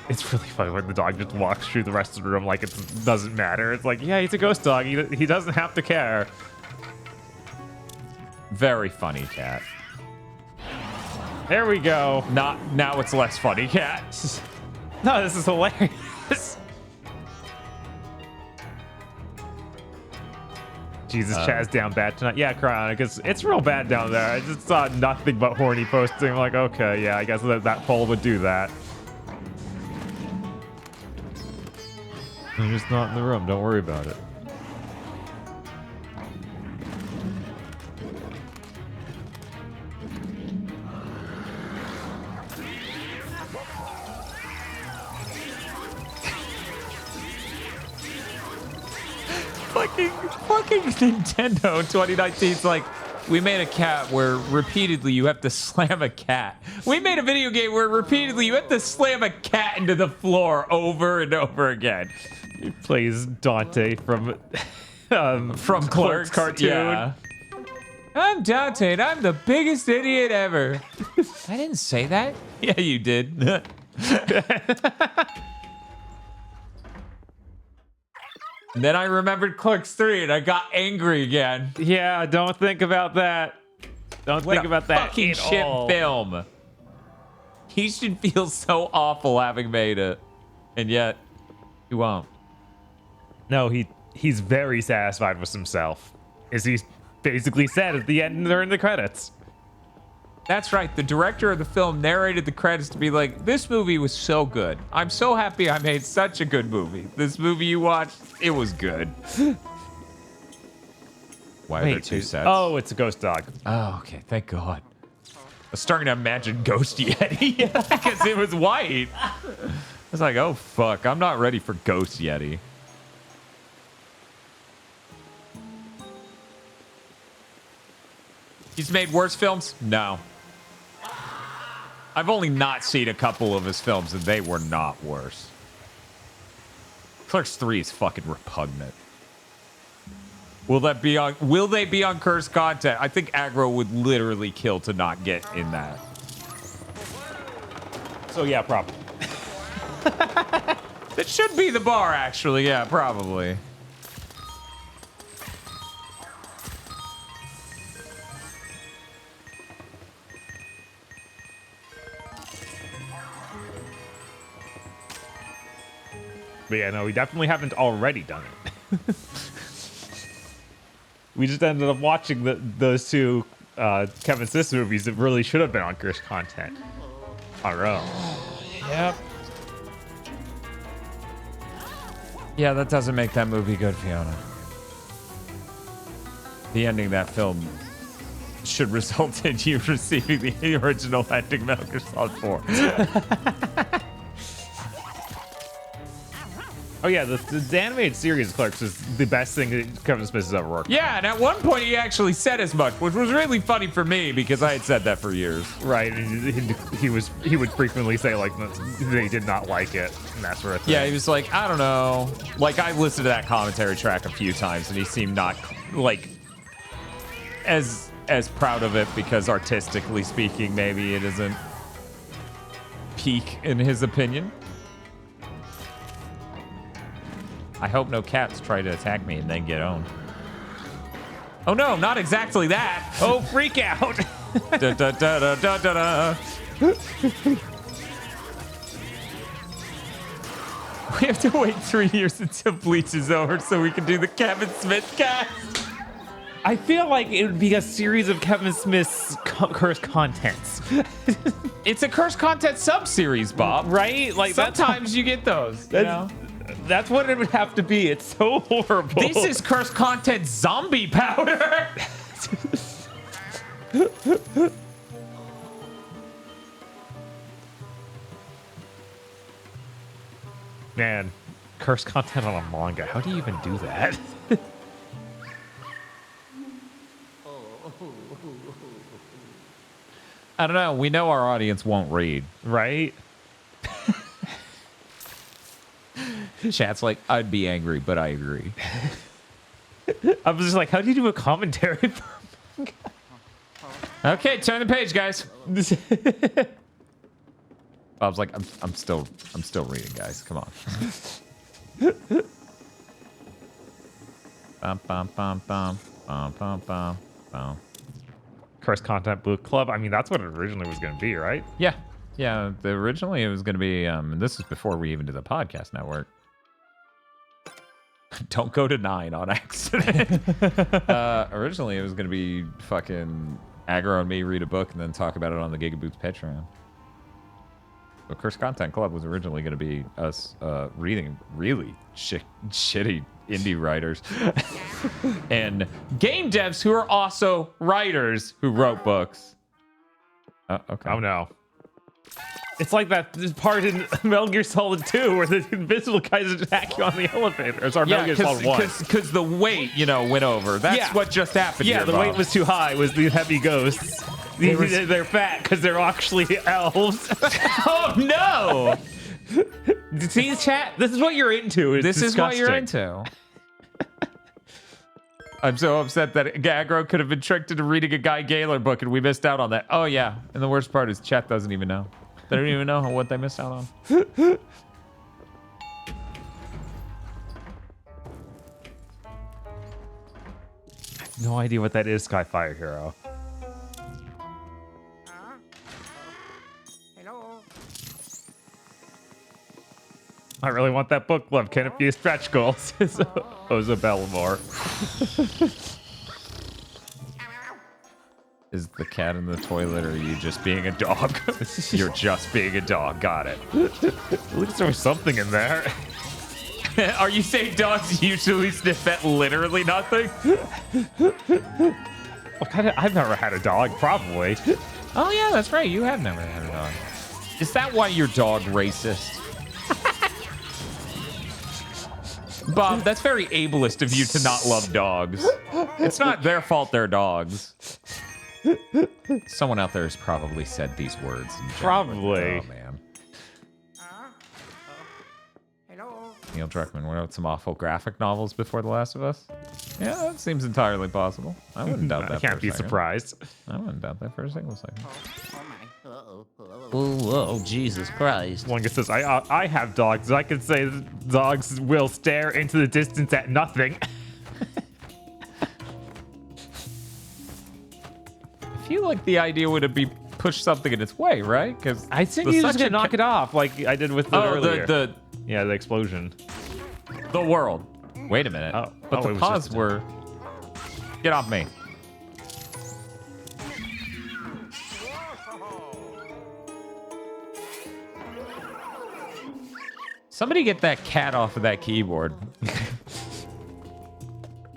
It's really funny when the dog just walks through the rest of the room like it doesn't matter. It's like, yeah, he's a ghost dog. He doesn't have to care. Very funny, cat. There we go. Now it's less funny, cat. No, this is hilarious. Jesus, Chaz down bad tonight. Yeah, Cryonic, it's real bad down there. I just saw nothing but horny posting. I'm like, okay, yeah, I guess that poll would do that. I'm just not in the room. Don't worry about it. Fucking Nintendo 2019's like, we made a cat where repeatedly you have to slam a cat. We made a video game where repeatedly you have to slam a cat into the floor over and over again. He plays Dante from Clerks cartoon. Yeah. I'm Dante and I'm the biggest idiot ever. I didn't say that. Yeah, you did. And then I remembered Clerks 3 and I got angry again. Yeah, don't think about that. Don't think about that Fucking at shit all. film. He should feel so awful having made it, and yet he won't. No, he's very satisfied with himself, as he basically said at the end during the credits. That's right. The director of the film narrated the credits to be like, "This movie was so good. I'm so happy I made such a good movie. This movie you watched, it was good." Why are there two sets? Oh, it's a ghost dog. Oh, okay. Thank God. I was starting to imagine Ghost Yeti because it was white. I was like, oh, fuck. I'm not ready for Ghost Yeti. He's made worse films? No. I've only not seen a couple of his films, and they were not worse. Clerks 3 is fucking repugnant. Will they be on cursed content? I think aggro would literally kill to not get in that. So yeah, probably. That should be the bar, actually. Yeah, probably. But yeah, no, we definitely haven't already done it. We just ended up watching those two Kevin Smith movies that really should have been on cursed content on our own. Yep. Yeah, that doesn't make that movie good, Fiona. The ending of that film should result in you receiving the original ending Metal Gear Solid 4. Oh yeah, the animated series Clerks is the best thing that Kevin Smith has ever worked. Yeah, and at one point he actually said as much, which was really funny for me because I had said that for years. Right, and he would frequently say like they did not like it and that sort of thing. Yeah, he was like, I don't know. Like I listened to that commentary track a few times, and he seemed not like as proud of it because artistically speaking, maybe it isn't peak in his opinion. I hope no cats try to attack me and then get owned. Oh no, not exactly that. Oh, freak out! Da, da, da, da, da, da, da. We have to wait 3 years until Bleach is over so we can do the Kevin Smith cast. I feel like it would be a series of Kevin Smith's cursed contents. It's a cursed content sub-series, Bob. Right? Like Sometimes you get those. You know? That's what it would have to be. It's so horrible. This is cursed content zombie powder. Man, cursed content on a manga. How do you even do that? I don't know. We know our audience won't read. Right? Chat's like, I'd be angry, but I agree. I was just like, how do you do a commentary? Okay, turn the page, guys. Bob's like, I'm still reading, guys. Come on. Bum, bum, bum, bum, bum, bum, bum, bum. Cursed content book club. I mean, that's what it originally was going to be, right? Yeah. Originally it was going to be, and this is before we even did the podcast network. Don't go to 9 on accident. Originally it was going to be fucking Aggro and me read a book and then talk about it on the GigaBoots Patreon. But Cursed Content Club was originally going to be us reading really shitty indie writers and game devs who are also writers who wrote books. Okay. Oh no. It's like that part in Metal Gear Solid 2 where the invisible guys attack you on the elevator. Sorry, Metal Gear Solid 1. Because the weight, went over. That's what just happened. Yeah, here, the Bob. weight was too high. Was the heavy ghosts? They're fat because they're actually elves. Oh no! See, chat. This is what you're into. This is what you're into. I'm so upset that Aggro could have been tricked into reading a Guy Gaylor book and we missed out on that. Oh yeah, and the worst part is chat doesn't even know. They don't even know what they missed out on. No idea what that is, Skyfire Hero. Hello. I really want that book club. Can it be a stretch goal? Says Oza Bellamore. Is the cat in the toilet or are you just being a dog? You're just being a dog. Got it. At least there was something in there. Are you saying dogs usually sniff at literally nothing? What kind of? I've never had a dog, probably. Oh yeah, that's right. You have never had a dog. Is that why you're dog racist? Bob, that's very ableist of you to not love dogs. It's not their fault they're dogs. Someone out there has probably said these words. Probably. Oh, man. Hello. Neil Druckmann wrote some awful graphic novels before The Last of Us. Yeah, that seems entirely possible. I wouldn't doubt that. I can't for a be second. surprised. I wouldn't doubt that for a single second. Oh my. Uh-oh. Oh, Jesus Christ. One guy says, I have dogs. I can say dogs will stare into the distance at nothing. I feel like the idea would be push something in its way, right? Because I think you just gonna knock it off like I did with the earlier. Yeah, the explosion. The world. Wait a minute. Oh, but it the was pause just- were... Get off me. Somebody get that cat off of that keyboard.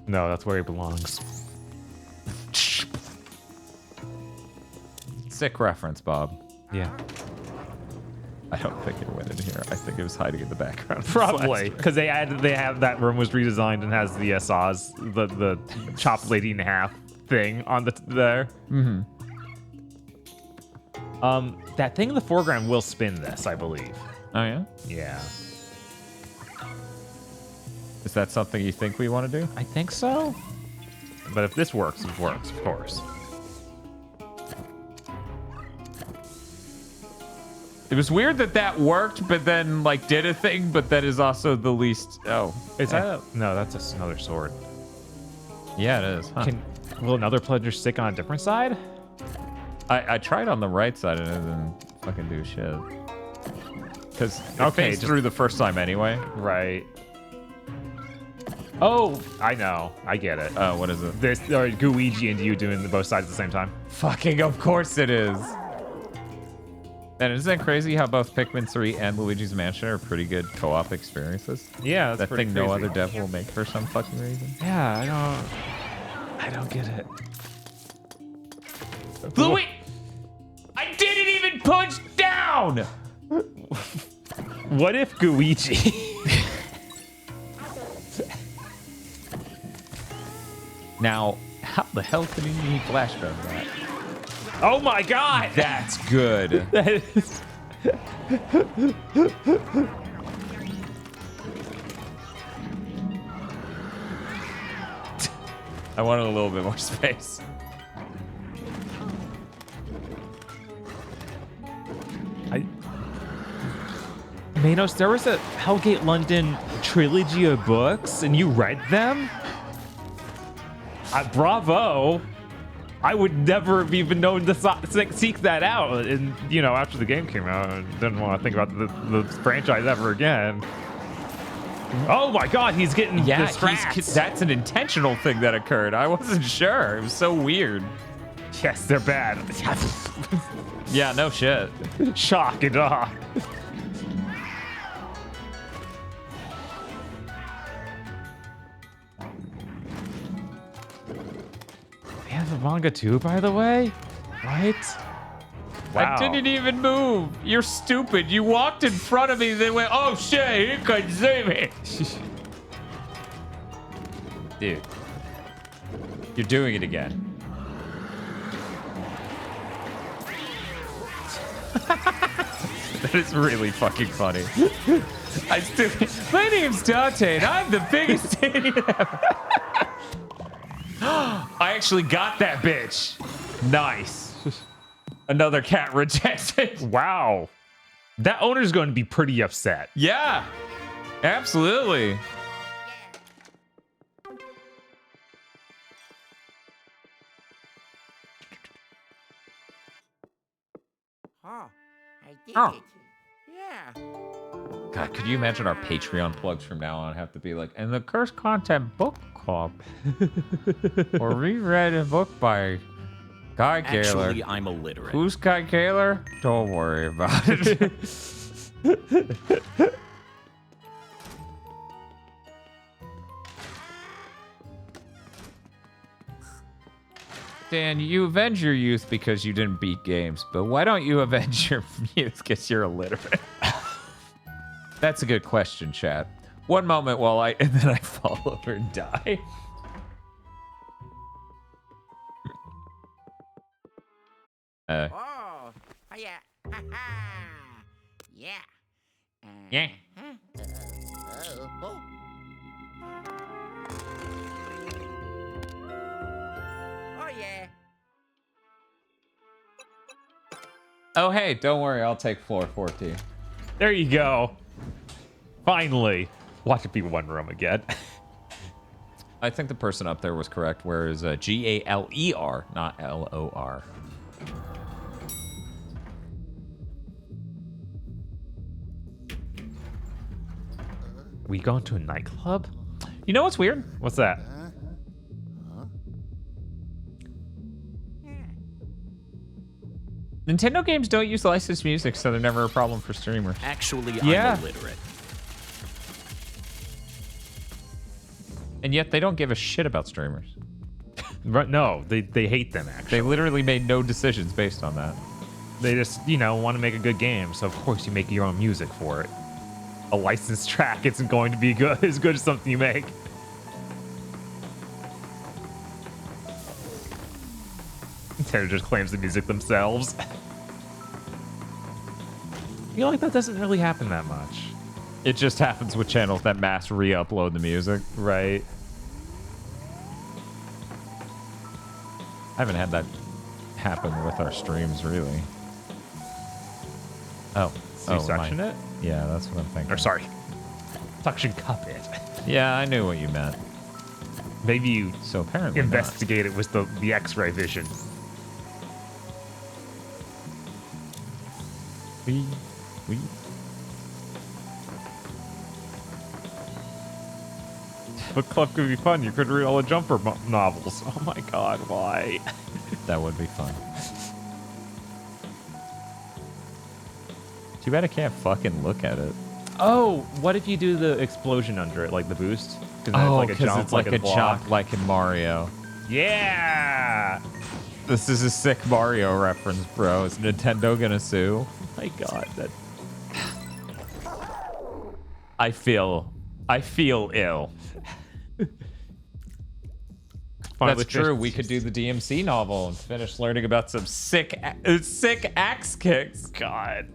No, that's where he belongs. Sick reference, Bob. Yeah. I don't think it went in here. I think it was hiding in the background. Probably because they have that room was redesigned and has the saws, the chop lady in half thing on there. Mm-hmm. That thing in the foreground will spin this, I believe. Oh yeah. Yeah, Is that something you think we want to do? I think so. But if this works, it works, of course. It was weird that worked, but then like did a thing, but that is also the least. Oh, Is that no? That's another sword. Yeah, it is. Huh. Will another plunger stick on a different side? I tried on the right side and it didn't fucking do shit. Because it Okay, phased through the first time anyway. Right. Oh, I know. I get it. Oh, what is it? This or Gooigi and you doing both sides at the same time. Fucking of course it is. And isn't that crazy how both Pikmin 3 and Luigi's Mansion are pretty good co-op experiences? Yeah, that's That pretty thing no crazy. other dev will make for some fucking reason. Yeah, I don't get it. Louis! I didn't even punch down! What if Gooigi? Now, how the hell could he flashbang that? Oh my god! That's good. That is... I wanted a little bit more space. Manos, there was a Hellgate London trilogy of books, and you read them? Bravo! I would never have even known to seek that out. And, you know, after the game came out, I didn't want to think about the franchise ever again. Oh my god, he's getting Yeah, the strats. that's an intentional thing that occurred. I wasn't sure. It was so weird. Yes, they're bad. Yeah, no shit. Shock and awe. They have a manga too, by the way? What? Wow. I didn't even move. You're stupid. You walked in front of me, then went, oh shit, he couldn't see me. Dude, you're doing it again. That is really fucking funny. My name's Dante, and I'm the biggest idiot ever. I actually got that bitch. Nice. Another cat rejected. Wow. That owner's going to be pretty upset. Yeah, absolutely. Oh, I did Oh. it. Yeah. God, could you imagine our Patreon plugs from now on have to be like, and the Cursed Content Book Club, or reread a book by Guy Gaylor. Actually, I'm illiterate. Who's Guy Gaylor? Don't worry about it. Dan, you avenge your youth because you didn't beat games, but why don't you avenge your youth because you're illiterate? That's a good question, chat. One moment while and then I fall over and die. Oh, yeah. Ha ha. Yeah. Yeah. Oh. Oh, yeah. Oh, hey, don't worry. I'll take floor 14. There you go. Finally. Watch it be one room again. I think the person up there was correct, whereas G-A-L-E-R, not L-O-R. We going to a nightclub? You know what's weird? What's that? Nintendo games don't use licensed music, so they're never a problem for streamers. Actually, Yeah. I'm illiterate. And yet they don't give a shit about streamers. No, they hate them, actually. They literally made no decisions based on that. They just, you know, want to make a good game, so of course you make your own music for it. A licensed track isn't going to be good as good as something you make. Nintendo just claims the music themselves. I feel like that doesn't really happen that much. It just happens with channels that mass re-upload the music. Right. I haven't had that happen with our streams, really. Oh. So you suction it? Yeah, that's what I'm thinking. Or sorry, suction cup it. Yeah, I knew what you meant. Maybe you So apparently investigate it with the X-ray vision. We. Book club could be fun. You could read all the Jumper novels. Oh my god, why? That would be fun. Too bad I can't fucking look at it. Oh, what if you do the explosion under it, like the boost? Because it's like a jump like in Mario. Yeah! This is a sick Mario reference, bro. Is Nintendo gonna sue? Oh my god, that... I feel ill. That's true. We could do the DMC novel and finish learning about some sick axe kicks. God,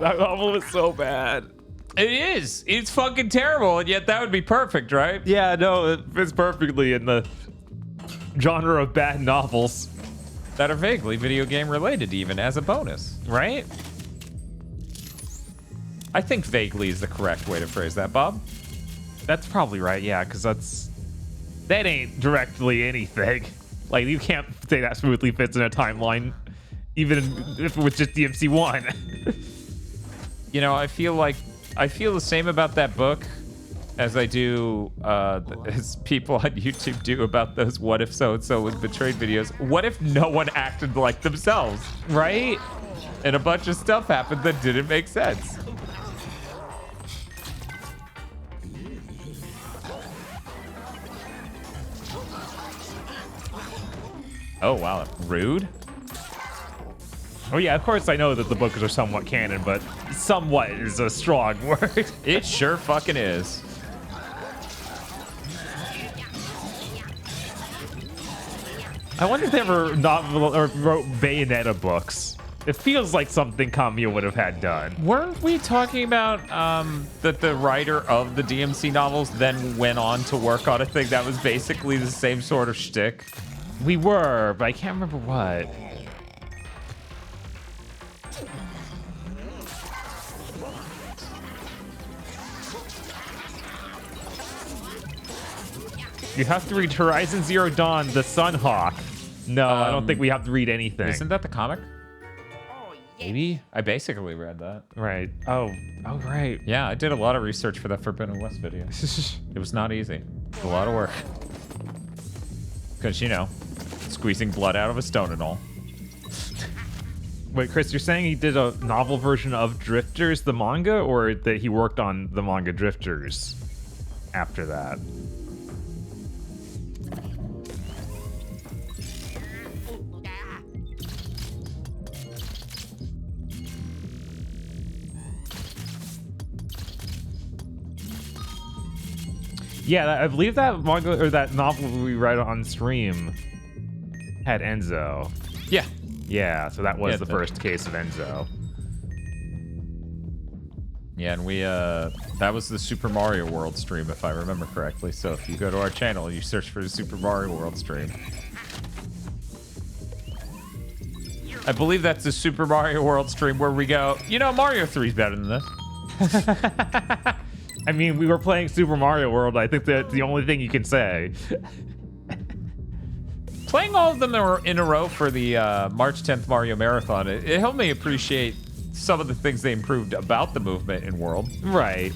that novel was so bad. It is. It's fucking terrible, and yet that would be perfect, right? Yeah, no, it fits perfectly in the genre of bad novels. That are vaguely video game related, even as a bonus, right? I think vaguely is the correct way to phrase that, Bob. That's probably right, yeah, because that ain't directly anything. Like, you can't say that smoothly fits in a timeline, even if it was just DMC1. You know, I feel the same about that book as I do, as people on YouTube do about those what if so-and-so was betrayed videos. What if no one acted like themselves, right? And a bunch of stuff happened that didn't make sense. Oh, wow. Rude? Oh yeah, of course I know that the books are somewhat canon, but somewhat is a strong word. It sure fucking is. I wonder if they ever novel or wrote Bayonetta books. It feels like something Kamiya would have had done. Weren't we talking about that the writer of the DMC novels then went on to work on a thing that was basically the same sort of shtick? We were, but I can't remember what. You have to read Horizon Zero Dawn, The Sunhawk. No, I don't think we have to read anything. Isn't that the comic? Oh, yeah. Maybe. I basically read that. Right. Oh, right. Yeah, I did a lot of research for that Forbidden West video. It was not easy. It's a lot of work. Because, you know, squeezing blood out of a stone and all. Wait, Chris, you're saying he did a novel version of Drifters, the manga, or that he worked on the manga Drifters after that? Yeah, I believe that manga or that novel we read on stream had Enzo. Yeah. Yeah, so that was Yeah, the first case of Enzo. Yeah, and we, that was the Super Mario World stream, if I remember correctly. So if you go to our channel, you search for the Super Mario World stream. I believe that's the Super Mario World stream where we go, you know, Mario 3's better than this. I mean, we were playing Super Mario World. I think that's the only thing you can say. Playing all of them in a row for the March 10th Mario Marathon, it helped me appreciate some of the things they improved about the movement in World. Right.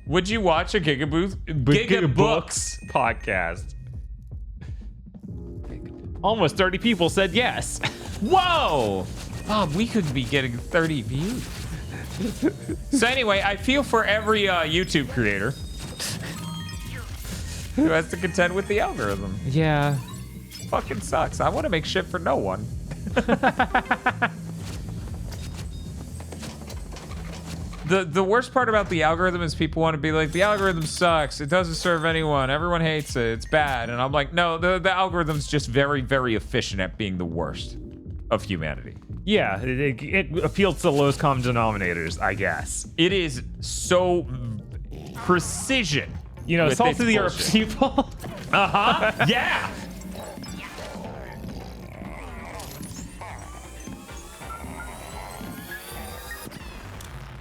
Would you watch a GigaBoots podcast? Almost 30 people said yes. Whoa! Bob, we could be getting 30 views. So anyway, I feel for every YouTube creator who has to contend with the algorithm. Yeah. Fucking sucks. I want to make shit for no one. The worst part about the algorithm is people want to be like, the algorithm sucks. It doesn't serve anyone. Everyone hates it. It's bad. And I'm like, no, the algorithm's just very, very efficient at being the worst of humanity. Yeah, it appeals to the lowest common denominators, I guess. It is so precision. You know, with salt its of the earth bullshit. people. Uh-huh. Yeah.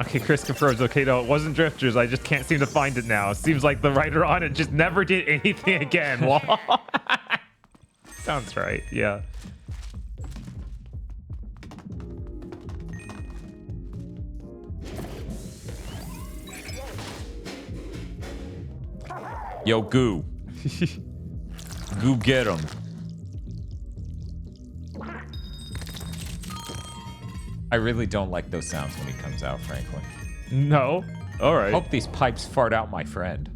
Okay, Chris confirms. Okay, no, it wasn't Drifters. I just can't seem to find it now. Seems like the writer on it just never did anything again. Sounds right, yeah. Yo, Goo. Goo, get him. I really don't like those sounds when he comes out, frankly. No? All right. Hope these pipes fart out my friend.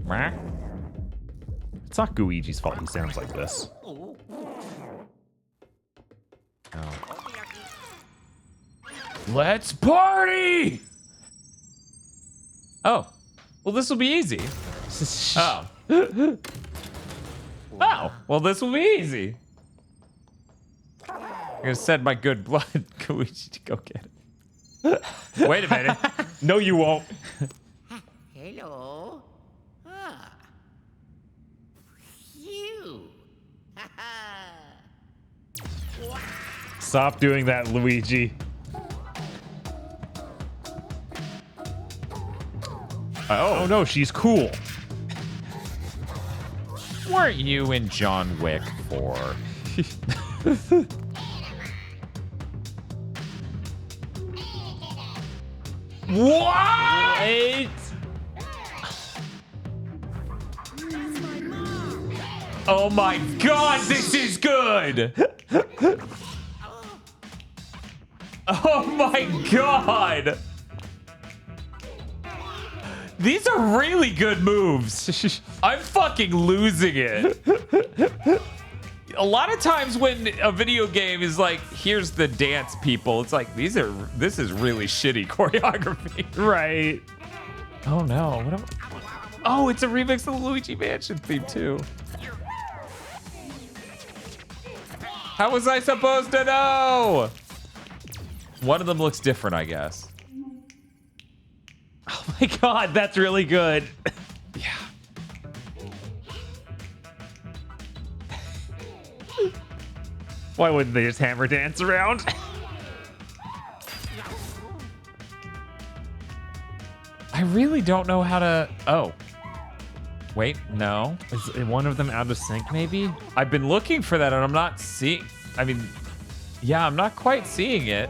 Meh? It's not Gooigi's fault he sounds like this. Let's party! Oh. Well, this will be easy. Oh. Oh. Well, this will be easy. I'm gonna send my good blood Luigi to go get it. Wait a minute. No, you won't. Hello. Ah. You. Stop doing that, Luigi. Oh no, she's cool. Weren't you in John Wick 4? What? Oh my god, this is good! Oh my god! These are really good moves. I'm fucking losing it. A lot of times when a video game is like, here's the dance people, it's like, this is really shitty choreography. Right. Oh no. Oh, it's a remix of the Luigi Mansion theme too. How was I supposed to know? One of them looks different, I guess. Oh my god, that's really good. Yeah. Why wouldn't they just hammer dance around? I really don't know how to... Oh. Wait, no. Is one of them out of sync, maybe? I've been looking for that and I'm not seeing... I mean, yeah, I'm not quite seeing it.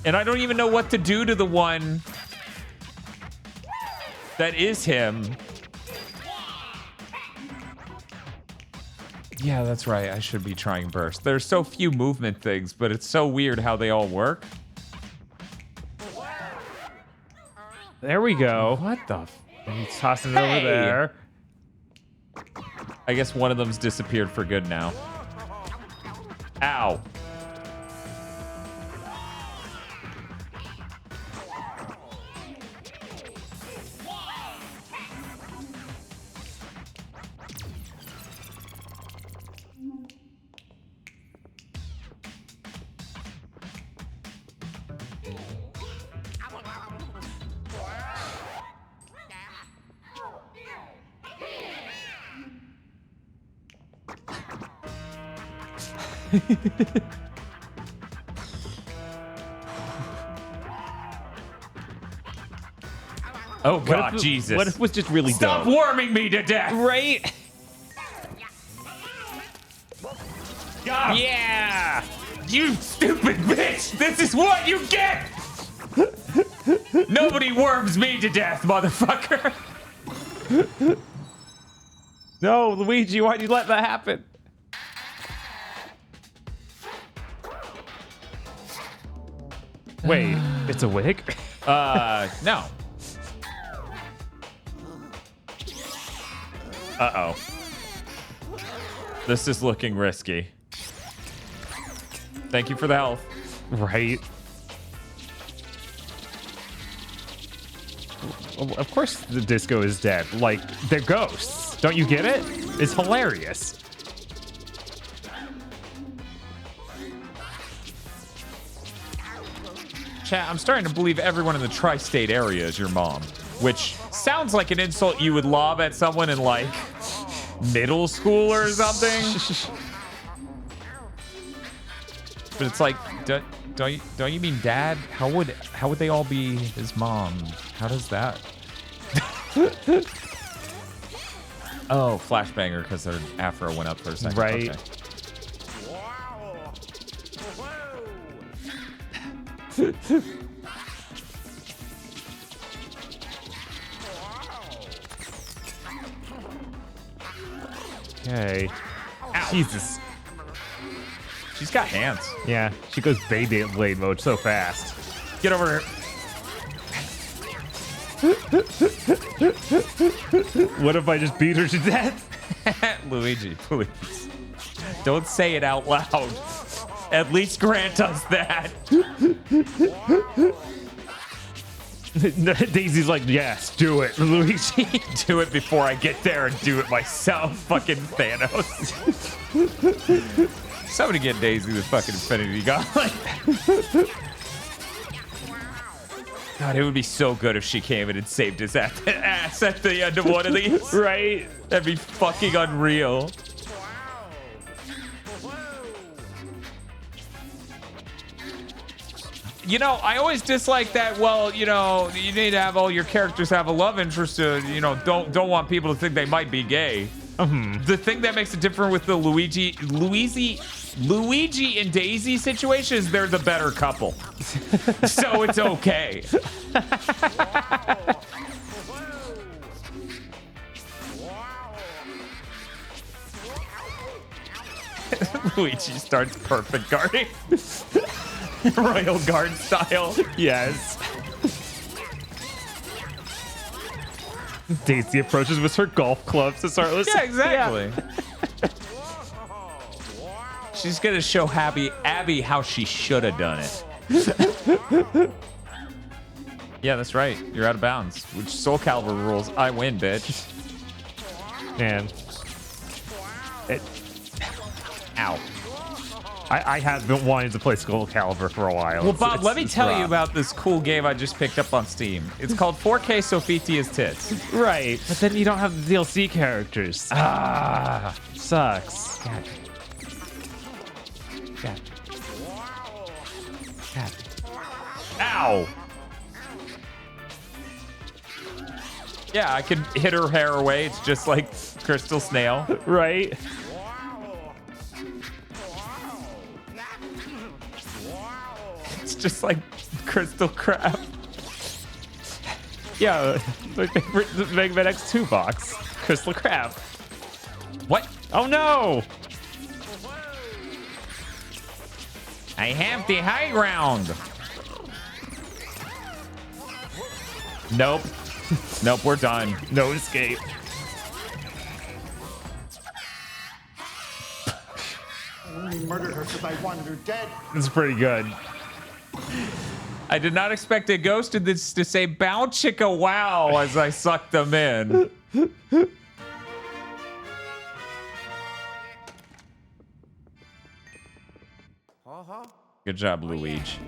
And I don't even know what to do to the one that is him. Yeah, that's right. I should be trying burst. There's so few movement things, but it's so weird how they all work. There we go. What the f... He's tossing it over there. I guess one of them's disappeared for good now. Ow. Oh god, Jesus. What if it was just really Stop dumb? warming me to death! Right? God. Yeah! You stupid bitch! This is what you get! Nobody worms me to death, motherfucker! No, Luigi, why'd you let that happen? Wait, it's a wig? No. Uh-oh. This is looking risky. Thank you for the health. Right. Of course the disco is dead. Like, they're ghosts. Don't you get it? It's hilarious. Chat, I'm starting to believe everyone in the tri-state area is your mom, which sounds like an insult you would lob at someone in like middle school or something. But it's like, don't you mean dad? How would they all be his mom? How does that? Oh, flashbanger because their afro went up for a second. Right. Okay. Okay. Jesus. She's got hands. Yeah, she goes Beyblade mode so fast. Get over here. What if I just beat her to death? Luigi, please. Don't say it out loud. At least grant us that. Daisy's like, yes, do it, Luigi. Do it before I get there and do it myself. Fucking Thanos. Somebody get Daisy the fucking Infinity Gauntlet. God, it would be so good if she came in and saved his ass at the end of one of these. Right? That'd be fucking unreal. You know, I always dislike that. Well, you know, you need to have all your characters have a love interest. You know, don't want people to think they might be gay. The thing that makes it different with the Luigi and Daisy situation is they're the better couple, so it's okay. Luigi starts perfect guarding. Royal Guard style. Yes. Daisy approaches with her golf clubs to start listening. Yeah, exactly. She's gonna show Abby how she should have done it. Yeah, that's right. You're out of bounds. Which Soul Calibur rules? I win, bitch. Man. Ow. I have been wanting to play Soul Calibur for a while. Well, Bob, let me tell you about this cool game I just picked up on Steam. It's called 4K Sophistia's Tits. Right, but then you don't have the DLC characters. Ah, Sucks. God. Ow! Yeah, I could hit her hair away. It's just like Crystal Snail. Right? It's just like Crystal Crab. Yeah, my favorite Mega Man X2 box. Crystal Crab. What? Oh no! I have the high ground. Nope. Nope, we're done. No escape. Only murdered her because I wanted her dead. This is pretty good. I did not expect a ghost in this to say bow chicka wow as I sucked them in. Good job, Luigi.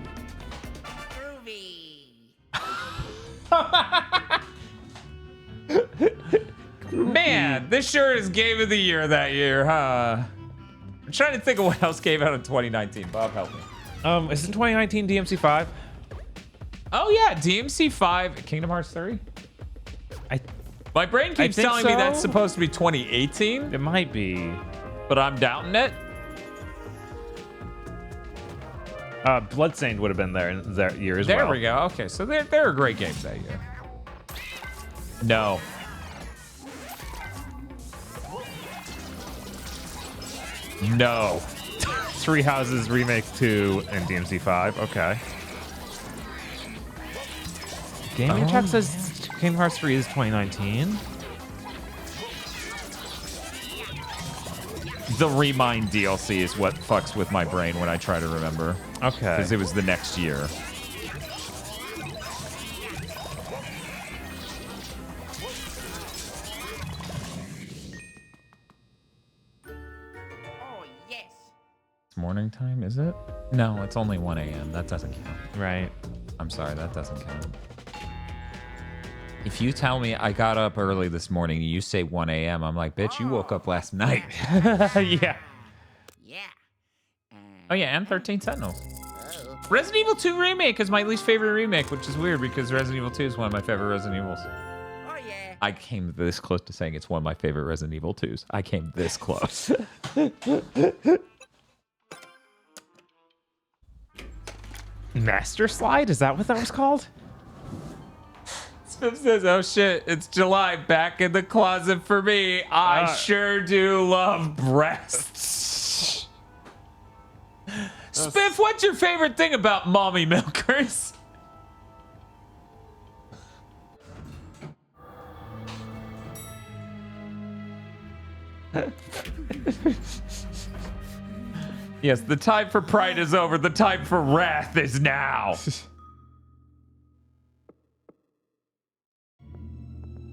Man, this sure is game of the year that year, huh? I'm trying to think of what else came out in 2019. Bob, help me. Isn't 2019 DMC5? Oh yeah, DMC 5, Kingdom Hearts 3. My brain keeps think telling me so. that's supposed to be 2018, It might be. but I'm doubting it. Bloodstained would have been there in that year as well. There we go. Okay, so they're a great game that year. No. No. Three Houses Remake 2 and DMC5. Okay. Gaming Check says Kingdom Hearts 3 is 2019. the Remind DLC is what fucks with my brain when I try to remember. Okay. Because it was the next year. Oh, yes. It's morning time, is it? No, it's only 1 a.m. That doesn't count. Right. I'm sorry, that doesn't count. If you tell me I got up early this morning and you say 1 a.m., I'm like, bitch, you woke up last night. Yeah. Yeah. Oh, yeah, and 13 Sentinels. Oh. Resident Evil 2 Remake is my least favorite remake, which is weird because Resident Evil 2 is one of my favorite Resident Evils. Oh, yeah. I came this close to saying it's one of my favorite Resident Evil 2s. I came this close. Master Slide? Is that what that was called? Spiff says, oh shit, it's July, back in the closet for me. I sure do love breasts. Spiff, what's your favorite thing about mommy milkers? Yes, the time for pride is over. The time for wrath is now.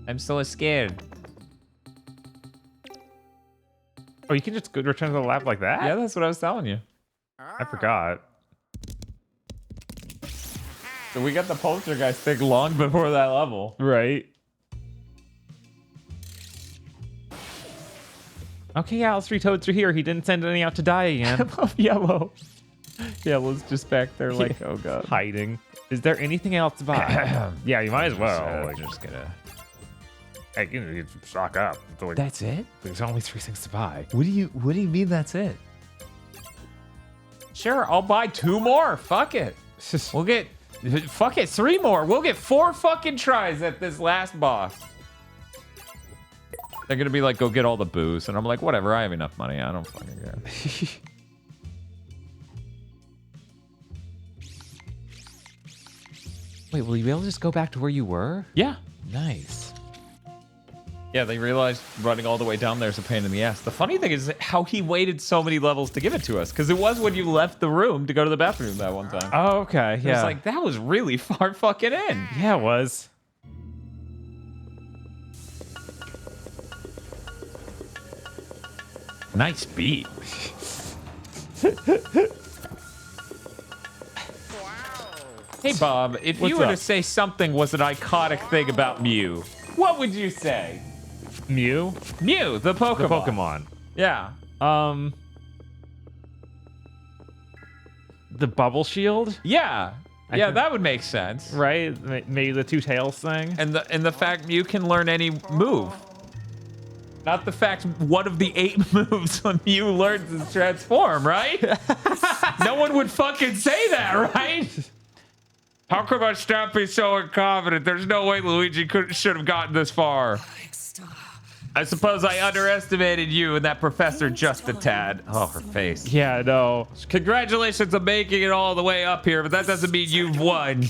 I'm so scared. Oh, you can just go return to the lab like that? Yeah, that's what I was telling you. I forgot. So we got the poltergeist thing long before that level. Right. Okay, yeah, all 3 toads are here. He didn't send any out to die again. I love Yellow. Yellow's just back there like, oh god. Hiding. Is there anything else to buy? Yeah, you might as well. I'm just gonna... Hey, you know, stock up. Like, That's it? there's only 3 things to buy. What do you mean that's it? Sure, I'll buy 2 more. Fuck it. We'll get... Fuck it, 3 more. We'll get 4 fucking tries at this last boss. They're gonna be like, go get all the booze. And I'm like, whatever, I have enough money. I don't fucking care. Wait, will you be able to just go back to where you were? Yeah. Nice. Yeah, they realized running all the way down there is a pain in the ass. The funny thing is how he waited so many levels to give it to us. Because it was when you left the room to go to the bathroom that one time. Oh, okay. It Yeah. was like, that was really far fucking in. Yeah, it was. Nice beat. Hey, Bob, if What's you were to up? say something was an iconic thing about Mew, what would you say? Mew? Mew, the Pokemon. The Pokemon. Yeah. The bubble shield, Yeah. I Yeah, think- that would make sense. right? Maybe the 2 tails thing. And the fact Mew can learn any move. Not the fact one of the 8 moves Mew learns is transform, right? No one would fucking say that, right? How could my staff be so incompetent? There's no way Luigi should have gotten this far. I suppose I underestimated you and that professor just a tad. Oh, her face. Yeah, no. Congratulations on making it all the way up here, but that doesn't mean you've won.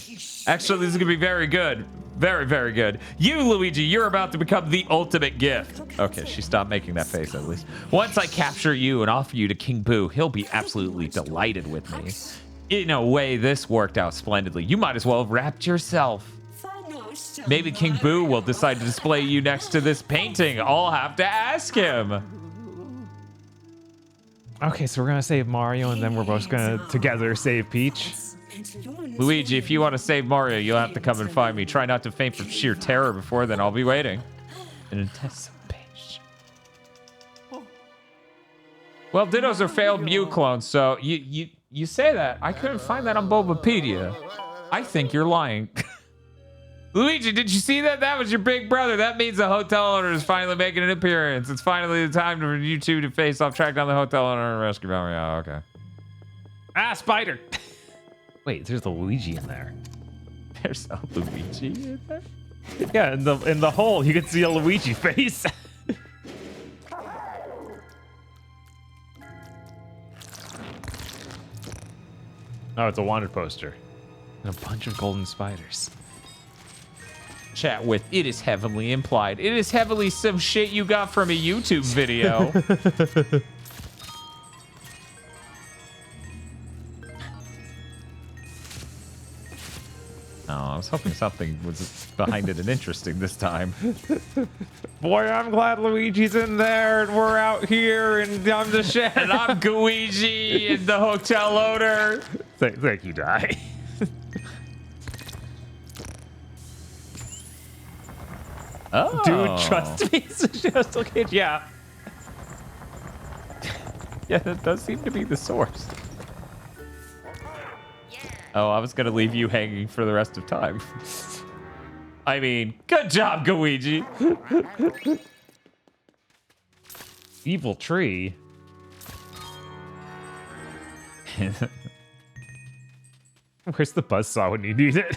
Actually, this is gonna be very good. Very, very good. You, Luigi, you're about to become the ultimate gift. Okay, she stopped making that face at least. Once I capture you and offer you to King Boo, he'll be absolutely delighted with me. In a way, this worked out splendidly. You might as well have wrapped yourself. Maybe King Boo will decide to display you next to this painting. I'll have to ask him. Okay, so we're gonna save Mario, and then we're both gonna together save Peach. Luigi, if you want to save Mario, you'll have to come and find me. Try not to faint from sheer terror before then. I'll be waiting. In anticipation. Well, Dittos are failed Mew clones, so you say that. I couldn't find that on Bulbapedia. I think you're lying. Luigi, did you see that? That was your big brother. That means the hotel owner is finally making an appearance. It's finally the time for you two to face off, track down the hotel owner, and rescue him. Yeah, okay. Ah, spider! Wait, there's the Luigi in there. There's a Luigi in there? Yeah, in the hole, you can see a Luigi face. Oh, it's a wanted poster. And a bunch of golden spiders. Chat with, it is heavily implied. It is heavily some shit you got from a YouTube video. was hoping something was behind it and interesting this time. Boy, I'm glad Luigi's in there and we're out here and I'm the chef. And I'm Gooigi in the hotel owner. Thank you, Dai. Oh. Dude, trust me. It's just okay. Yeah. Yeah, that does seem to be the source. Oh, I was going to leave you hanging for the rest of time. I mean, good job, Gooigi. Evil tree. Where's the buzzsaw when you need it?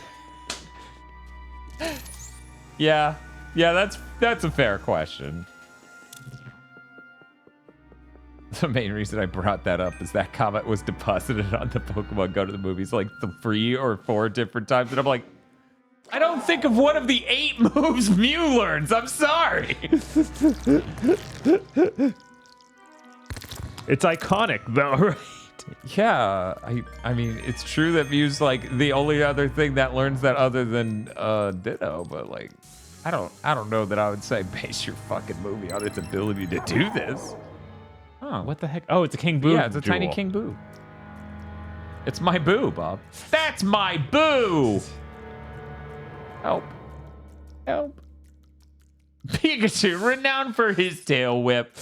Yeah, that's a fair question. The main reason I brought that up is that comment was deposited on the Pokemon Go to the Movies like 3 or 4 different times, and I'm like, I don't think of one of the 8 moves Mew learns. I'm sorry. It's iconic though, right? Yeah, I mean, it's true that Mew's like the only other thing that learns that other than Ditto, but like, I don't know that I would say base your fucking movie on its ability to do this. Oh, what the heck? Oh, it's a King Boo. Yeah, it's a tiny King Boo. It's my boo, Bob. That's my boo! Help. Help. Pikachu, renowned for his tail whip.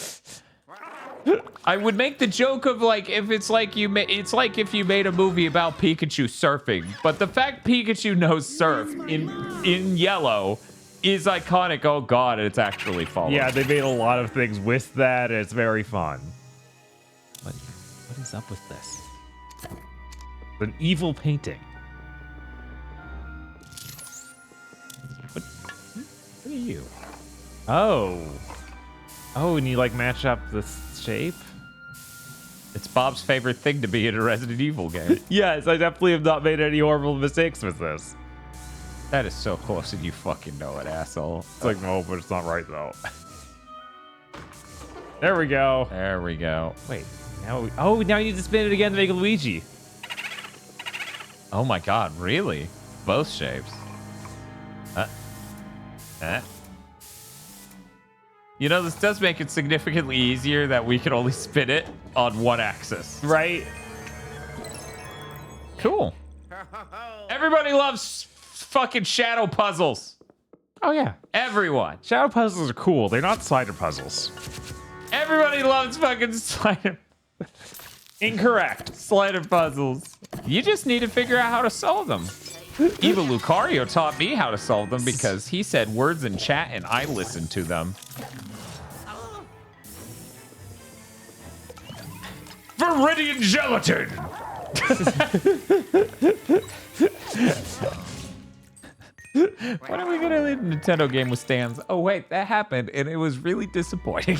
I would make the joke of like, if it's like it's like if you made a movie about Pikachu surfing, but the fact Pikachu knows surf in yellow is iconic. Oh god, it's actually followed. Yeah, they made a lot of things with that. And it's very fun. What is up with this? An evil painting. What are you? Oh, and you like match up the shape? It's Bob's favorite thing to be in a Resident Evil game. Yes, I definitely have not made any horrible mistakes with this. That is so close and you fucking know it, asshole. It's like, no, but it's not right though. There we go. There we go. Wait, now now you need to spin it again to make a Luigi. Oh my god, really? Both shapes. You know, this does make it significantly easier that we can only spin it on one axis. Right? Cool. Everybody loves fucking shadow puzzles. Oh yeah. Everyone. Shadow puzzles are cool. They're not slider puzzles. Everybody loves fucking slider. Incorrect. Slider puzzles. You just need to figure out how to solve them. Even Lucario taught me how to solve them because he said words in chat and I listened to them. Viridian gelatin! When are we gonna leave a Nintendo game with stands? Oh wait, that happened and it was really disappointing.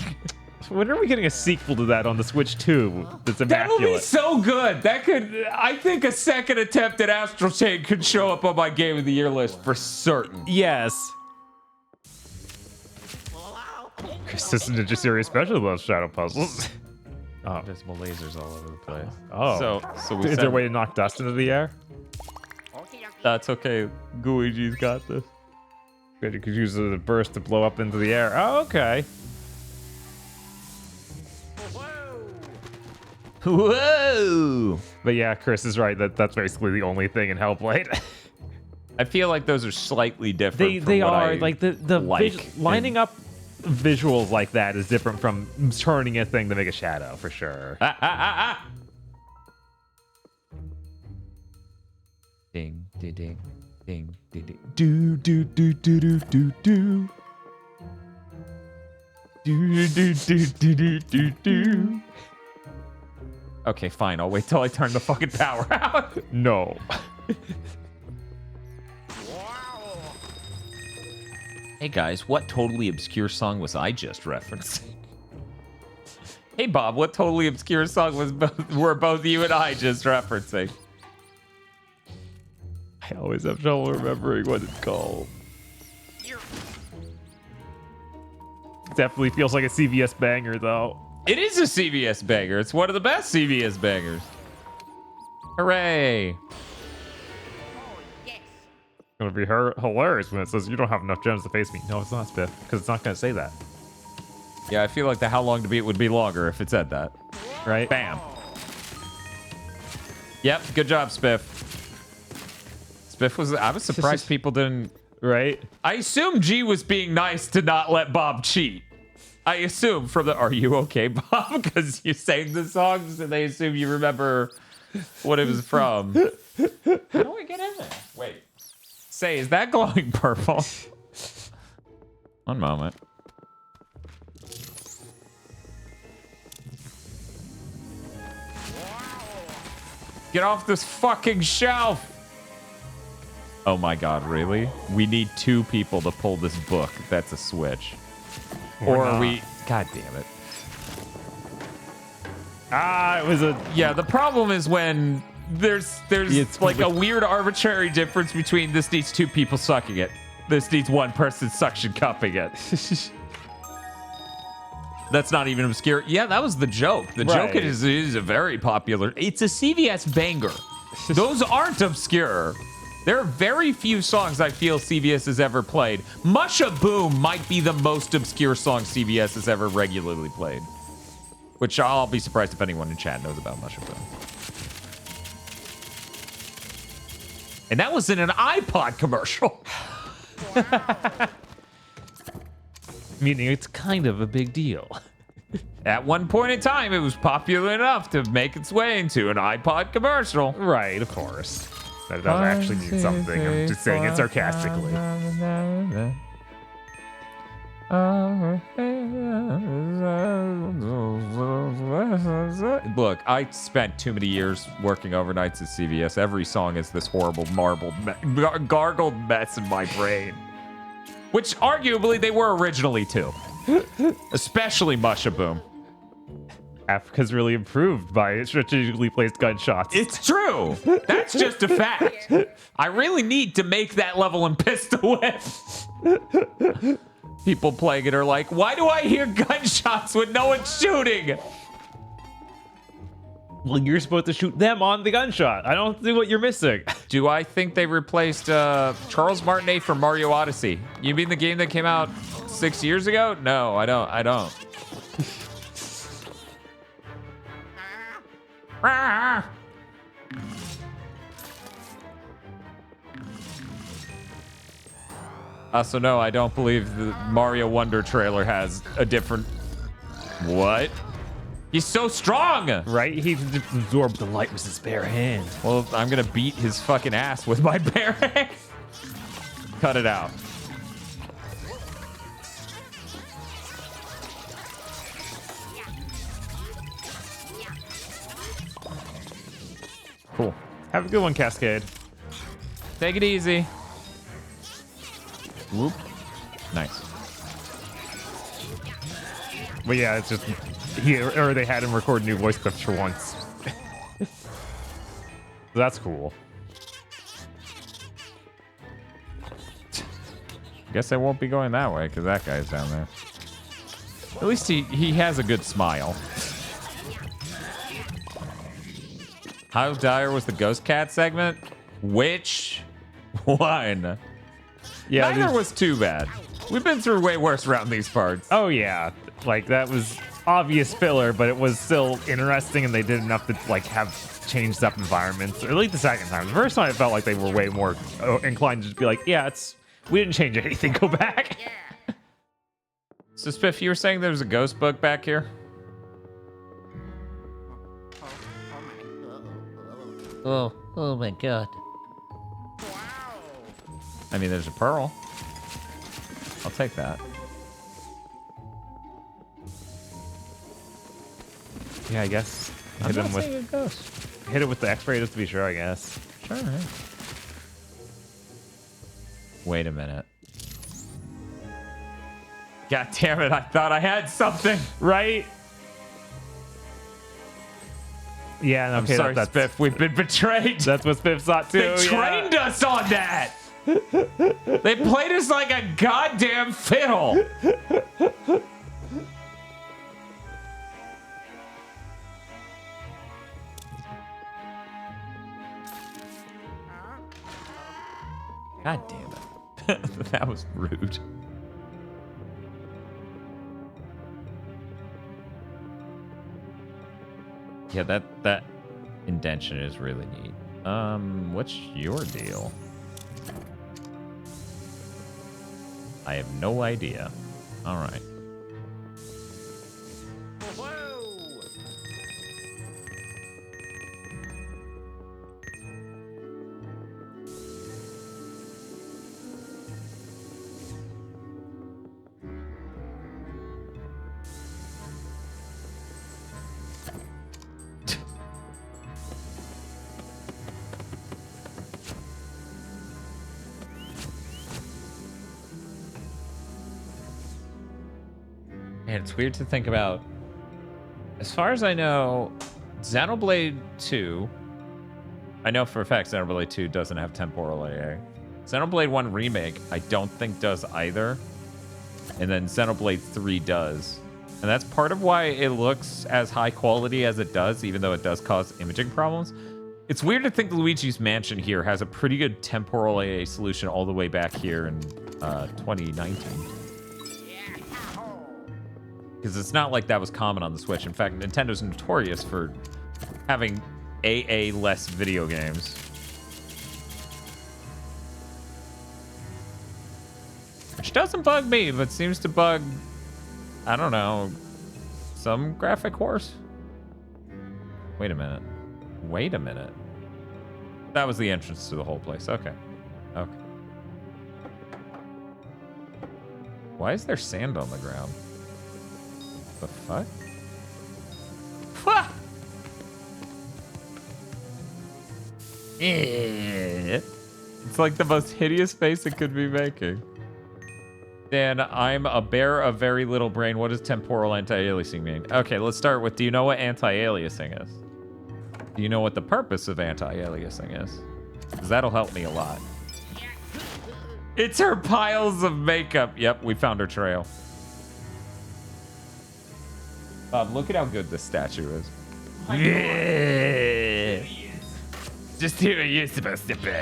When are we getting a sequel to that on the Switch 2 that's That would be immaculate? so good. That could, I think a second attempt at Astral Chain could show up on my Game of the Year list for certain. Yes. Chris Ninja Series Special loves shadow puzzles. Oh. Invisible lasers all over the place. Oh. So we Is there a way to knock dust into the air? That's okay. Gooigi's got this. Good, you could use the burst to blow up into the air. Oh, okay. Whoa! But yeah, Chris is right. That's basically the only thing in Hellblade. I feel like those are slightly different. They from what are I like the like lining up visuals like that is different from turning a thing to make a shadow for sure. Ding, ding, ding, ding, ding, do, do, do, do, do, do, do. Do, do, do, do, do, do, do. Okay, fine. I'll wait till I turn the fucking power out. No. Hey guys, what totally obscure song was I just referencing? Hey Bob, what totally obscure song were both you and I just referencing? I always have trouble remembering what it's called. Definitely feels like a CVS banger though. It is a CVS banger. It's one of the best CVS bangers. Hooray. It'll be hilarious when it says you don't have enough gems to face me. No, it's not, Spiff, because it's not going to say that. Yeah, I feel like the how long to beat would be longer if it said that. Right? Bam. Yep, good job, Spiff. Spiff was... I was surprised people didn't... Right? I assume G was being nice to not let Bob cheat. I assume from the... Are you okay, Bob? Because you sang the songs and they assume you remember what it was from. How do I get in there? Wait. Say, is that glowing purple? One moment. Get off this fucking shelf! Oh my god, really? We need 2 people to pull this book. That's a switch. Or are we... God damn it. Ah, it was a... Yeah, the problem is when there's like a weird arbitrary difference between this needs 2 people sucking it. This needs 1 person suction cupping it. That's not even obscure. Yeah, that was the joke. The joke is a very popular... It's a CVS banger. Those aren't obscure. There are very few songs I feel CVS has ever played. Musha Boom might be the most obscure song CVS has ever regularly played. Which I'll be surprised if anyone in chat knows about Musha Boom. And that was in an iPod commercial. Meaning it's kind of a big deal. At one point in time, it was popular enough to make its way into an iPod commercial. Right, of course. That doesn't actually mean something. I'm just saying it sarcastically. Look, I spent too many years working overnights at CVS. Every song is this horrible gargled mess in my brain. Which arguably they were originally too. Especially Musha Boom. Africa's really improved by strategically placed gunshots. It's true. That's just a fact. I really need to make that level in Pistol Whip. People playing it are like, why do I hear gunshots when no one's shooting? Well, you're supposed to shoot them on the gunshot. I don't see what you're missing. Do I think they replaced Charles Martinet for Mario Odyssey? You mean the game that came out 6 years ago? No, I don't. So no, I don't believe the Mario Wonder trailer has a different... What? He's so strong! Right? He absorbed the light with his bare hand. Well, I'm gonna beat his fucking ass with my bare hand. Cut it out. Cool. Have a good one, Cascade. Take it easy. Whoop. Nice. But yeah, it's just they had him record new voice clips for once. That's cool. Guess I won't be going that way because that guy's down there. At least he has a good smile. How dire was the Ghost Cat segment? Which one? Yeah, neither was too bad. We've been through way worse around these parts. Oh yeah, like that was obvious filler, but it was still interesting, and they did enough to like have changed up environments. Or at least the second time. The first time, it felt like they were way more inclined to just be like, "Yeah, we didn't change anything. Go back." So Spiff, you were saying there's a ghost book back here? Oh my god. I mean, there's a pearl. I'll take that. Yeah, I guess. I'm Hit not him with saying a ghost. hit it with the X-ray just to be sure, I guess. Sure. Yeah. Wait a minute. God damn it! I thought I had something. Right? Yeah, no, I'm okay, sorry, that's Spiff. We've been betrayed. That's what Spiff thought too. They trained us on that. They played us like a goddamn fiddle. God damn it. That was rude. Yeah, that indention is really neat. What's your deal? I have no idea. All right. Man, it's weird to think about. As far as I know, Xenoblade 2... I know for a fact Xenoblade 2 doesn't have temporal AA. Xenoblade 1 Remake, I don't think does either. And then Xenoblade 3 does. And that's part of why it looks as high quality as it does, even though it does cause imaging problems. It's weird to think Luigi's Mansion here has a pretty good temporal AA solution all the way back here in 2019. Because it's not like that was common on the Switch. In fact, Nintendo's notorious for having AA-less video games. Which doesn't bug me, but seems to bug, I don't know, some graphic horse? Wait a minute. Wait a minute. That was the entrance to the whole place. Okay. Okay. Why is there sand on the ground? The fuck? It's like the most hideous face it could be making. Dan, I'm a bear of very little brain. What does temporal anti-aliasing mean? Okay, let's start with, do you know what anti-aliasing is? Do you know what the purpose of anti-aliasing is? Because that'll help me a lot. It's her piles of makeup. Yep, we found her trail. Bob, look at how good this statue is. Yeah. Just who are you supposed to be?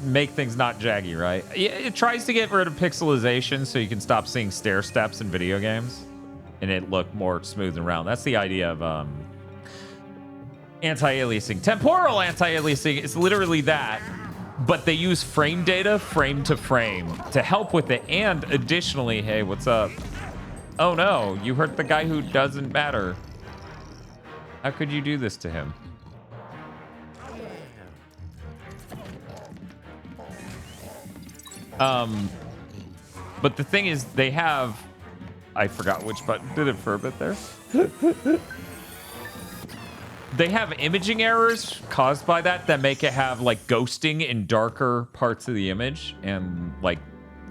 Make things not jaggy, right? Yeah, it tries to get rid of pixelization so you can stop seeing stair steps in video games and it look more smooth and round. That's the idea of anti-aliasing. Temporal anti-aliasing is literally that, but they use frame data frame to frame to help with it. And additionally, hey, what's up? Oh no, you hurt the guy who doesn't matter. How could you do this to him? But the thing is, they have... I forgot which button did it for a bit there. They have imaging errors caused by that make it have, like, ghosting in darker parts of the image. And, like,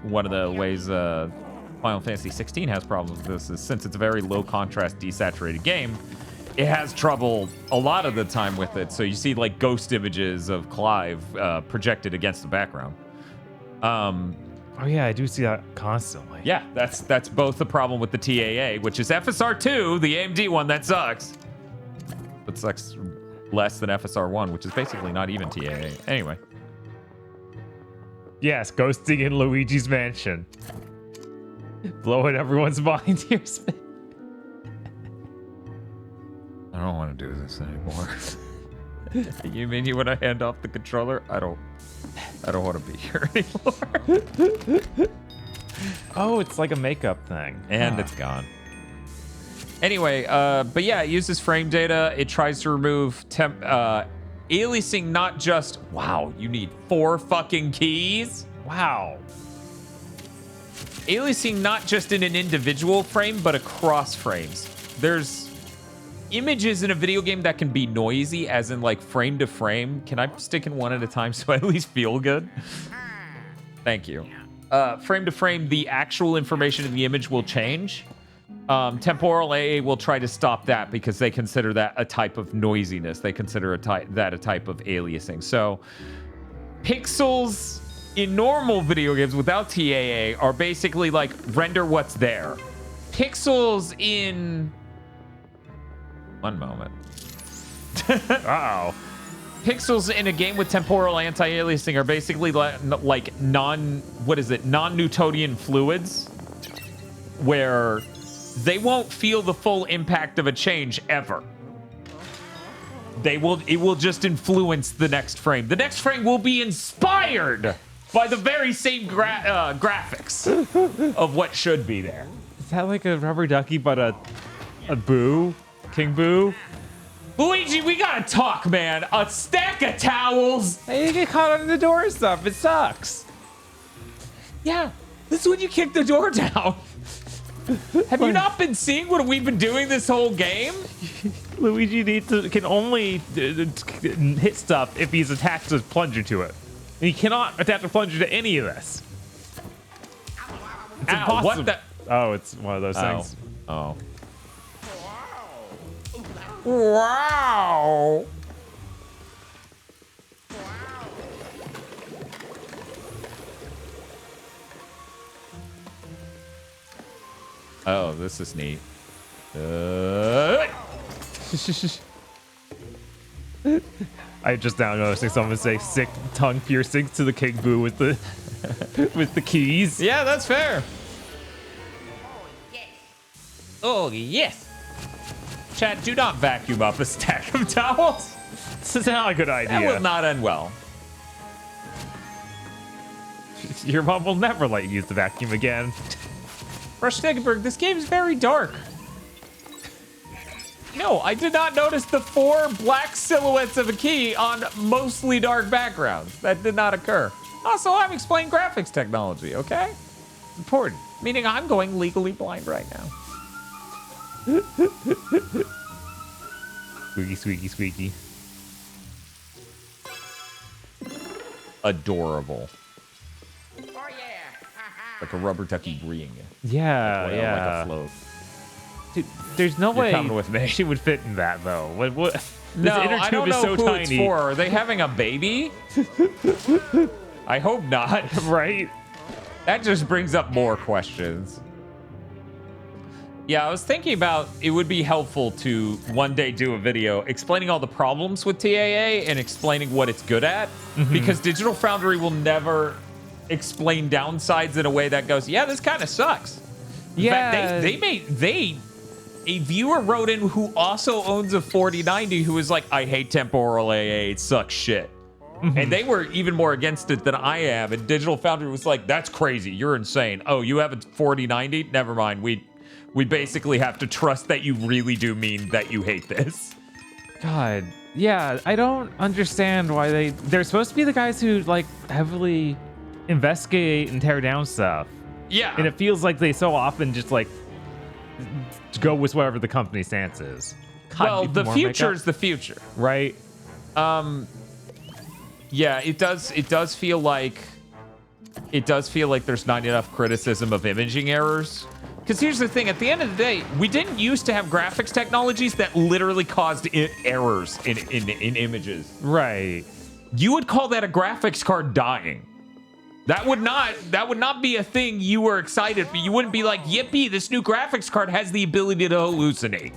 one of the ways Final Fantasy 16 has problems with this is since it's a very low-contrast, desaturated game, it has trouble a lot of the time with it. So you see, like, ghost images of Clive projected against the background. Oh yeah, I do see that constantly. Yeah, that's both the problem with the TAA, which is FSR2, the AMD one that sucks. But sucks less than FSR1, which is basically not even TAA. Anyway. Yes, ghosting in Luigi's Mansion. Blowing everyone's mind here. I don't want to do this anymore. You mean you want to hand off the controller? I don't want to be here anymore. Oh, it's like a makeup thing. And it's gone. Anyway, but yeah, it uses frame data. It tries to remove aliasing, not just, wow, you need 4 fucking keys? Wow. Aliasing not just in an individual frame, but across frames. There's images in a video game that can be noisy, as in like frame to frame. Can I stick in one at a time so I at least feel good? Thank you. Frame to frame, the actual information in the image will change. Temporal AA will try to stop that because they consider that a type of noisiness. They consider that a type of aliasing. So pixels in normal video games without TAA are basically like render what's there. Pixels in... One moment. Uh-oh. pixels in a game with temporal anti-aliasing are basically like non-Newtonian fluids, where they won't feel the full impact of a change ever. It will just influence the next frame. The next frame will be inspired by the very same graphics of what should be there. Is that like a rubber ducky, but a boo? King Boo? Luigi, we gotta talk, man. A stack of towels. Hey, you get caught under the door and stuff. It sucks. Yeah, this is when you kick the door down. Have you not been seeing what we've been doing this whole game? Luigi can only hit stuff if he's attached a plunger to it. And he cannot attach a plunger to any of this. It's impossible. What the? Oh, it's one of those things. Oh. Wow. Oh, this is neat. I just now noticing someone say sick tongue piercings to the King Boo with the with the keys. Yeah, that's fair. Oh, yes. Chat, do not vacuum up a stack of towels. This is not a good idea. That will not end well. Your mom will never let you use the vacuum again. Rush Stegenberg, this game is very dark. No, I did not notice the 4 black silhouettes of a key on mostly dark backgrounds. That did not occur. Also, I'm explaining graphics technology, okay? Important. Meaning I'm going legally blind right now. Squeaky, squeaky, squeaky. Adorable. Oh yeah. Like a rubber ducky breeing. Yeah, Like yeah. a float. Dude, there's no You're way coming with me. she would fit in that though. What? This No, inner I tube don't is know so who tiny. it's for. Are they having a baby? I hope not. Right? That just brings up more questions. Yeah, I was thinking about it would be helpful to one day do a video explaining all the problems with TAA and explaining what it's good at, because Digital Foundry will never explain downsides in a way that goes, yeah, this kind of sucks. In fact, a viewer wrote in who also owns a 4090 who was like, I hate temporal AA, it sucks shit. And they were even more against it than I am. And Digital Foundry was like, that's crazy, you're insane. Oh, you have a 4090? Never mind, we basically have to trust that you really do mean that you hate this. God, yeah, I don't understand why they're supposed to be the guys who like heavily investigate and tear down stuff. Yeah. And it feels like they so often just like go with whatever the company stance is. God, Well, even the more future makeup? is the future. Right? Yeah, it does feel like there's not enough criticism of imaging errors. Because here's the thing, at the end of the day, we didn't used to have graphics technologies that literally caused errors in images. Right. You would call that a graphics card dying. That would not be a thing you were excited for. You wouldn't be like, yippee, this new graphics card has the ability to hallucinate.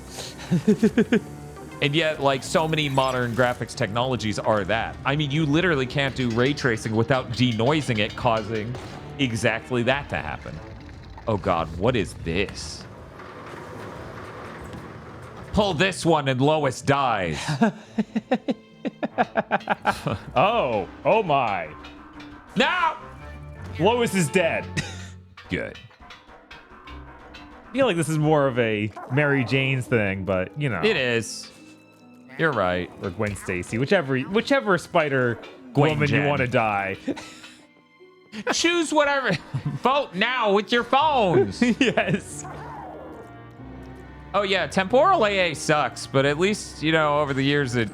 And yet, like, so many modern graphics technologies are that. I mean, you literally can't do ray tracing without denoising it, causing exactly that to happen. Oh God, what is this? Pull this one and Lois dies. Oh my. Now! Lois is dead. Good. I feel like this is more of a Mary Jane's thing, but you know. It is. You're right. Or Gwen Stacy, whichever spider Gwen woman Jen. you want to die. Choose whatever. Vote now with your phones. Yes. Oh yeah, temporal AA sucks, but at least, you know, over the years it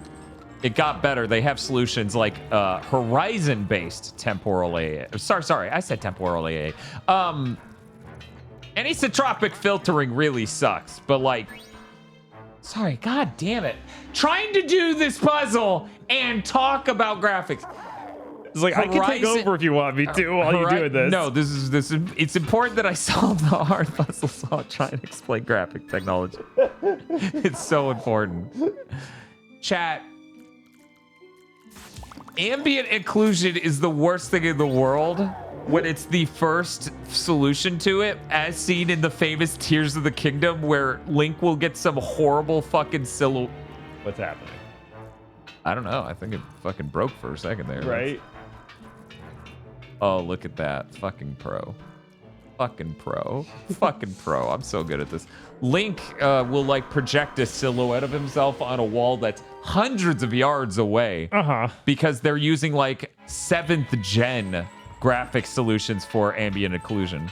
got better. They have solutions like horizon-based temporal AA. Sorry, I said temporal AA. Anisotropic filtering really sucks, but like, sorry, god damn it. Trying to do this puzzle and talk about graphics. It's like, I can take over if you want me to while you're doing this. No, this is it's important that I solve the hard puzzles while trying to explain graphic technology. It's so important. Chat, Ambient occlusion is the worst thing in the world when it's the first solution to it, as seen in the famous Tears of the Kingdom, where Link will get some horrible fucking silhouette. What's happening? I don't know. I think it fucking broke for a second there. Right? Oh, look at that. Fucking pro. Fucking pro. Fucking pro. I'm so good at this. Link will like project a silhouette of himself on a wall that's hundreds of yards away. Because they're using like 7th gen graphic solutions for ambient occlusion.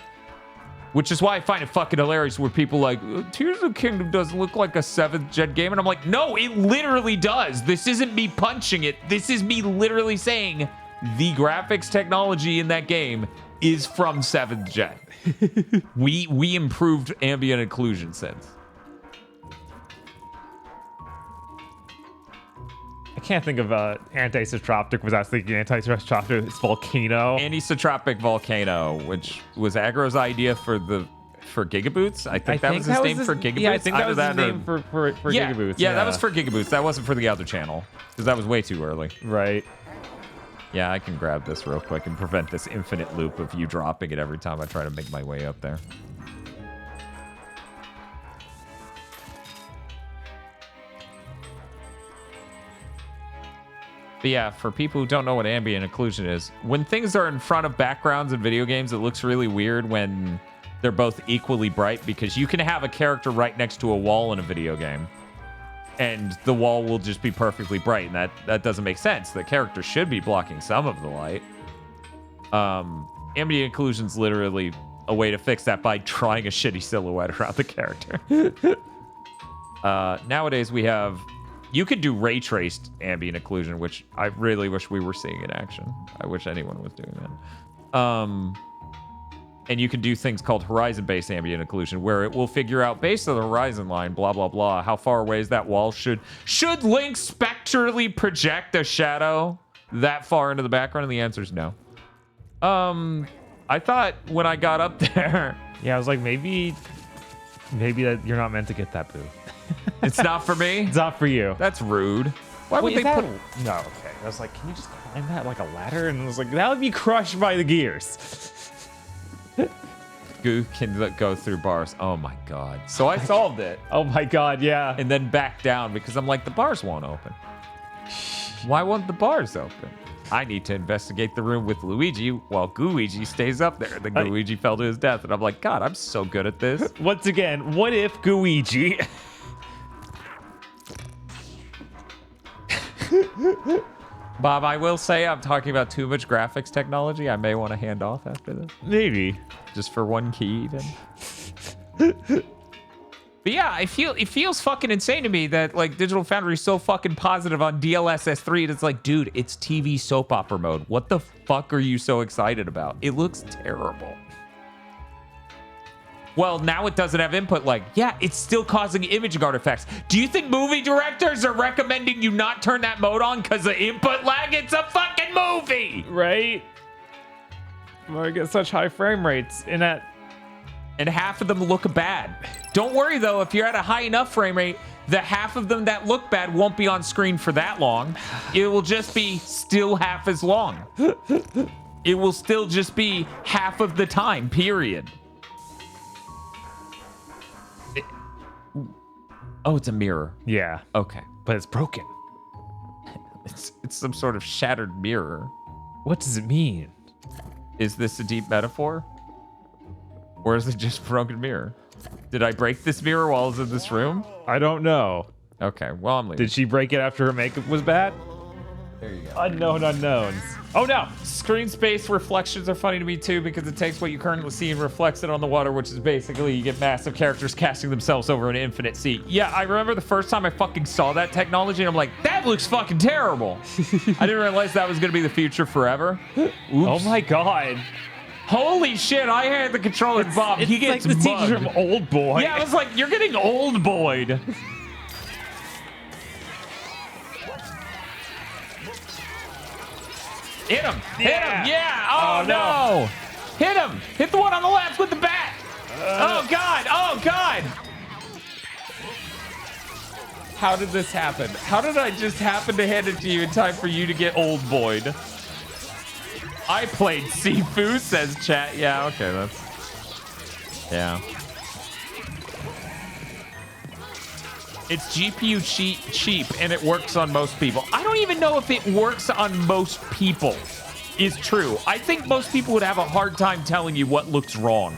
Which is why I find it fucking hilarious where people like, Tears of the Kingdom doesn't look like a 7th gen game. And I'm like, no, it literally does. This isn't me punching it. This is me literally saying the graphics technology in that game is from 7th gen. we improved ambient occlusion since. I can't think of anti-sotropic without thinking anti-sotropic is volcano. Anisotropic Volcano, which was Aggro's idea for GigaBoots. I think that was his name for GigaBoots. Yeah, I think that was his name for GigaBoots. Yeah, that was for GigaBoots. That wasn't for the other channel because that was way too early. Right. Yeah, I can grab this real quick and prevent this infinite loop of you dropping it every time I try to make my way up there. But yeah, for people who don't know what ambient occlusion is, when things are in front of backgrounds in video games, it looks really weird when they're both equally bright because you can have a character right next to a wall in a video game and the wall will just be perfectly bright, and that doesn't make sense. The character should be blocking some of the light. Ambient occlusion's literally a way to fix that by drawing a shitty silhouette around the character. Nowadays we have, you could do ray traced ambient occlusion, which I really wish we were seeing in action. I wish anyone was doing that. And you can do things called horizon-based ambient occlusion, where it will figure out, based on the horizon line, blah, blah, blah, how far away is that wall. Should Link spectrally project a shadow that far into the background? And the answer is no. I thought when I got up there... Yeah, I was like, maybe that you're not meant to get that boo. It's not for me? It's not for you. That's rude. Why would Wait, they put... No, okay. I was like, can you just climb that like a ladder? And I was like, that would be crushed by the gears. Goo can go through bars. Oh my god. So I solved it. Oh my god, yeah. And then back down because I'm like, the bars won't open. Why won't the bars open? I need to investigate the room with Luigi while Gooigi stays up there. Then Gooigi fell to his death. And I'm like, God, I'm so good at this. Once again, what if Gooigi... Bob, I will say I'm talking about too much graphics technology. I may want to hand off after this. Maybe. Just for one key, then. But yeah, it feels fucking insane to me that like Digital Foundry is so fucking positive on DLSS 3. And it's like, dude, it's TV soap opera mode. What the fuck are you so excited about? It looks terrible. Well, now it doesn't have input lag. Yeah, it's still causing imaging artifacts. Do you think movie directors are recommending you not turn that mode on because of input lag? It's a fucking movie! Right? I get such high frame rates in that. And half of them look bad. Don't worry, though. If you're at a high enough frame rate, the half of them that look bad won't be on screen for that long. It will just be still half as long. It will still just be half of the time, period. Oh, it's a mirror. Yeah. Okay. But it's broken. It's some sort of shattered mirror. What does it mean? Is this a deep metaphor? Or is it just a broken mirror? Did I break this mirror while I was in this room? I don't know. Okay, well, I'm leaving. Did she break it after her makeup was bad? There you go. Unknown unknowns. Oh no! Screen space reflections are funny to me too because it takes what you currently see and reflects it on the water, which is basically you get massive characters casting themselves over an infinite sea. Yeah, I remember the first time I fucking saw that technology and I'm like, that looks fucking terrible. I didn't realize that was gonna be the future forever. Oops. Oh my god. Holy shit, I had the controller Bob. He gets like the mugged. teacher from Old Boy. Yeah, I was like, you're getting old boyed. Hit him! Hit him! Yeah! Oh, no! Hit him! Hit the one on the left with the bat! Oh god! Oh god! How did this happen? How did I just happen to hand it to you in time for you to get old boyed? I played Sifu, says chat. Yeah, okay, that's... Yeah. It's GPU cheap, and it works on most people. I don't even know if it works on most people. Is true. I think most people would have a hard time telling you what looks wrong.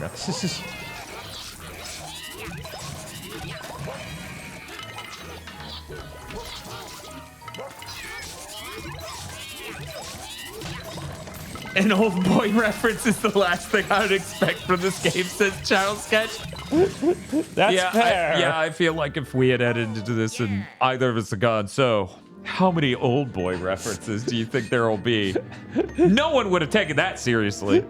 An old boy reference is the last thing I would expect from this game, says Channel Sketch. That's fair. I feel like if we had edited into this and either of us had gone, so how many old boy references do you think there will be? No one would have taken that seriously.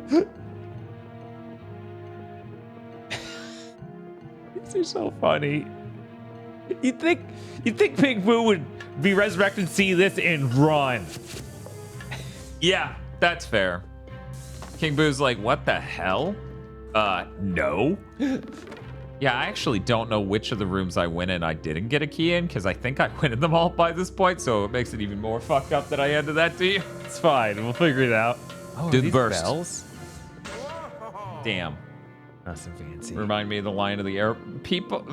These are so funny. You'd think Pink Boo would be resurrected, see this, and run. Yeah, that's fair. King Boo's like, what the hell? No. Yeah, I actually don't know which of the rooms I went in I didn't get a key in, because I think I went in them all by this point, so it makes it even more fucked up that I handed that to you. It's fine. We'll figure it out. Oh, Do are the these burst. bells? Damn. That's fancy. Remind me of the line of the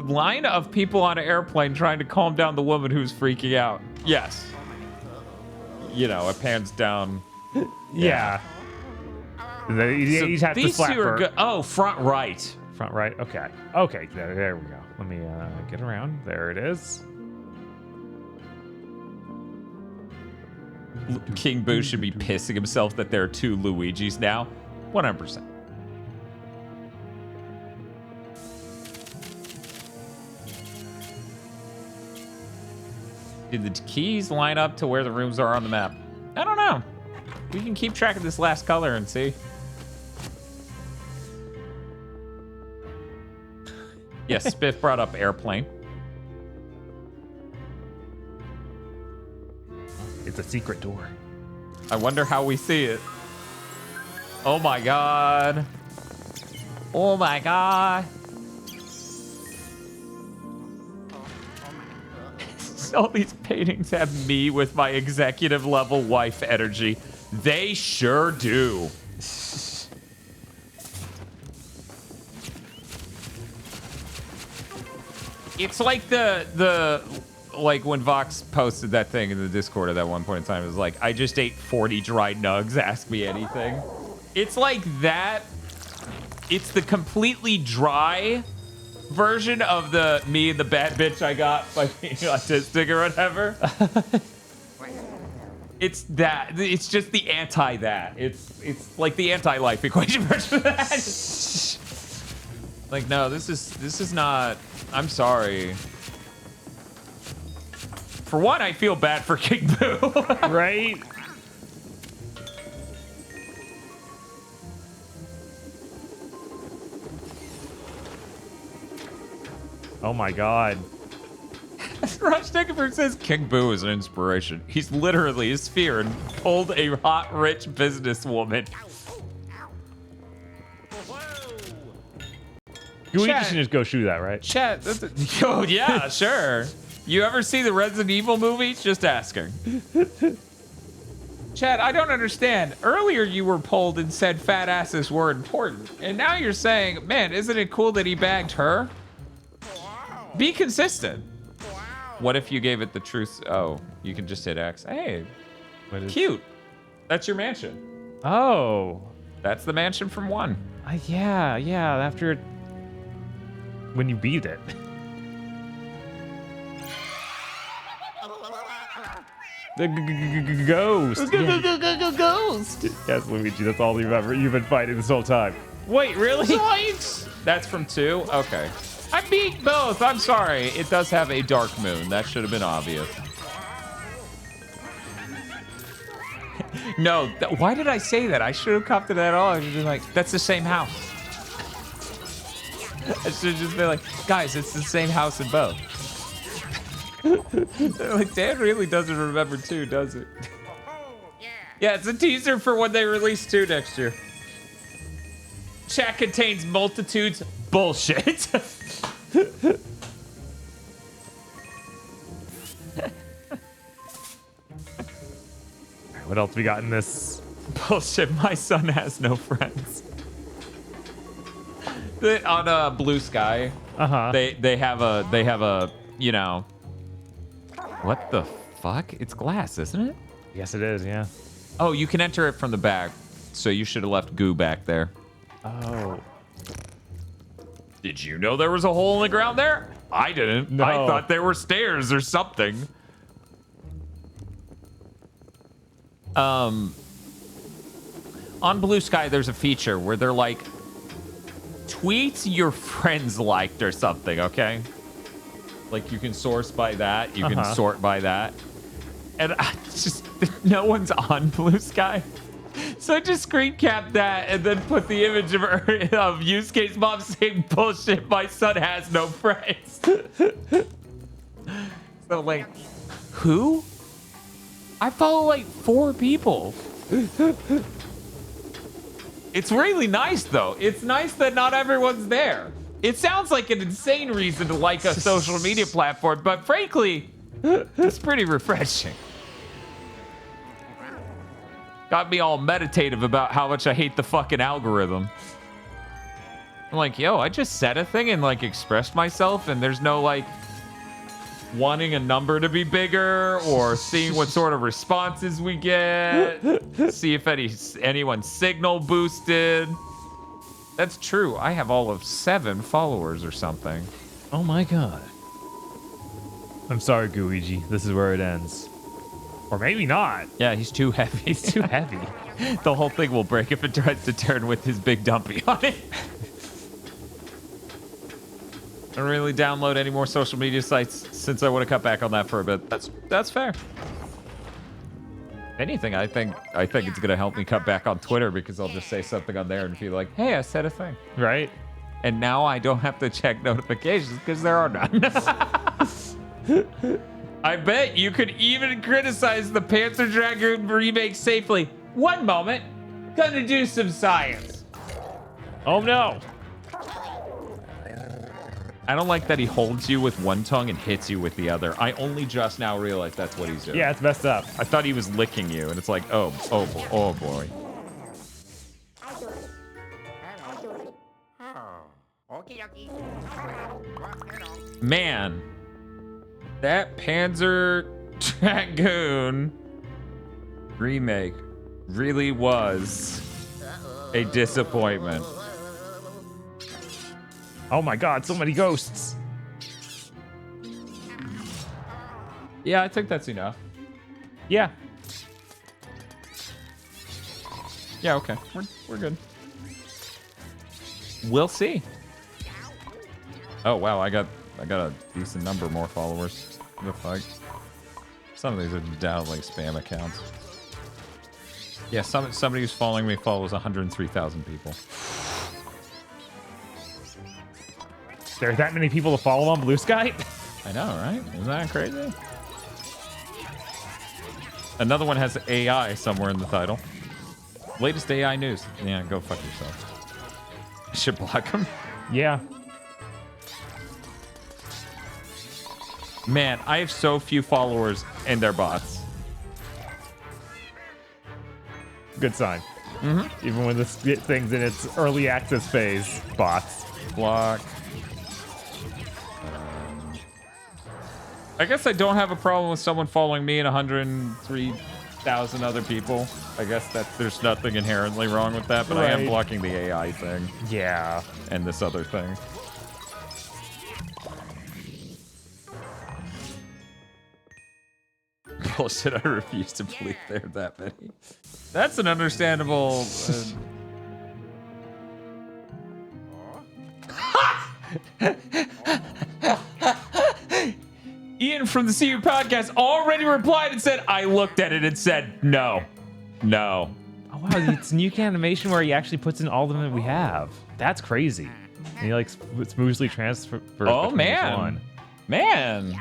line of people on an airplane trying to calm down the woman who's freaking out. Yes. You know, it pans down. Yeah. You just have to these slap two are her. good. Oh, front right. Front right. Okay. Okay. There we go. Let me get around. There it is. King Boo should be pissing himself that there are two Luigis now. 100%. Did the keys line up to where the rooms are on the map? I don't know. We can keep track of this last color and see. Yes, Spiff brought up airplane. It's a secret door. I wonder how we see it. Oh my god. Oh my god. All these paintings have me with my executive level wife energy. They sure do. It's like like when Vox posted that thing in the Discord at that one point in time. It was like, I just ate 40 dry nugs, ask me anything. It's like that. It's the completely dry version of the me and the bad bitch I got by being autistic or whatever. It's that. It's just the anti that. It's like the anti-life equation version of that. Like, no, this is not. I'm sorry. For one, I feel bad for King Boo. Right? Oh my god. Rush Nickerford says King Boo is an inspiration. He's literally a sphere and pulled a hot, rich businesswoman. Gooigi should just go shoot that, right? Chat. Oh, yeah, sure. You ever see the Resident Evil movie? Just asking. Chad, I don't understand. Earlier you were pulled and said fat asses were important. And now you're saying, man, isn't it cool that he bagged her? Be consistent. What if you gave it the truth? Oh, you can just hit X. Hey, cute. That's your mansion. Oh. That's the mansion from 1. Yeah, after when you beat it. The ghost. Ghost. Yes, Luigi, that's all you've been fighting this whole time. Wait, really? That's from 2? Okay. I beat both. I'm sorry. It does have a dark moon. That should have been obvious. No, why did I say that? I should have copped to that all. I should have been like, that's the same house. I should have just been like, guys, it's the same house in both. Like, Dan really doesn't remember 2, does it? Yeah, it's a teaser for when they release 2 next year. Chat contains multitudes. Bullshit. What else we got in this? Bullshit. My son has no friends. On Blue Sky, they have a you know. What the fuck? It's glass, isn't it? Yes, it is. Yeah. Oh, you can enter it from the back. So you should have left goo back there. Oh. Did you know there was a hole in the ground there? I didn't. No. I thought there were stairs or something. On Blue Sky, there's a feature where they're like, tweets your friends liked or something, okay? Like you can source by that, you can sort by that. And I just, no one's on Blue Sky. So I just screen capped that and then put the image of use case mom saying, bullshit, my son has no friends. So like, who? I follow like 4 people. It's really nice though. It's nice that not everyone's there. It sounds like an insane reason to like a social media platform, but frankly, it's pretty refreshing. Got me all meditative about how much I hate the fucking algorithm. I'm like, yo, I just said a thing and like expressed myself, and there's no like wanting a number to be bigger or seeing what sort of responses we get, see if anyone's signal boosted. That's true. I have all of 7 followers or something. Oh my god. I'm sorry, Gooigi. This is where it ends. Or maybe not. Yeah, he's too heavy. He's too heavy. The whole thing will break if it tries to turn with his big dumpy on it. I don't really download any more social media sites since I would have cut back on that for a bit. That's fair. If anything, I think it's gonna help me cut back on Twitter because I'll just say something on there and feel like, hey, I said a thing. Right? And now I don't have to check notifications because there are none. I bet you could even criticize the Panzer Dragoon remake safely. One moment, gonna do some science. Oh no. I don't like that he holds you with one tongue and hits you with the other. I only just now realized that's what he's doing. Yeah, it's messed up. I thought he was licking you, and it's like, oh boy. Man, that Panzer Dragoon remake really was a disappointment. Oh my god, so many ghosts. Yeah, I think that's enough. Yeah. Yeah, okay. We're good. We'll see. Oh wow, I got a decent number more followers. What the fuck? Some of these are undoubtedly spam accounts. Yeah, somebody who's following me follows 103,000 people. There are that many people to follow on Blue Sky? I know, right? Isn't that crazy? Another one has AI somewhere in the title. Latest AI news. Yeah, go fuck yourself. I should block him. Yeah. Man, I have so few followers and they're bots. Good sign. Mm-hmm. Even when this thing's in its early access phase, bots. Block. I guess I don't have a problem with someone following me and 103,000 other people. I guess that there's nothing inherently wrong with that, but I am blocking the AI thing. Yeah. And this other thing. Bullshit, I refuse to believe there are that many. That's an understandable... Ian from the CU podcast already replied and said, I looked at it and said, no. No. Oh, wow. It's new animation where he actually puts in all of them that we have. That's crazy. And he like smoothly transfers. Oh, man. Man.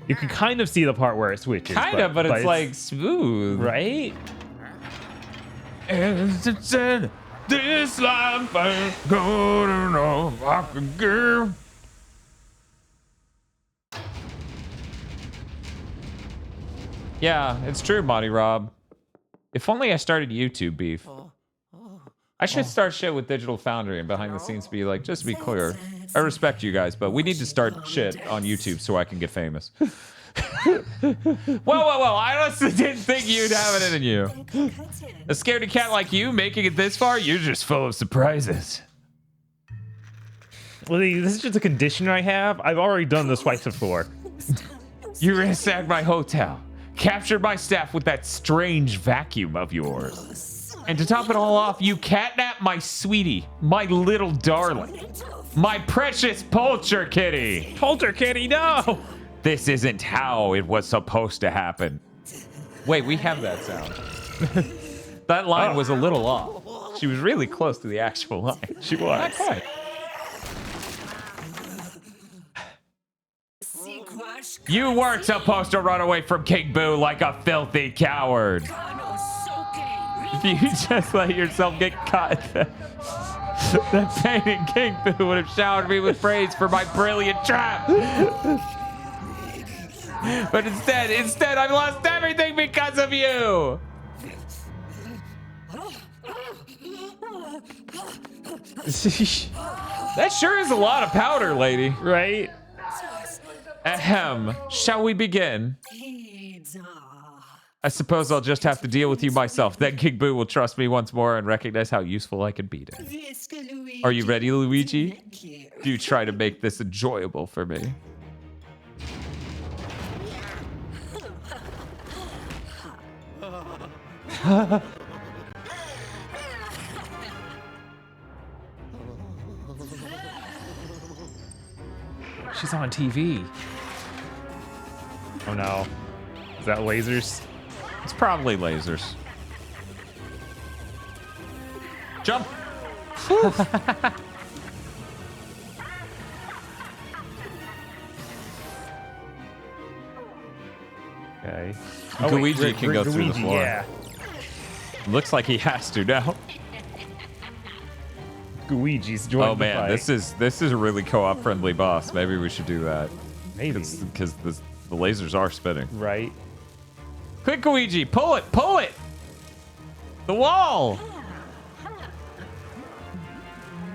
You can kind of see the part where it switches. Kind of, but it's like smooth. Right? As it said, this life ain't good enough. I could give. Yeah, it's true, Monty Rob. If only I started YouTube beef. I should start shit with Digital Foundry and behind the scenes be like, just to be clear, I respect you guys, but we need to start shit on YouTube so I can get famous. Whoa. I honestly didn't think you'd have it in you. A scaredy cat like you making it this far, you're just full of surprises. Well, this is just a condition I have. I've already done this twice before. You ransacked my hotel, captured my staff with that strange vacuum of yours. And to top it all off, you catnapped my sweetie, my little darling, my precious Polter Kitty. Polter Kitty, no! This isn't how it was supposed to happen. Wait, we have that sound. That line was a little off. She was really close to the actual line. She was. Not quite. You weren't supposed to run away from King Boo like a filthy coward. If you just let yourself get caught, that painting King Boo would have showered me with praise for my brilliant trap. But instead, I've lost everything because of you. That sure is a lot of powder, lady. Right? Ahem. Shall we begin? I suppose I'll just have to deal with you myself. Then King Boo will trust me once more and recognize how useful I can be to him. Are you ready, Luigi? Do try to make this enjoyable for me. She's on TV. Oh no. Is that lasers? It's probably lasers. Jump! Okay. Gooigi can go through the floor. Yeah. Looks like he has to now. Gooigi's joined Oh man, the this is a really co-op friendly boss. Maybe we should do that. Maybe. Because the lasers are spinning. Right. Quick, Gooigi, pull it! Pull it! The wall!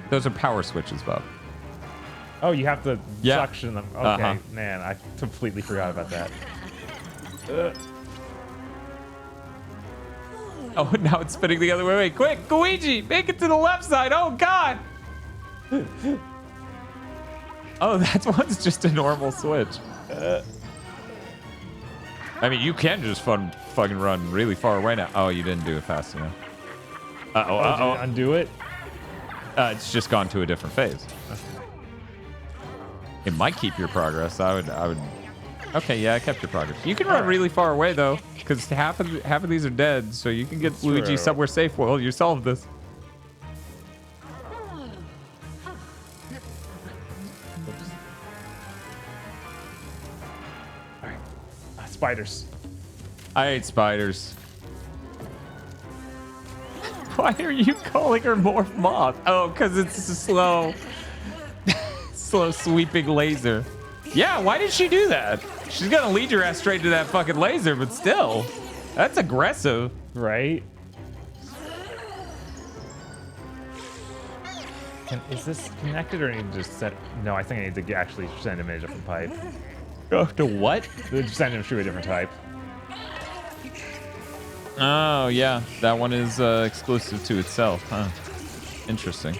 Those are power switches, Bob. Oh, you have to Yeah. suction them. Okay, man, I completely forgot about that. Oh, now it's spinning the other way. Wait, quick, Gooigi, make it to the left side. Oh, God. Oh, that one's just a normal switch. I mean, you can just fucking run really far away now. Oh, you didn't do it fast enough. Did you undo it? It's just gone to a different phase. It might keep your progress. I would. Okay, yeah, I kept your progress. You can run really far away though, because half of these are dead, so you can get Luigi somewhere safe while you solve this. All right, spiders. I hate spiders. Why are you calling her Morph Moth? Oh, because it's a slow sweeping laser. Yeah, why did she do that? She's gonna lead your ass straight to that fucking laser, but still, that's aggressive. Right? Is this connected or need to just set? No, I think I need to actually send him a different pipe. To what? Send him through a different type. Oh, yeah. That one is exclusive to itself, huh? Interesting.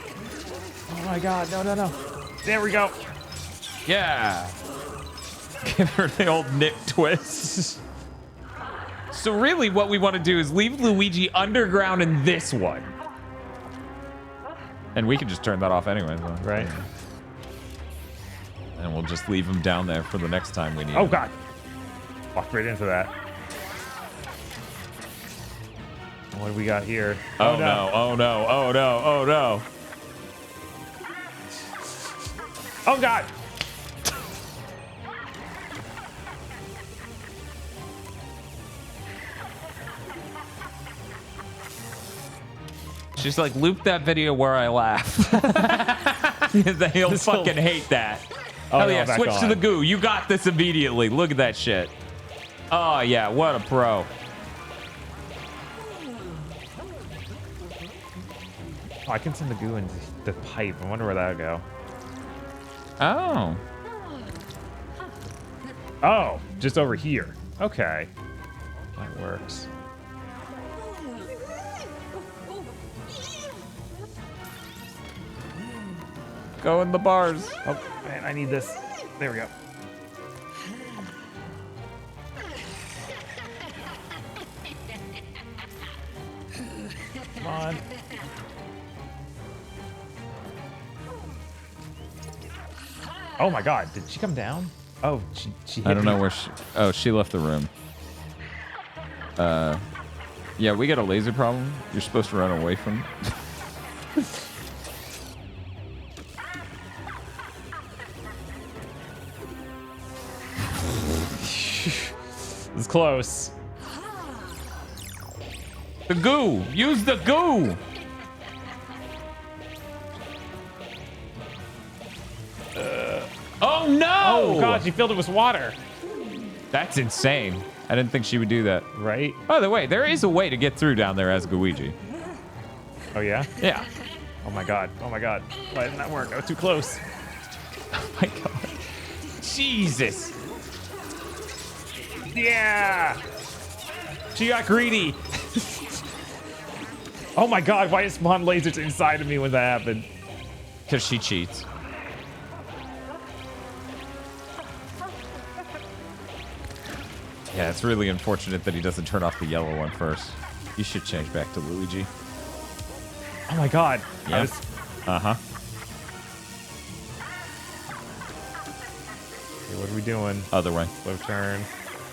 Oh my god, no. There we go. Yeah. Give her the old nip twist. So really what we want to do is leave Luigi underground in this one. And we can just turn that off anyway, though. Right. And we'll just leave him down there for the next time we need Oh him. god. Walked right into that. What do we got here? Oh no, oh no, oh no, oh no. Oh god. She's like, loop that video where I laugh. He'll fucking hate that. Oh, Hell no, yeah, back switch to on. the goo. You got this immediately. Look at that shit. Oh yeah, what a pro. Oh, I can send the goo into the pipe. I wonder where that'll go. Oh. Oh, just over here. Okay. That works. Go in the bars. Oh, man, I need this. There we go. Come on. Oh my god, did she come down? Oh, she hit I don't me. know where she... Oh, she left the room. Yeah, we got a laser problem. You're supposed to run away from it. It's close. The goo! Use the goo! Oh no! Oh god, she filled it with water. That's insane. I didn't think she would do that. Right? By the way, there is a way to get through down there as Gooigi. Oh yeah? Yeah. Oh my god. Oh my god. Why didn't that work? I was too close. Oh my god. Jesus. Yeah! She got greedy. Oh my god, why is spawn lasers inside of me when that happened? Because she cheats. Yeah, it's really unfortunate that he doesn't turn off the yellow one first. You should change back to Luigi. Oh my god. Yeah. Uh-huh. Okay, what are we doing? Other way. Slow turn.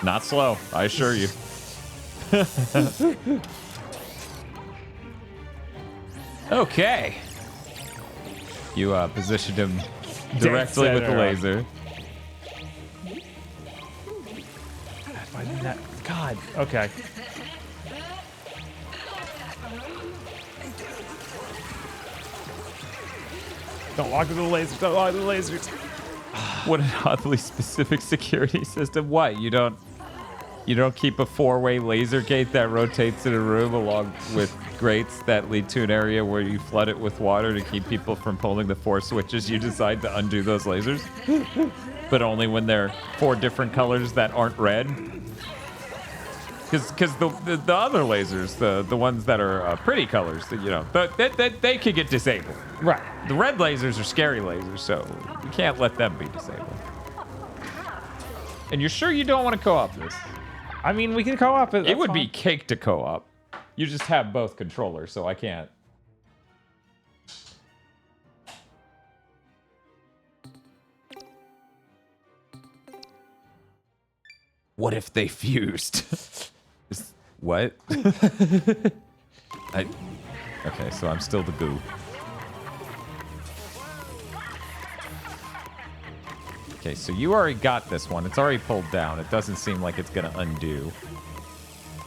Not slow, I assure you. Okay. You positioned him directly with the center. laser. Why didn't that? God. Okay. Don't walk into the lasers. Don't walk into the lasers. What an oddly specific security system. What? You don't keep a four-way laser gate that rotates in a room along with grates that lead to an area where you flood it with water to keep people from pulling the four switches. You decide to undo those lasers, but only when they're four different colors that aren't red. Because the other lasers, the ones that are pretty colors, they could get disabled. Right. The red lasers are scary lasers, so you can't let them be disabled. And you're sure you don't want to co-op this? I mean, we can co-op it. It would be cake to co-op. You just have both controllers, so I can't. What if they fused? What? Okay, so I'm still the goo. Okay, so you already got this one. It's already pulled down. It doesn't seem like it's gonna undo.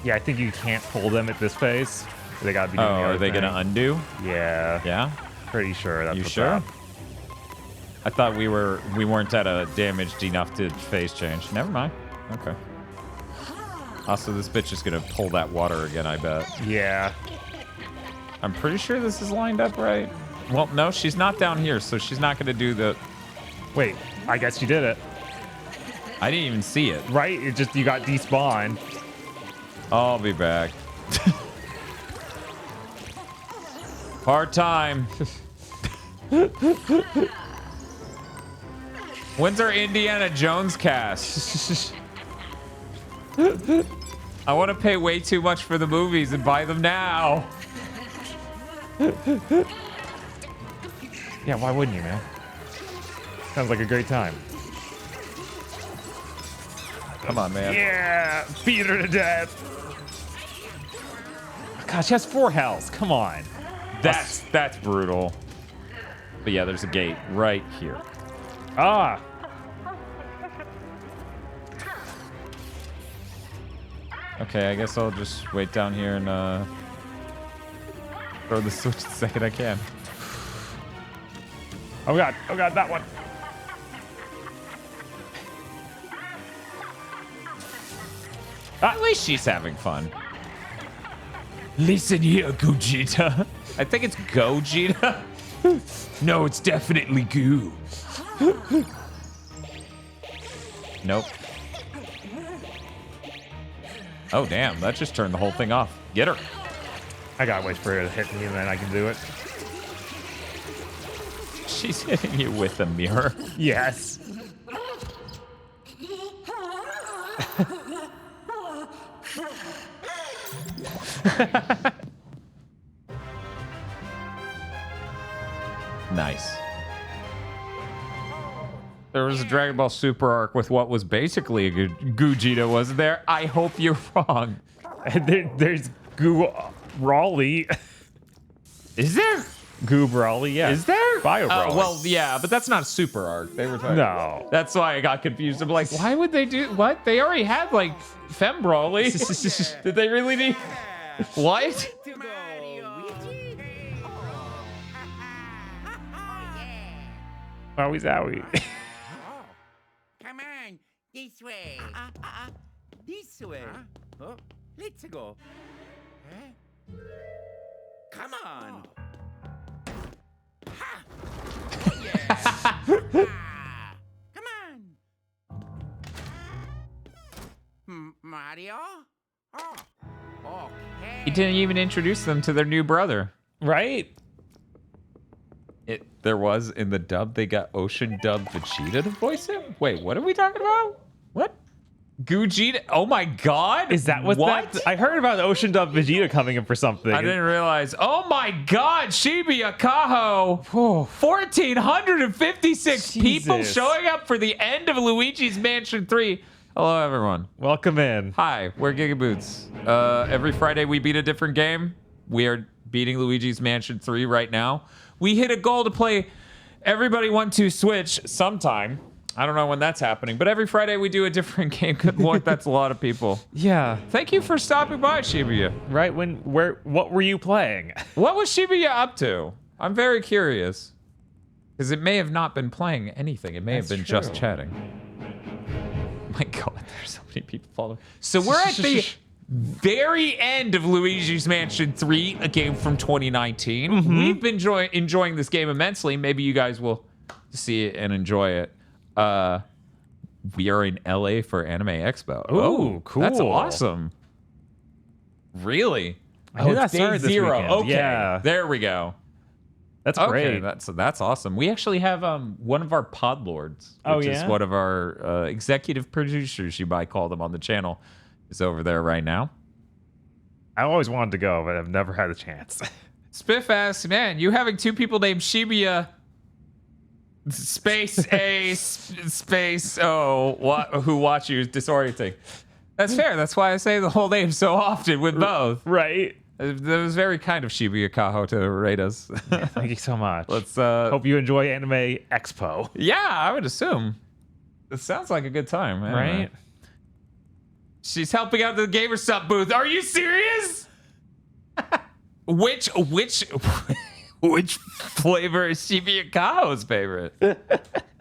Yeah, I think you can't pull them at this phase. They gotta be doing the Oh, other are they thing. gonna undo? Yeah. Yeah? Pretty sure that's You what's sure? up. I thought we weren't at a damaged enough to phase change. Never mind. Okay. Also, this bitch is gonna pull that water again, I bet. Yeah. I'm pretty sure this is lined up right. Well, no, she's not down here, so she's not gonna do the... Wait, I guess you did it. I didn't even see it. Right? It just, you got despawned. I'll be back. Part time. When's our Indiana Jones cast? I want to pay way too much for the movies and buy them now. Yeah, why wouldn't you, man? Sounds like a great time. Come on, man. Yeah! Beat her to death! God, she has 4 healths. Come on. That's brutal. But yeah, there's a gate right here. Ah! Okay, I guess I'll just wait down here and throw the switch the second I can. Oh god, that one. At least she's having fun. Listen here, Gogeta. I think it's Gogeta. No, it's definitely Goo. Nope. Oh, damn. That just turned the whole thing off. Get her. I gotta wait for her to hit me and then I can do it. She's hitting you with a mirror. Yes. Nice. There was a Dragon Ball Super arc with what was basically a Gogeta, wasn't there? I hope you're wrong. There's Goo Raleigh. Is there? Goob Raleigh, yeah. Is there? Bio Raleigh. Well, yeah, but that's not a Super arc. They were talking. No. That's why I got confused. I'm like, why would they do what? They already had like Fem Brawley. Did they really need what? Luigi? Wowie zowie. Come on, this way. This way. Oh, let's go. Huh? Come on. Ha! Oh, yeah. Come on. Mario? Oh, okay. He didn't even introduce them to their new brother. Right? There was in the dub, they got Ocean Dub Vegeta to voice him? Wait, what are we talking about? What? Gogeta? Oh my god! Is that what that? I heard about Ocean Dub Vegeta coming in for something. I didn't realize. Oh my god, Shibuya Kaho! 1,456 people Jesus. showing up for the end of Luigi's Mansion 3. Hello, everyone. Welcome in. Hi, we're GigaBoots. Every Friday we beat a different game. We are beating Luigi's Mansion 3 right now. We hit a goal to play Everybody 1-2 Switch sometime. I don't know when that's happening, but every Friday we do a different game. Good lord, that's a lot of people. Yeah. Thank you for stopping by, Shibuya. Right what were you playing? What was Shibuya up to? I'm very curious. Because it may have not been playing anything. It may have been just chatting. My god, there's so many people following. So we're at the very end of Luigi's Mansion 3, a game from 2019. We've been enjoying this game immensely. Maybe you guys will see it and enjoy it. We are in LA for Anime Expo. Oh, cool. That's awesome. Really? I think that Day started this 0. weekend. Okay, Yeah. there we go. That's Okay, great. that's awesome. We actually have one of our podlords, which is one of our executive producers, you might call them on the channel, is over there right now. I always wanted to go, but I've never had a chance. Spiff asks, man, you having two people named Shibuya Space A Space O who watch you is disorienting. That's fair. That's why I say the whole name so often with both. Right. That was very kind of Shibuya Kaho to rate us. Thank you so much. Let's hope you enjoy Anime Expo. Yeah, I would assume. It sounds like a good time, man. Right? She's helping out the GamerSup booth. Are you serious? Which flavor is Shibuya Kaho's favorite?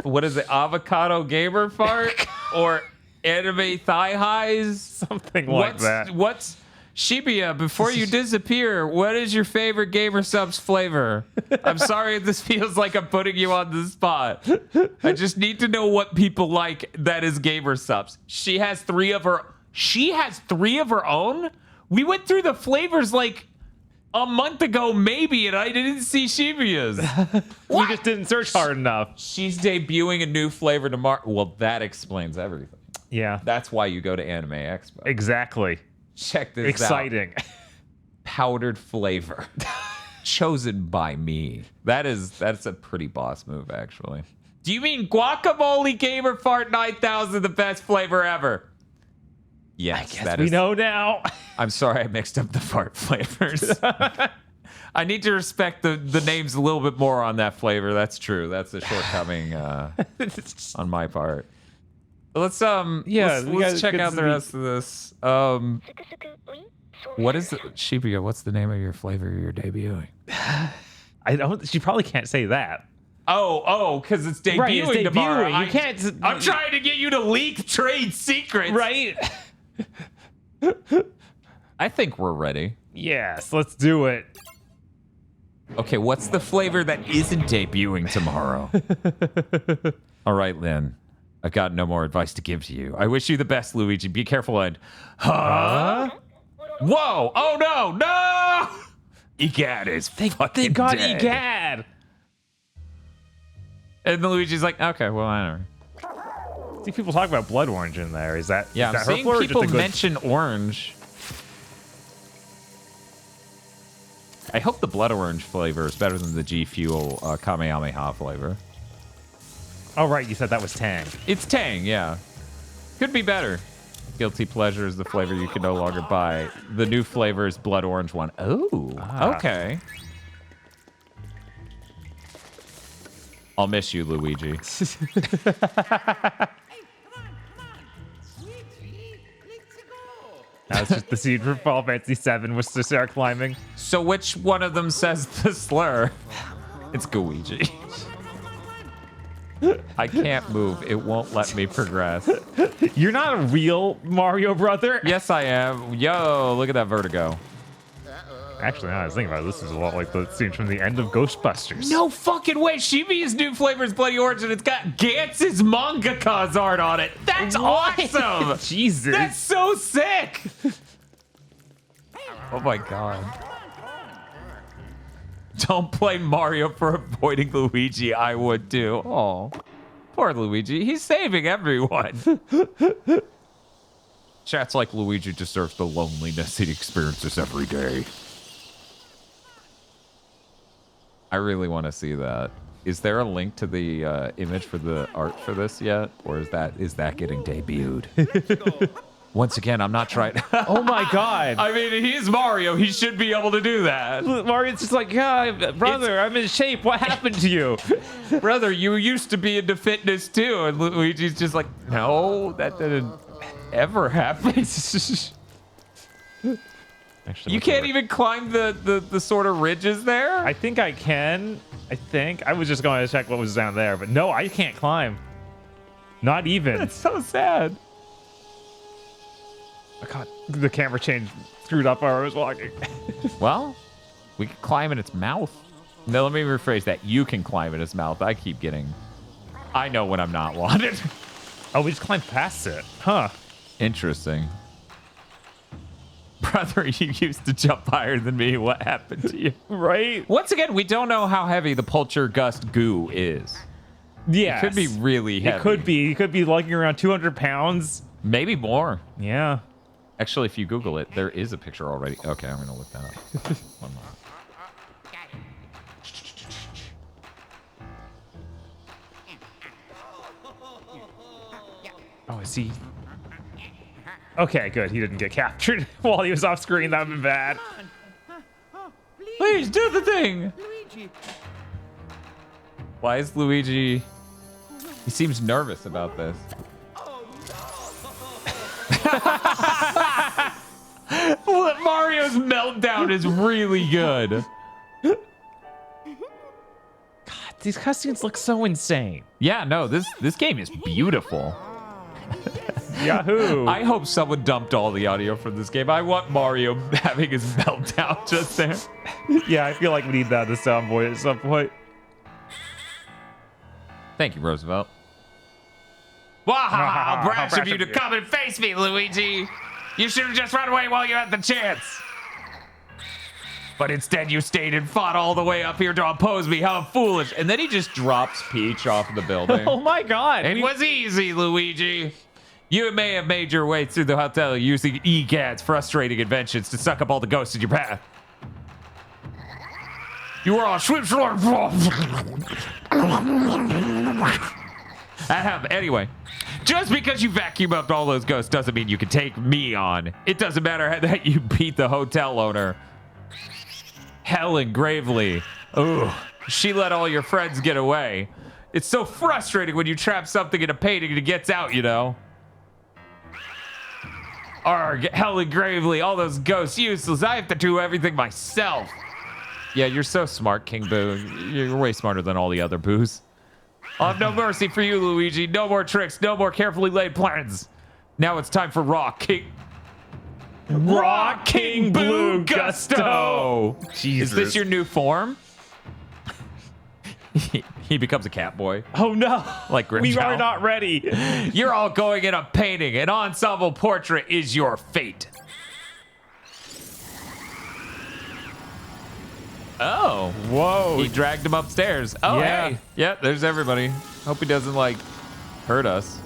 What is it? Avocado gamer fart or anime thigh highs? Something like that. What's Shibuya, before you disappear, what is your favorite GamerSup's flavor? I'm sorry if this feels like I'm putting you on the spot. I just need to know what people like that is GamerSup's. She has three of her own? We went through the flavors like a month ago, maybe, and I didn't see Shibuya's. We just didn't search hard enough. She's debuting a new flavor tomorrow. Well, that explains everything. Yeah. That's why you go to Anime Expo. Exactly. Check this Exciting. out. Powdered flavor. Chosen by me. That's a pretty boss move, actually. Do you mean Guacamole Gamer Fart 9000, the best flavor ever? Yes, that we is. know now. I'm sorry I mixed up the fart flavors. I need to respect the names a little bit more on that flavor. That's true. That's a shortcoming on my part. Let's let's check out the rest of this. What is it? Shibuya, what's the name of your flavor you're debuting? She probably can't say that. Oh, because it's debuting, Right, it's debuting. tomorrow. You can't. I'm trying to get you to leak trade secrets. Right. I think we're ready. Yes, let's do it. Okay, what's the flavor that isn't debuting tomorrow? All right, Lynn. I've got no more advice to give to you. I wish you the best, Luigi. Be careful and... Huh? Whoa! Oh, no! No! Egad is fucking They got dead. Egad. And then Luigi's like, okay, well, I don't know. See people talk about blood orange in there. Is that Yeah, is I'm that seeing hurtful or just people a good... mention orange. I hope the blood orange flavor is better than the G Fuel Kamehameha flavor. Oh right, you said that was Tang. It's Tang, yeah. Could be better. Guilty Pleasure is the flavor you can no longer buy. The new flavor is blood orange one. Oh, okay. I'll miss you, Luigi. Hey, come on. Luigi, let's go. That was just the seed for Final Fantasy VII was to start climbing. So which one of them says the slur? It's Gooigi. I can't move. It won't let me progress. You're not a real Mario brother. Yes, I am. Yo, look at that vertigo. Actually, now I was thinking about it, this is a lot like the scene from the end of Ghostbusters. No fucking way. Shibi's new flavor is Bloody Orange, and it's got Gantz's mangaka's art on it. That's awesome. Jesus. That's so sick. Oh my god. Don't play Mario for avoiding Luigi. I would too. Oh, poor Luigi. He's saving everyone. Chat's like Luigi deserves the loneliness he experiences every day. I really want to see that. Is there a link to the image for the art for this yet? Or is that getting debuted? Once again, I'm not trying. Oh my god. I mean, he's Mario. He should be able to do that. Mario's just like, yeah, brother, I'm in shape. What happened to you? Brother, you used to be into fitness too. And Luigi's just like, no, that didn't ever happen. Actually, You can't even climb the sort of ridges there? I think I can. I was just going to check what was down there, but no, I can't climb. Not even. That's so sad. Oh, God, the camera change screwed up while I was walking. Well, we can climb in its mouth. No, let me rephrase that. You can climb in its mouth. I keep getting... I know when I'm not wanted. Oh, we just climbed past it. Huh. Interesting. Brother, you used to jump higher than me. What happened to you? Right? Once again, we don't know how heavy the Pulcher Gust goo is. Yeah. It could be really heavy. It could be. It could be lugging around 200 pounds. Maybe more. Yeah. Actually, if you Google it, there is a picture already. Okay, I'm going to look that up. One more. Oh, is he? Okay, good. He didn't get captured while he was off screen. That would have been bad. Please do the thing. Luigi. Why is Luigi... He seems nervous about this. Mario's meltdown is really good. God, these cutscenes look so insane. Yeah, no, this game is beautiful. Yahoo! I hope someone dumped all the audio from this game. I want Mario having his meltdown just there. Yeah, I feel like we need that as a soundboard at some point. Thank you, Roosevelt. Wow, how brash of you to come and face me, Luigi. You should have just run away while you had the chance. But instead you stayed and fought all the way up here to oppose me. How foolish. And then he just drops Peach off the building. Oh my god! It was easy, Luigi. You may have made your way through the hotel using EGAD's frustrating inventions to suck up all the ghosts in your path. You were on swim floor. Anyway, just because you vacuum up all those ghosts doesn't mean you can take me on. It doesn't matter that you beat the hotel owner. Helen Gravely. Ooh, she let all your friends get away. It's so frustrating when you trap something in a painting and it gets out, you know. Arg, Helen Gravely, all those ghosts useless. I have to do everything myself. Yeah, you're so smart, King Boo. You're way smarter than all the other Boos. I'll have no mercy for you, Luigi. No more tricks, no more carefully laid plans. Now it's time for Rock. Rock King Blue Gusto. Is this your new form? He becomes a cat boy. Oh no! Like we Grimjow. are not ready. You're all going in a painting. An ensemble portrait is your fate. Oh. Whoa. He dragged him upstairs. Oh, Yeah. hey. Yeah, there's everybody. Hope he doesn't, like, hurt us.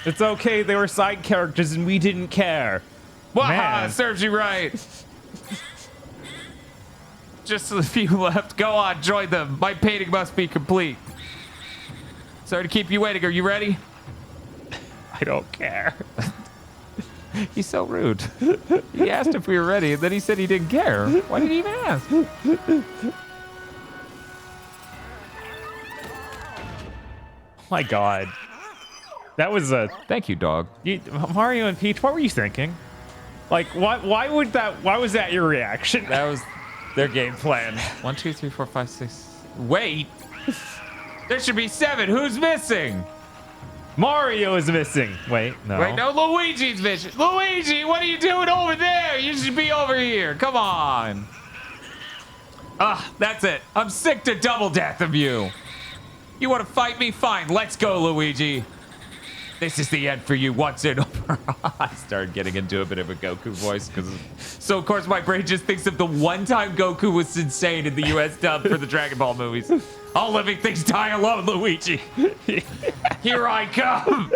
It's okay. They were side characters and we didn't care. Waha, Man. serves you right. Just a few left. Go on, join them. My painting must be complete. Sorry to keep you waiting. Are you ready? I don't care. He's so rude. He asked if we were ready, and then he said he didn't care. Why did he even ask? My God. That was a... Thank you, dog. Mario and Peach, what were you thinking? Like, why was that your reaction? That was their game plan. 1, 2, 3, 4, 5, 6. Wait. There should be 7. Who's missing? Mario is missing. Wait, no. Wait, no, Luigi's missing. Luigi, what are you doing over there? You should be over here. Come on. Ah, that's it. I'm sick to double death of you. You want to fight me? Fine. Let's go, Luigi. This is the end for you once and over. I started getting into a bit of a Goku voice so of course my brain just thinks of the one time Goku was insane in the US dub for the Dragon Ball movies. All living things die alone, Luigi. Here I come.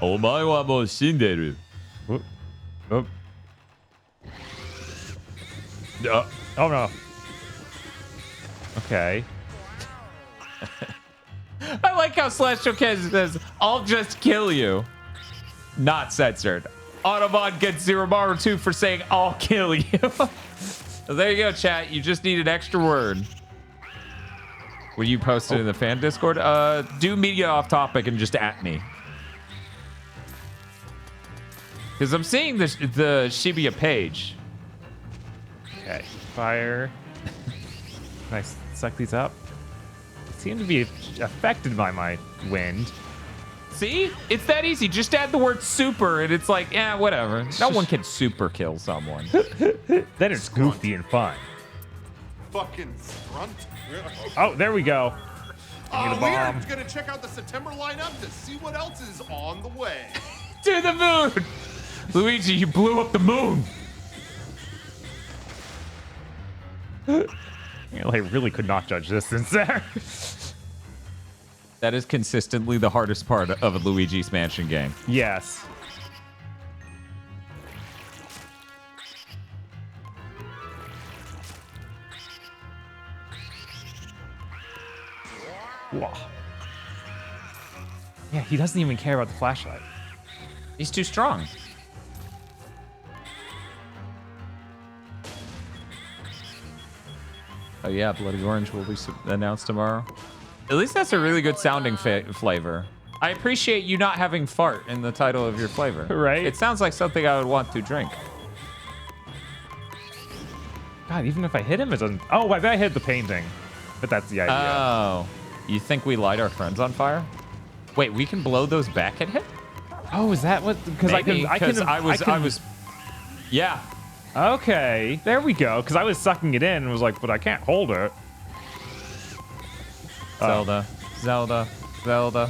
Omae wa mou shinderu. Oh no. Okay. I like how Celestial Ken says, I'll just kill you. Not censored. Autobot gets Zeromaru 2 for saying, I'll kill you. So there you go, chat. You just need an extra word. Will you post it in the fan Discord? Do media off topic and just at me. Because I'm seeing the Shibuya page. Okay. Fire. Can I suck these up? They seem to be affected by my wind. See? It's that easy. Just add the word super and it's like, yeah, whatever. No one can super kill someone. Then it's goofy and fun. Fucking front. Oh, there we go. Oh, the we're bomb. gonna check out the September lineup to see what else is on the way. To the moon! Luigi, you blew up the moon! I really could not judge distance there. That is consistently the hardest part of a Luigi's Mansion game. Yes. Whoa. Yeah, he doesn't even care about the flashlight. He's too strong. Oh yeah, Bloody Orange will be announced tomorrow. At least that's a really good sounding flavor. I appreciate you not having fart in the title of your flavor. Right? It sounds like something I would want to drink. God, even if I hit him, it doesn't... Oh, I bet I hit the painting. But that's the idea. Oh. You think we light our friends on fire? Wait, we can blow those back at him? Oh, is that what... Because I was... Yeah. Okay, there we go. Because I was sucking it in and was like, but I can't hold it. Zelda. Zelda. Zelda.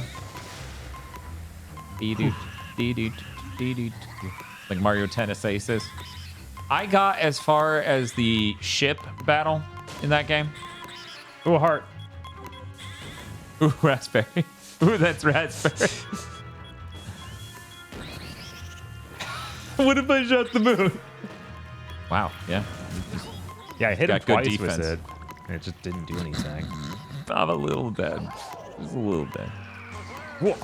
Dee-doo. Dee-doo. Dee-doo. Like Mario Tennis Aces. I got as far as the ship battle in that game. Ooh, a heart. Ooh, raspberry. Ooh, that's raspberry. What if I shot the moon? Wow, yeah. Yeah, I hit him Got good twice defense. with it. And it just didn't do anything. I'm a little dead. Just a little dead. Whoa.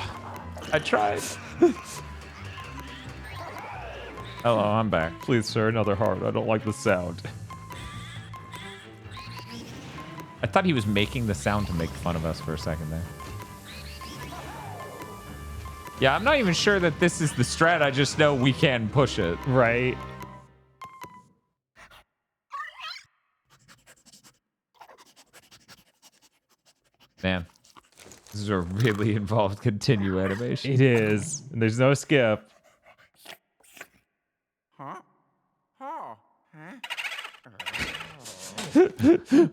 I tried. Hello, I'm back. Please, sir, another heart. I don't like the sound. I thought he was making the sound to make fun of us for a second there. Yeah, I'm not even sure that this is the strat. I just know we can push it. Right. Man, this is a really involved continue animation. It is. And there's no skip.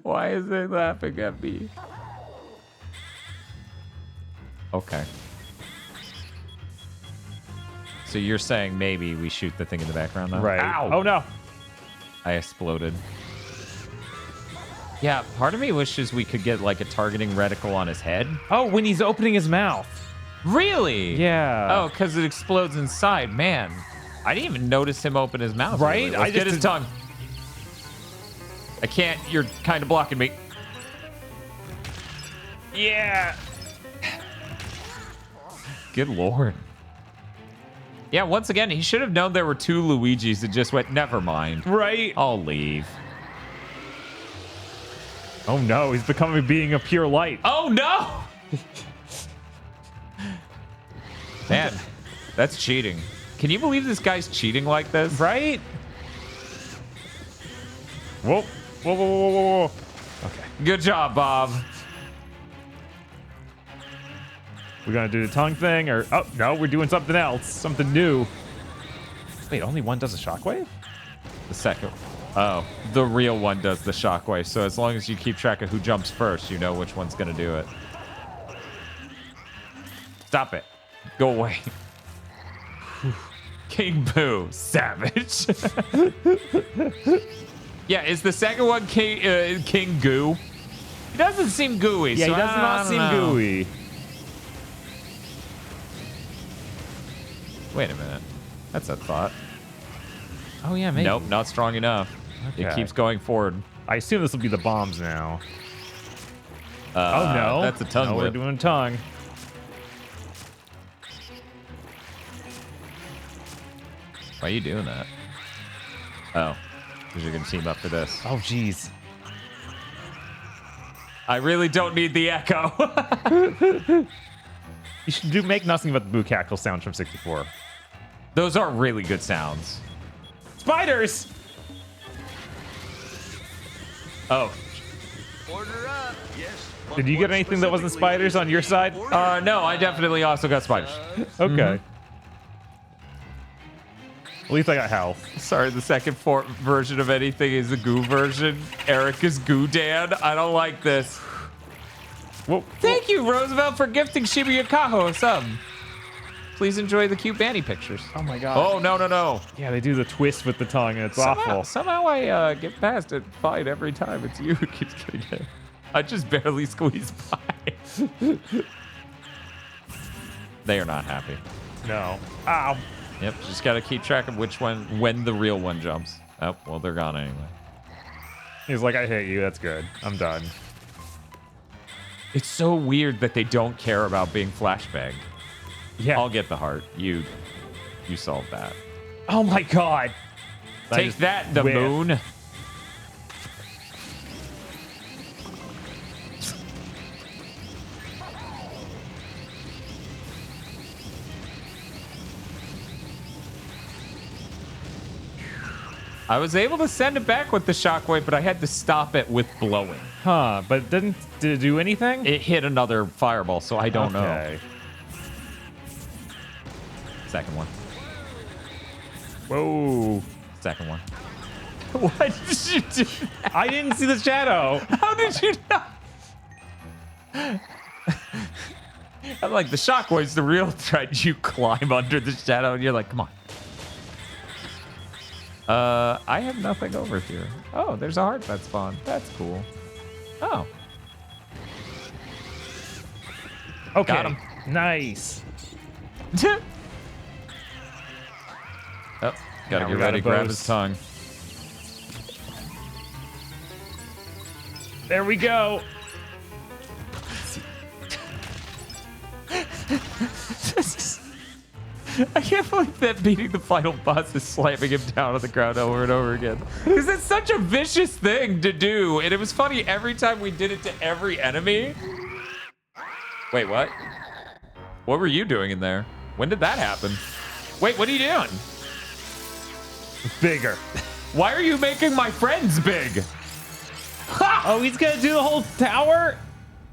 Why is it laughing at me? Okay. So you're saying maybe we shoot the thing in the background now? Right. Ow! Oh no. I exploded. Yeah, part of me wishes we could get like a targeting reticle on his head. Oh, when he's opening his mouth. Really? Yeah. Oh, because it explodes inside. Man, I didn't even notice him open his mouth. Right? Really. Let's get his tongue. I can't. You're kind of blocking me. Yeah. Good lord. Yeah, once again, he should have known there were two Luigis and just went, never mind. Right. I'll leave. Oh no, he's becoming being a pure light. Oh no! Man, that's cheating. Can you believe this guy's cheating like this? Right? Whoa. Whoa, whoa, whoa, whoa, whoa. Okay. Good job, Bob. We're gonna do the tongue thing, or oh no, we're doing something else, something new. Wait, only one does a shockwave? The second. Oh, the real one does the shockwave. So as long as you keep track of who jumps first, you know which one's gonna do it. Stop it. Go away. King Boo, savage. Yeah, is the second one King Goo? He doesn't seem gooey. Yeah, so he does I not don't seem know. gooey. Wait a minute. That's a thought. Oh yeah, maybe. Nope, not strong enough. It Okay. keeps going forward. I assume this will be the bombs now. Oh no, That's a tongue No, we're whip. doing tongue. Why are you doing that? Oh, because you're gonna team up for this. Oh jeez. I really don't need the echo. You should make nothing but the Boo Cackle sounds from 64. Those are really good sounds. Spiders! Oh, Order up. Yes. Did you get anything that wasn't spiders on your side? no, I definitely also got spiders. Okay. At least I got health. Sorry, the second version of anything is the goo version. Eric is Goo Dan. I don't like this. Whoa. Thank you, Roosevelt, for gifting Shibuya Kaho a sub. Please enjoy the cute Banny pictures. Oh my god. Oh, no, no, no. Yeah, they do the twist with the tongue, and it's Somehow, awful. somehow I get past it fine every time. It's you who keeps getting it. I just barely squeeze by. They are not happy. No. Ow. Yep, just gotta keep track of which one, when the real one jumps. Oh, well, they're gone anyway. He's like, I hate you. That's good. I'm done. It's so weird that they don't care about being flashbanged. Yeah. I'll get the heart. You solved that. Oh my god. I Take just that, the whiffed. moon. I was able to send it back with the shockwave, but I had to stop it with blowing. Huh, but did it do anything? It hit another fireball, so I don't know. Okay. Second one. Whoa. Second one. What did you do? I didn't see the shadow. How did you not? I'm like, the shockwave's the real threat. You climb under the shadow and you're like, come on. I have nothing over here. Oh, there's a heart that spawned. That's cool. Oh. Okay. Got him. Nice. Oh, gotta Now get we ready. gotta Grab boast. his tongue. There we go. I can't believe that beating the final boss is slamming him down on the ground over and over again. Because it's such a vicious thing to do. And it was funny every time we did it to every enemy. Wait, what? What were you doing in there? When did that happen? Wait, what are you doing? Bigger. Why are you making my friends big? Oh, he's gonna do the whole tower?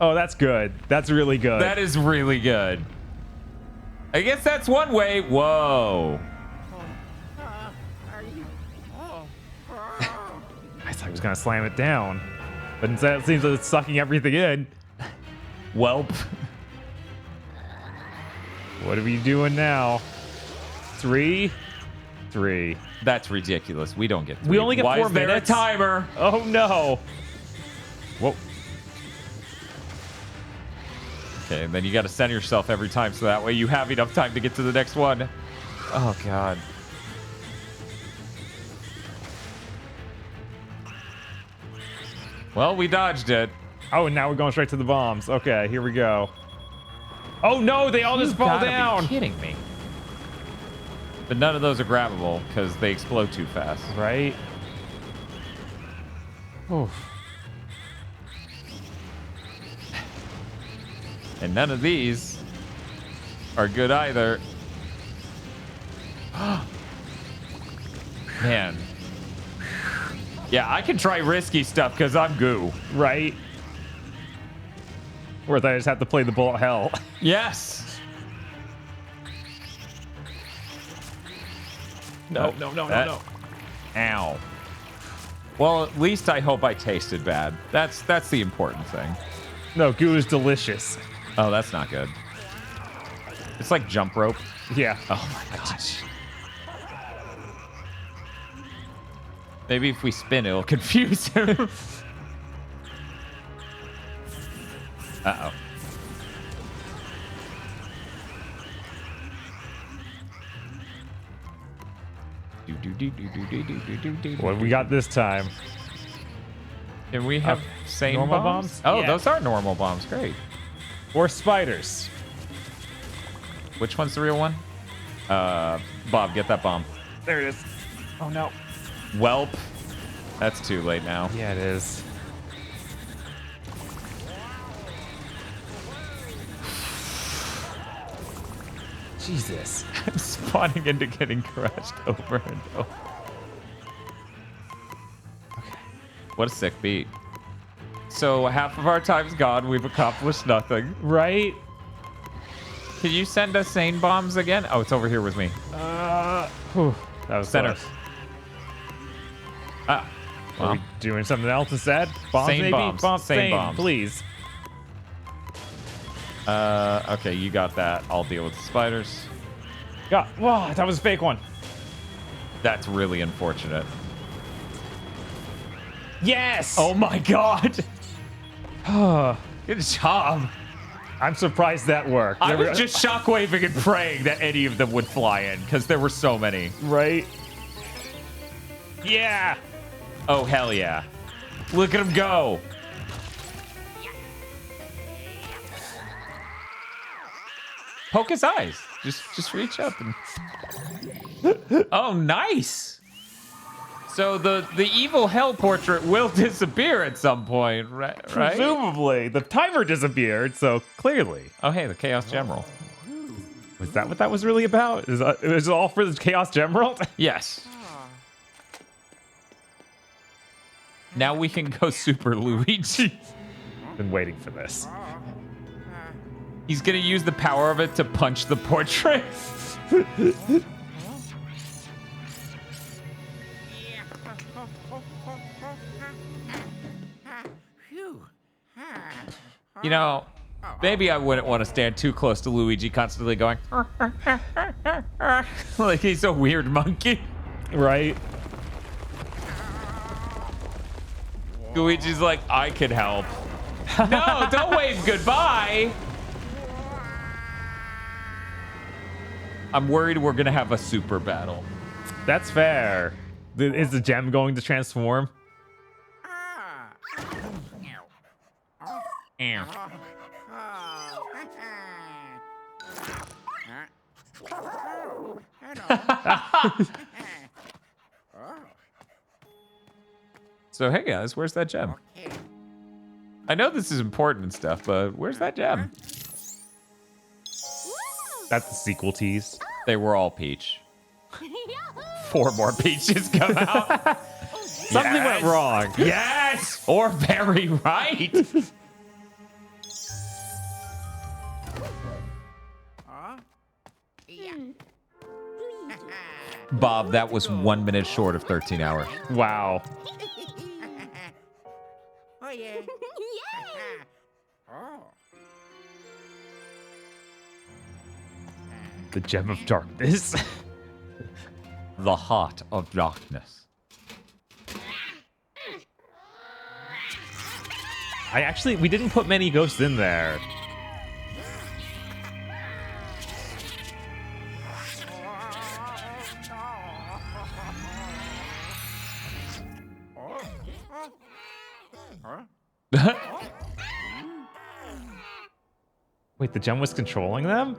Oh, that's good. That's really good. That is really good. I guess that's one way. Whoa. I I'm just gonna slam it down. But instead it seems like it's sucking everything in. Welp. What are we doing now? 3. That's ridiculous. We don't get 3. We only get Why 4 is there minutes. a timer? Oh no. Whoa. Okay, and then you got to center yourself every time so that way you have enough time to get to the next one. Oh, God. Well, we dodged it. Oh, and now we're going straight to the bombs. Okay, here we go. Oh no, they all just fall Gotta down. be kidding me. But none of those are grabbable because they explode too fast. Right? Oof. And none of these are good either. Man. Yeah, I can try risky stuff because I'm goo. Right? Or I just have to play the bullet hell. Yes. No. Ow. Well, at least I hope I tasted bad. That's the important thing. No, goo is delicious. Oh, that's not good. It's like jump rope. Yeah. Oh my gosh. Maybe if we spin, it'll confuse him. Uh-oh. What we got this time? Can we have sane normal bombs? bombs? Oh, Yeah. those are normal bombs. Great. Or spiders? Which one's the real one? Bob, get that bomb. There it is. Oh no. Welp. That's too late now. Yeah, it is. Jesus. I'm spawning into getting crushed over and over. Okay. What a sick beat. So half of our time's gone. We've accomplished nothing. Right? Can you send us sane bombs again? Oh, it's over here with me. Whew, that was Center. close. Ah. Are Well, we doing something else instead? Bombs, Sane maybe? bombs. Sane Sane, bombs. please. okay, you got that. I'll deal with the spiders. God, whoa, that was a fake one. That's really unfortunate. Yes! Oh my god! Good job. I'm surprised that worked. I There was were- just shockwaving and praying that any of them would fly in because there were so many. Right? Yeah! Oh, hell yeah. Look at him go. Poke his eyes. Just reach up and... Oh, nice. So the evil hell portrait will disappear at some point, right? Presumably. The timer disappeared, so clearly. Oh, hey, the Chaos General. Was that what that was really about? Is it all for the Chaos General? Yes. Now we can go Super Luigi. Been waiting for this. He's gonna use the power of it to punch the portrait. Phew. You know, maybe I wouldn't want to stand too close to Luigi constantly going like he's a weird monkey. Right? Luigi's like, I can help. No, don't wave goodbye. I'm worried we're gonna have a super battle. That's fair. Is the gem going to transform? Ew. So hey guys, where's that gem? I know this is important and stuff, but where's that gem? That's the sequel tease. They were all peach. 4 more peaches come out. Something went wrong. Yes, or very right. Bob, that was 1 minute short of 13 hours. Wow. yeah. Oh. The gem of darkness. The heart of darkness. We didn't put many ghosts in there. Wait, the gem was controlling them?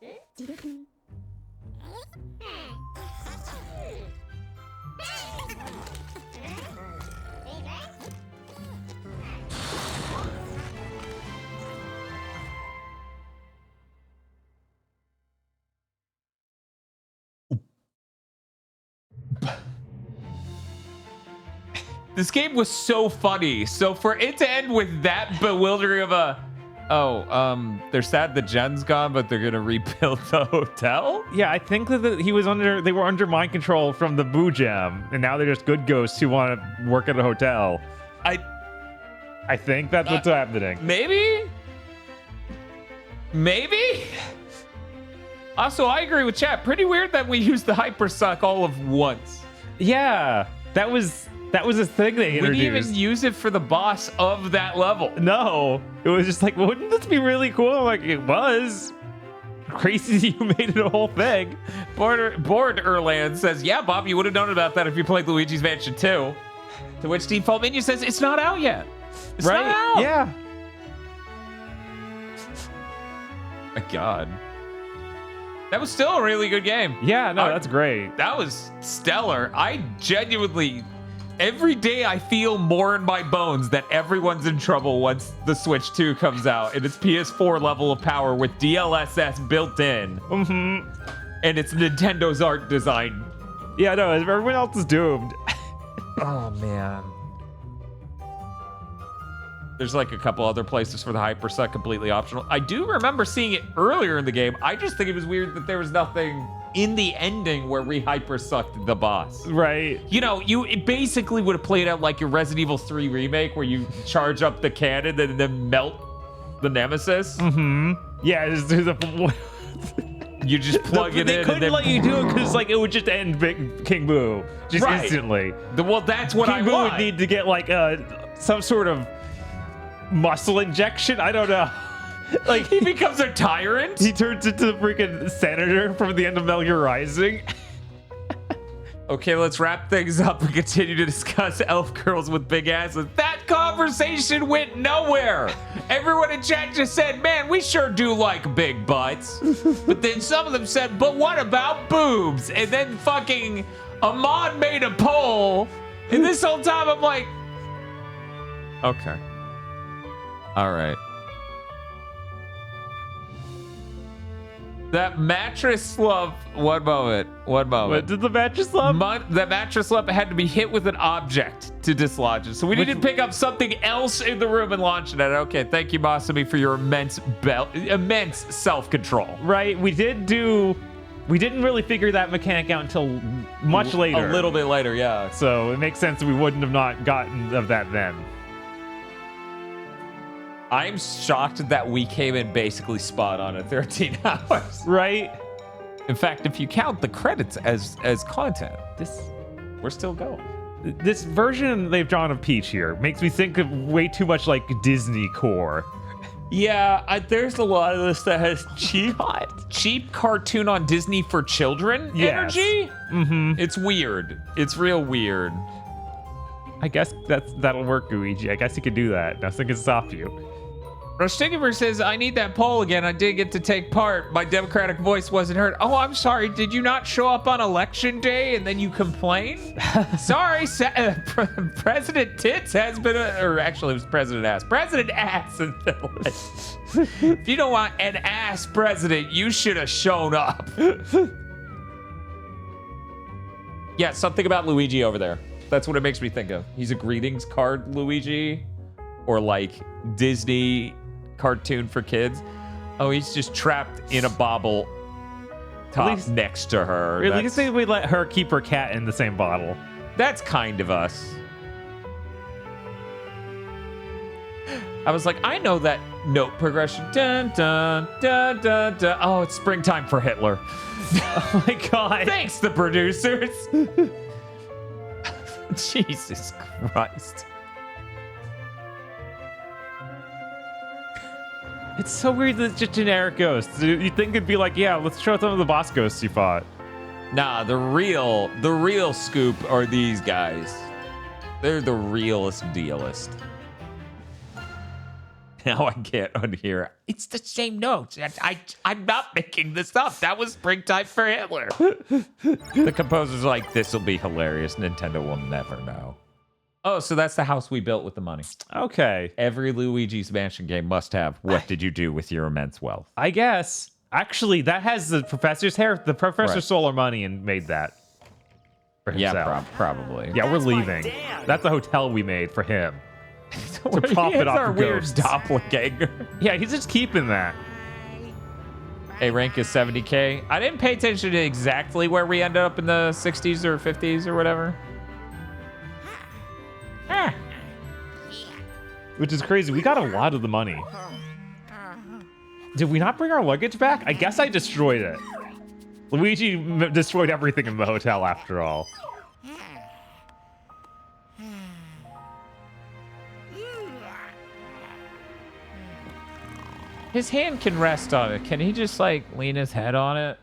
Eh? This game was so funny. So for it to end with that bewildering of a, they're sad the gen's gone, but they're gonna rebuild the hotel. Yeah, I think that they were under mind control from the Boo Gem, and now they're just good ghosts who want to work at a hotel. I think that's what's happening. Maybe. Also, I agree with chat. Pretty weird that we used the hyper suck all of once. Yeah, that was a thing they introduced. We didn't even use it for the boss of that level. No, it was just like, wouldn't this be really cool? I'm like, it was. Crazy you made it a whole thing. Bored Erland says, yeah, Bob, you would have known about that if you played Luigi's Mansion 2. To which Default Menu says, it's not out yet. It's right? not out. Yeah. My God. That was still a really good game. Yeah, no, that's great. That was stellar. I genuinely, every day I feel more in my bones that everyone's in trouble once the Switch 2 comes out and it's PS4 level of power with DLSS built in. Mm-hmm. And it's Nintendo's art design. Yeah, no, everyone else is doomed. Oh, man. There's like a couple other places for the hypersuck completely optional. I do remember seeing it earlier in the game. I just think it was weird that there was nothing in the ending where we hypersucked the boss. Right. You know, it basically would have played out like your Resident Evil 3 remake where you charge up the cannon and then melt the nemesis. Mm-hmm. Yeah, there's a... You just plug it in. They couldn't and then... let you do it because like it would just end King Boo just Right. instantly. Well, that's what King I Boo want. would need to get like some sort of muscle injection. I don't know. Like he becomes a tyrant. He turns into the freaking senator from the end of Metal Gear Rising. Okay, let's wrap things up and continue to discuss elf girls with big asses. That conversation went nowhere. Everyone in chat just said, man, we sure do like big butts. But then some of them said, but what about boobs? And then fucking Ahmad made a poll. And this whole time I'm like, okay. All right. That mattress slump, one moment. What did the mattress slump? That mattress slump had to be hit with an object to dislodge it. So we needed to pick up something else in the room and launch it at. Okay, thank you, Masami, for your immense self-control. Right, we didn't really figure that mechanic out until much later. A little bit later, yeah. So it makes sense that we wouldn't have not gotten of that then. I'm shocked that we came in basically spot on at 13 hours. Right? In fact, if you count the credits as content, we're still going. This version they've drawn of Peach here makes me think of way too much like Disney core. Yeah, there's a lot of this that has cheap cartoon on Disney for children energy. Mm-hmm. It's weird. It's real weird. I guess that'll work, Gooigi. I guess you could do that. Nothing can stop you. Rostigiver says, I need that poll again. I didn't get to take part. My democratic voice wasn't heard. Oh, I'm sorry. Did you not show up on election day and then you complain? Sorry, President Tits has been, or actually it was President Ass. President Ass in Finland. If you don't want an ass president, you should have shown up. Yeah, something about Luigi over there. That's what it makes me think of. He's a greetings card Luigi, or like Disney cartoon for kids. Oh, he's just trapped in a bobble top next to her. At least we let her keep her cat in the same bottle. That's kind of us. I was like, I know that note progression. Dun, dun, dun, dun, dun. Oh, it's springtime for Hitler. Oh my god. Thanks, the producers. Jesus Christ. It's so weird that it's just generic ghosts. You'd think it'd be like, yeah, let's show some of the boss ghosts you fought. Nah, the real scoop are these guys. They're the realest dealest. Now I can't unhear. It's the same notes. I'm not making this up. That was springtime for Hitler. The composer's like, this will be hilarious. Nintendo will never know. Oh, so that's the house we built with the money. Okay. Every Luigi's Mansion game must have, what did you do with your immense wealth? I guess. Actually, that has the professor's hair. The professor Right. stole our money and made that for himself. Yeah, probably. Yeah, we're leaving. That's a hotel we made for him. To He profit has off our of weird ghosts. doppelganger. Yeah, he's just keeping that. A rank is 70K. I didn't pay attention to exactly where we ended up in the 60s or 50s or whatever. Which is crazy. We got a lot of the money. Did we not bring our luggage back? I guess I destroyed it. Luigi destroyed everything in the hotel after all. His hand can rest on it. Can he just like lean his head on it?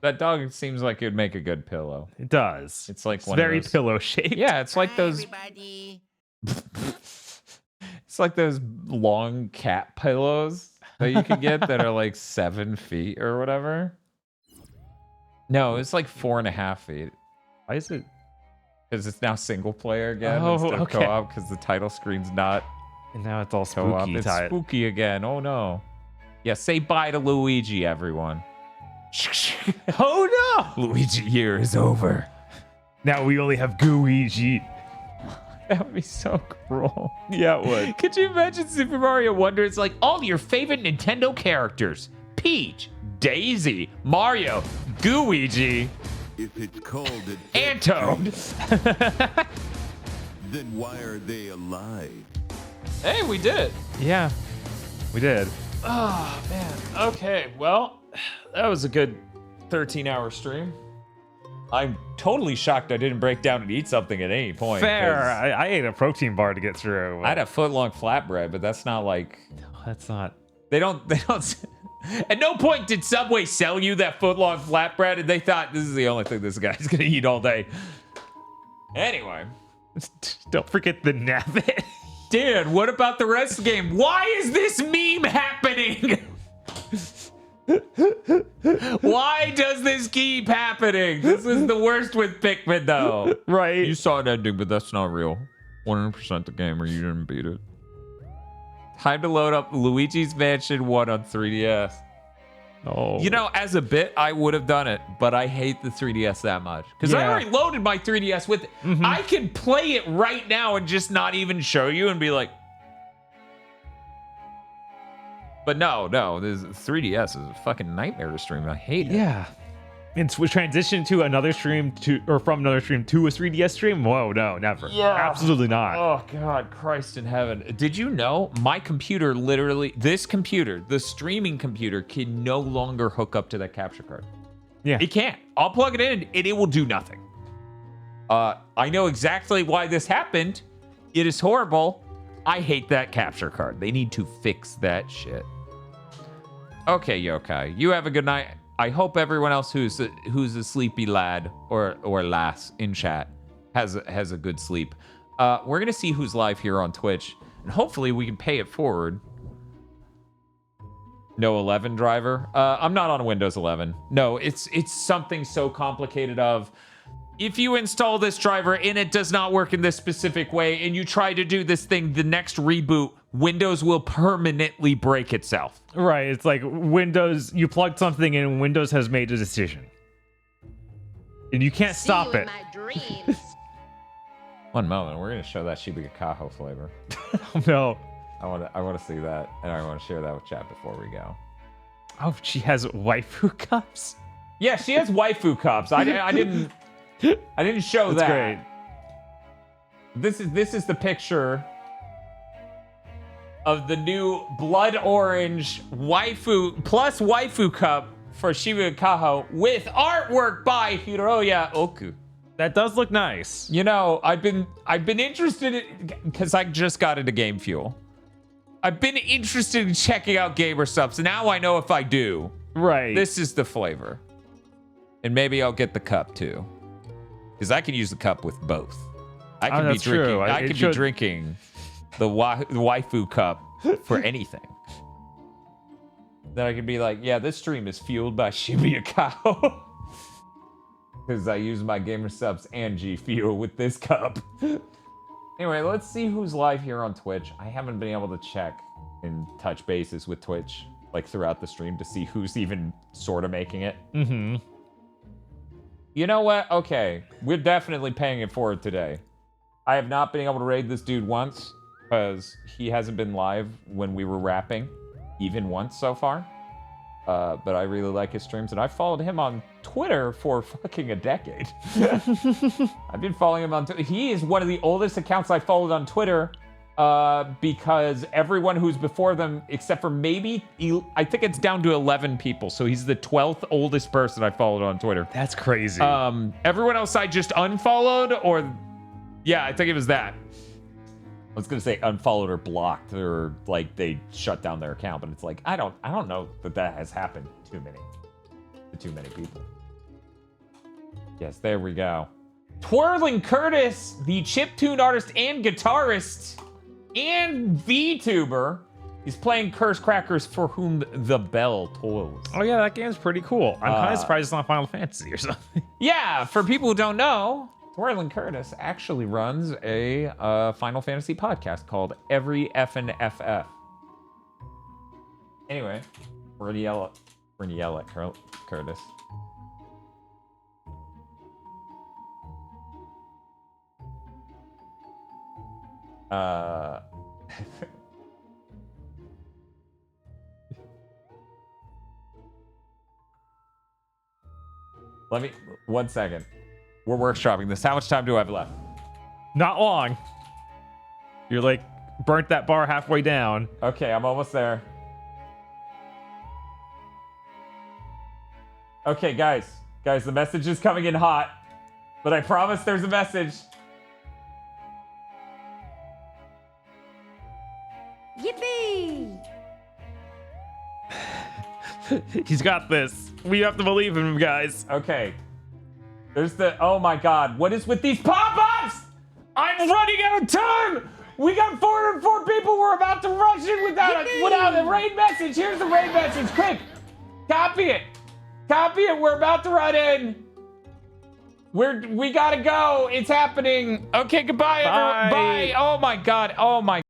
That dog seems like it would make a good pillow. It does. It's like It's one of very those- pillow shaped. Yeah, it's like those. Everybody. It's like those long cat pillows that you can get that are like 7 feet or whatever. No, it's like 4.5 feet Why is it? because it's now single player again Oh, instead of okay. co-op because the title screen's not And now it's all co-op. spooky. It's Ty. spooky again. Oh no. Yeah, say bye to Luigi, everyone. Oh no! Luigi year is over. Now we only have Gooigi. That would be so cruel. Yeah, it would. Could you imagine Super Mario Wonder? It's like all your favorite Nintendo characters: Peach, Daisy, Mario, Gooigi, If it's called a and Toad. then why are they alive? Hey, we did it. Yeah, we did. Oh, man. Okay, well, that was a good 13-hour stream. I'm totally shocked I didn't break down and eat something at any point. Fair. 'cause I ate a protein bar to get through. I had a foot-long flatbread, but that's not like... That's not. They don't... At no point did Subway sell you that foot-long flatbread, and they thought this is the only thing this guy's gonna eat all day. Anyway. Don't forget the nabbit. Dude, what about the rest of the game? Why is this meme happening? Why does this keep happening? This is the worst with Pikmin, though. Right. You saw an ending, but that's not real. 100% the game, or you didn't beat it. Time to load up Luigi's Mansion 1 on 3DS. Oh. You know, as a bit, I would have done it, but I hate the 3DS that much. Because I Yeah. already loaded my 3DS with it. I can play it right now and just not even show you and be like... But no, this 3DS is a fucking nightmare to stream. I hate it. Yeah. And we transition to another stream from another stream to a 3DS stream? Whoa, no, never. Yeah. Absolutely not. Oh, God, Christ in heaven. Did you know my computer literally, this computer, the streaming computer, can no longer hook up to that capture card? Yeah. It can't. I'll plug it in and it will do nothing. I know exactly why this happened. It is horrible. I hate that capture card. They need to fix that shit. Okay, Yokai, you have a good night. I hope everyone else who's a sleepy lad or lass in chat has a good sleep. We're gonna see who's live here on Twitch, and hopefully we can pay it forward. No 11 driver. I'm not on Windows 11. No, it's something so complicated of if you install this driver and it does not work in this specific way and you try to do this thing, the next reboot, Windows will permanently break itself. Right. It's like Windows, you plugged something in and Windows has made a decision. And you can't stop it. My dreams. One moment, we're gonna show that Shiba Kaho flavor. Oh, no. I want to see that, and I want to share that with chat before we go. Oh, she has waifu cups? Yeah, she has waifu cups. I didn't show That's that. great. This is the picture of the new blood orange waifu cup for Shibuya Kaho with artwork by Hiroya Oku. That does look nice. You know, I've been interested in, because I just got into Game Fuel. I've been interested in checking out gamer subs. Now I know if I do. Right. This is the flavor. And maybe I'll get the cup too. Because I can use the cup with both. I can be that's drinking. true. I It can should- be drinking the waifu cup for anything. Then I can be like, yeah, this stream is fueled by Shibuya Kao. Because I use my gamer subs and G Fuel with this cup. Anyway, let's see who's live here on Twitch. I haven't been able to check and touch bases with Twitch like throughout the stream to see who's even sort of making it. Mm-hmm. You know what? Okay, we're definitely paying it forward today. I have not been able to raid this dude once because he hasn't been live when we were rapping, even once so far. But I really like his streams, and I followed him on Twitter for fucking a decade. I've been following him on Twitter. He is one of the oldest accounts I followed on Twitter because everyone who's before them, except for maybe, I think it's down to 11 people, so he's the 12th oldest person I followed on Twitter. That's crazy. Everyone else I just unfollowed, or yeah, I think it was that. I was gonna say unfollowed or blocked, or like they shut down their account, but it's like I don't know that has happened to too many people. Yes, there we go. Twirling Curtis, the chiptune artist and guitarist and VTuber, is playing Curse Crackers for Whom the Bell Tolls. Oh yeah, that game's pretty cool. I'm kind of surprised it's not Final Fantasy or something. Yeah, for people who don't know, Twirling Curtis actually runs a Final Fantasy podcast called Every Effin' FF. Anyway, we're gonna yell at Curtis. Let me, 1 second. We're workshopping this. How much time do I have left? Not long. You're like burnt that bar halfway down. Okay, I'm almost there. Okay, guys, the message is coming in hot, but I promise there's a message. Yippee! He's got this. We have to believe in him, guys. Okay. There's the, oh my God, what is with these pop-ups? I'm running out of time. We got 404 people. We're about to rush in without a raid message. Here's the raid message. Quick, copy it. Copy it. We're about to run in. We gotta go. It's happening. Okay, goodbye, everyone. Bye. Bye. Oh my God. Oh my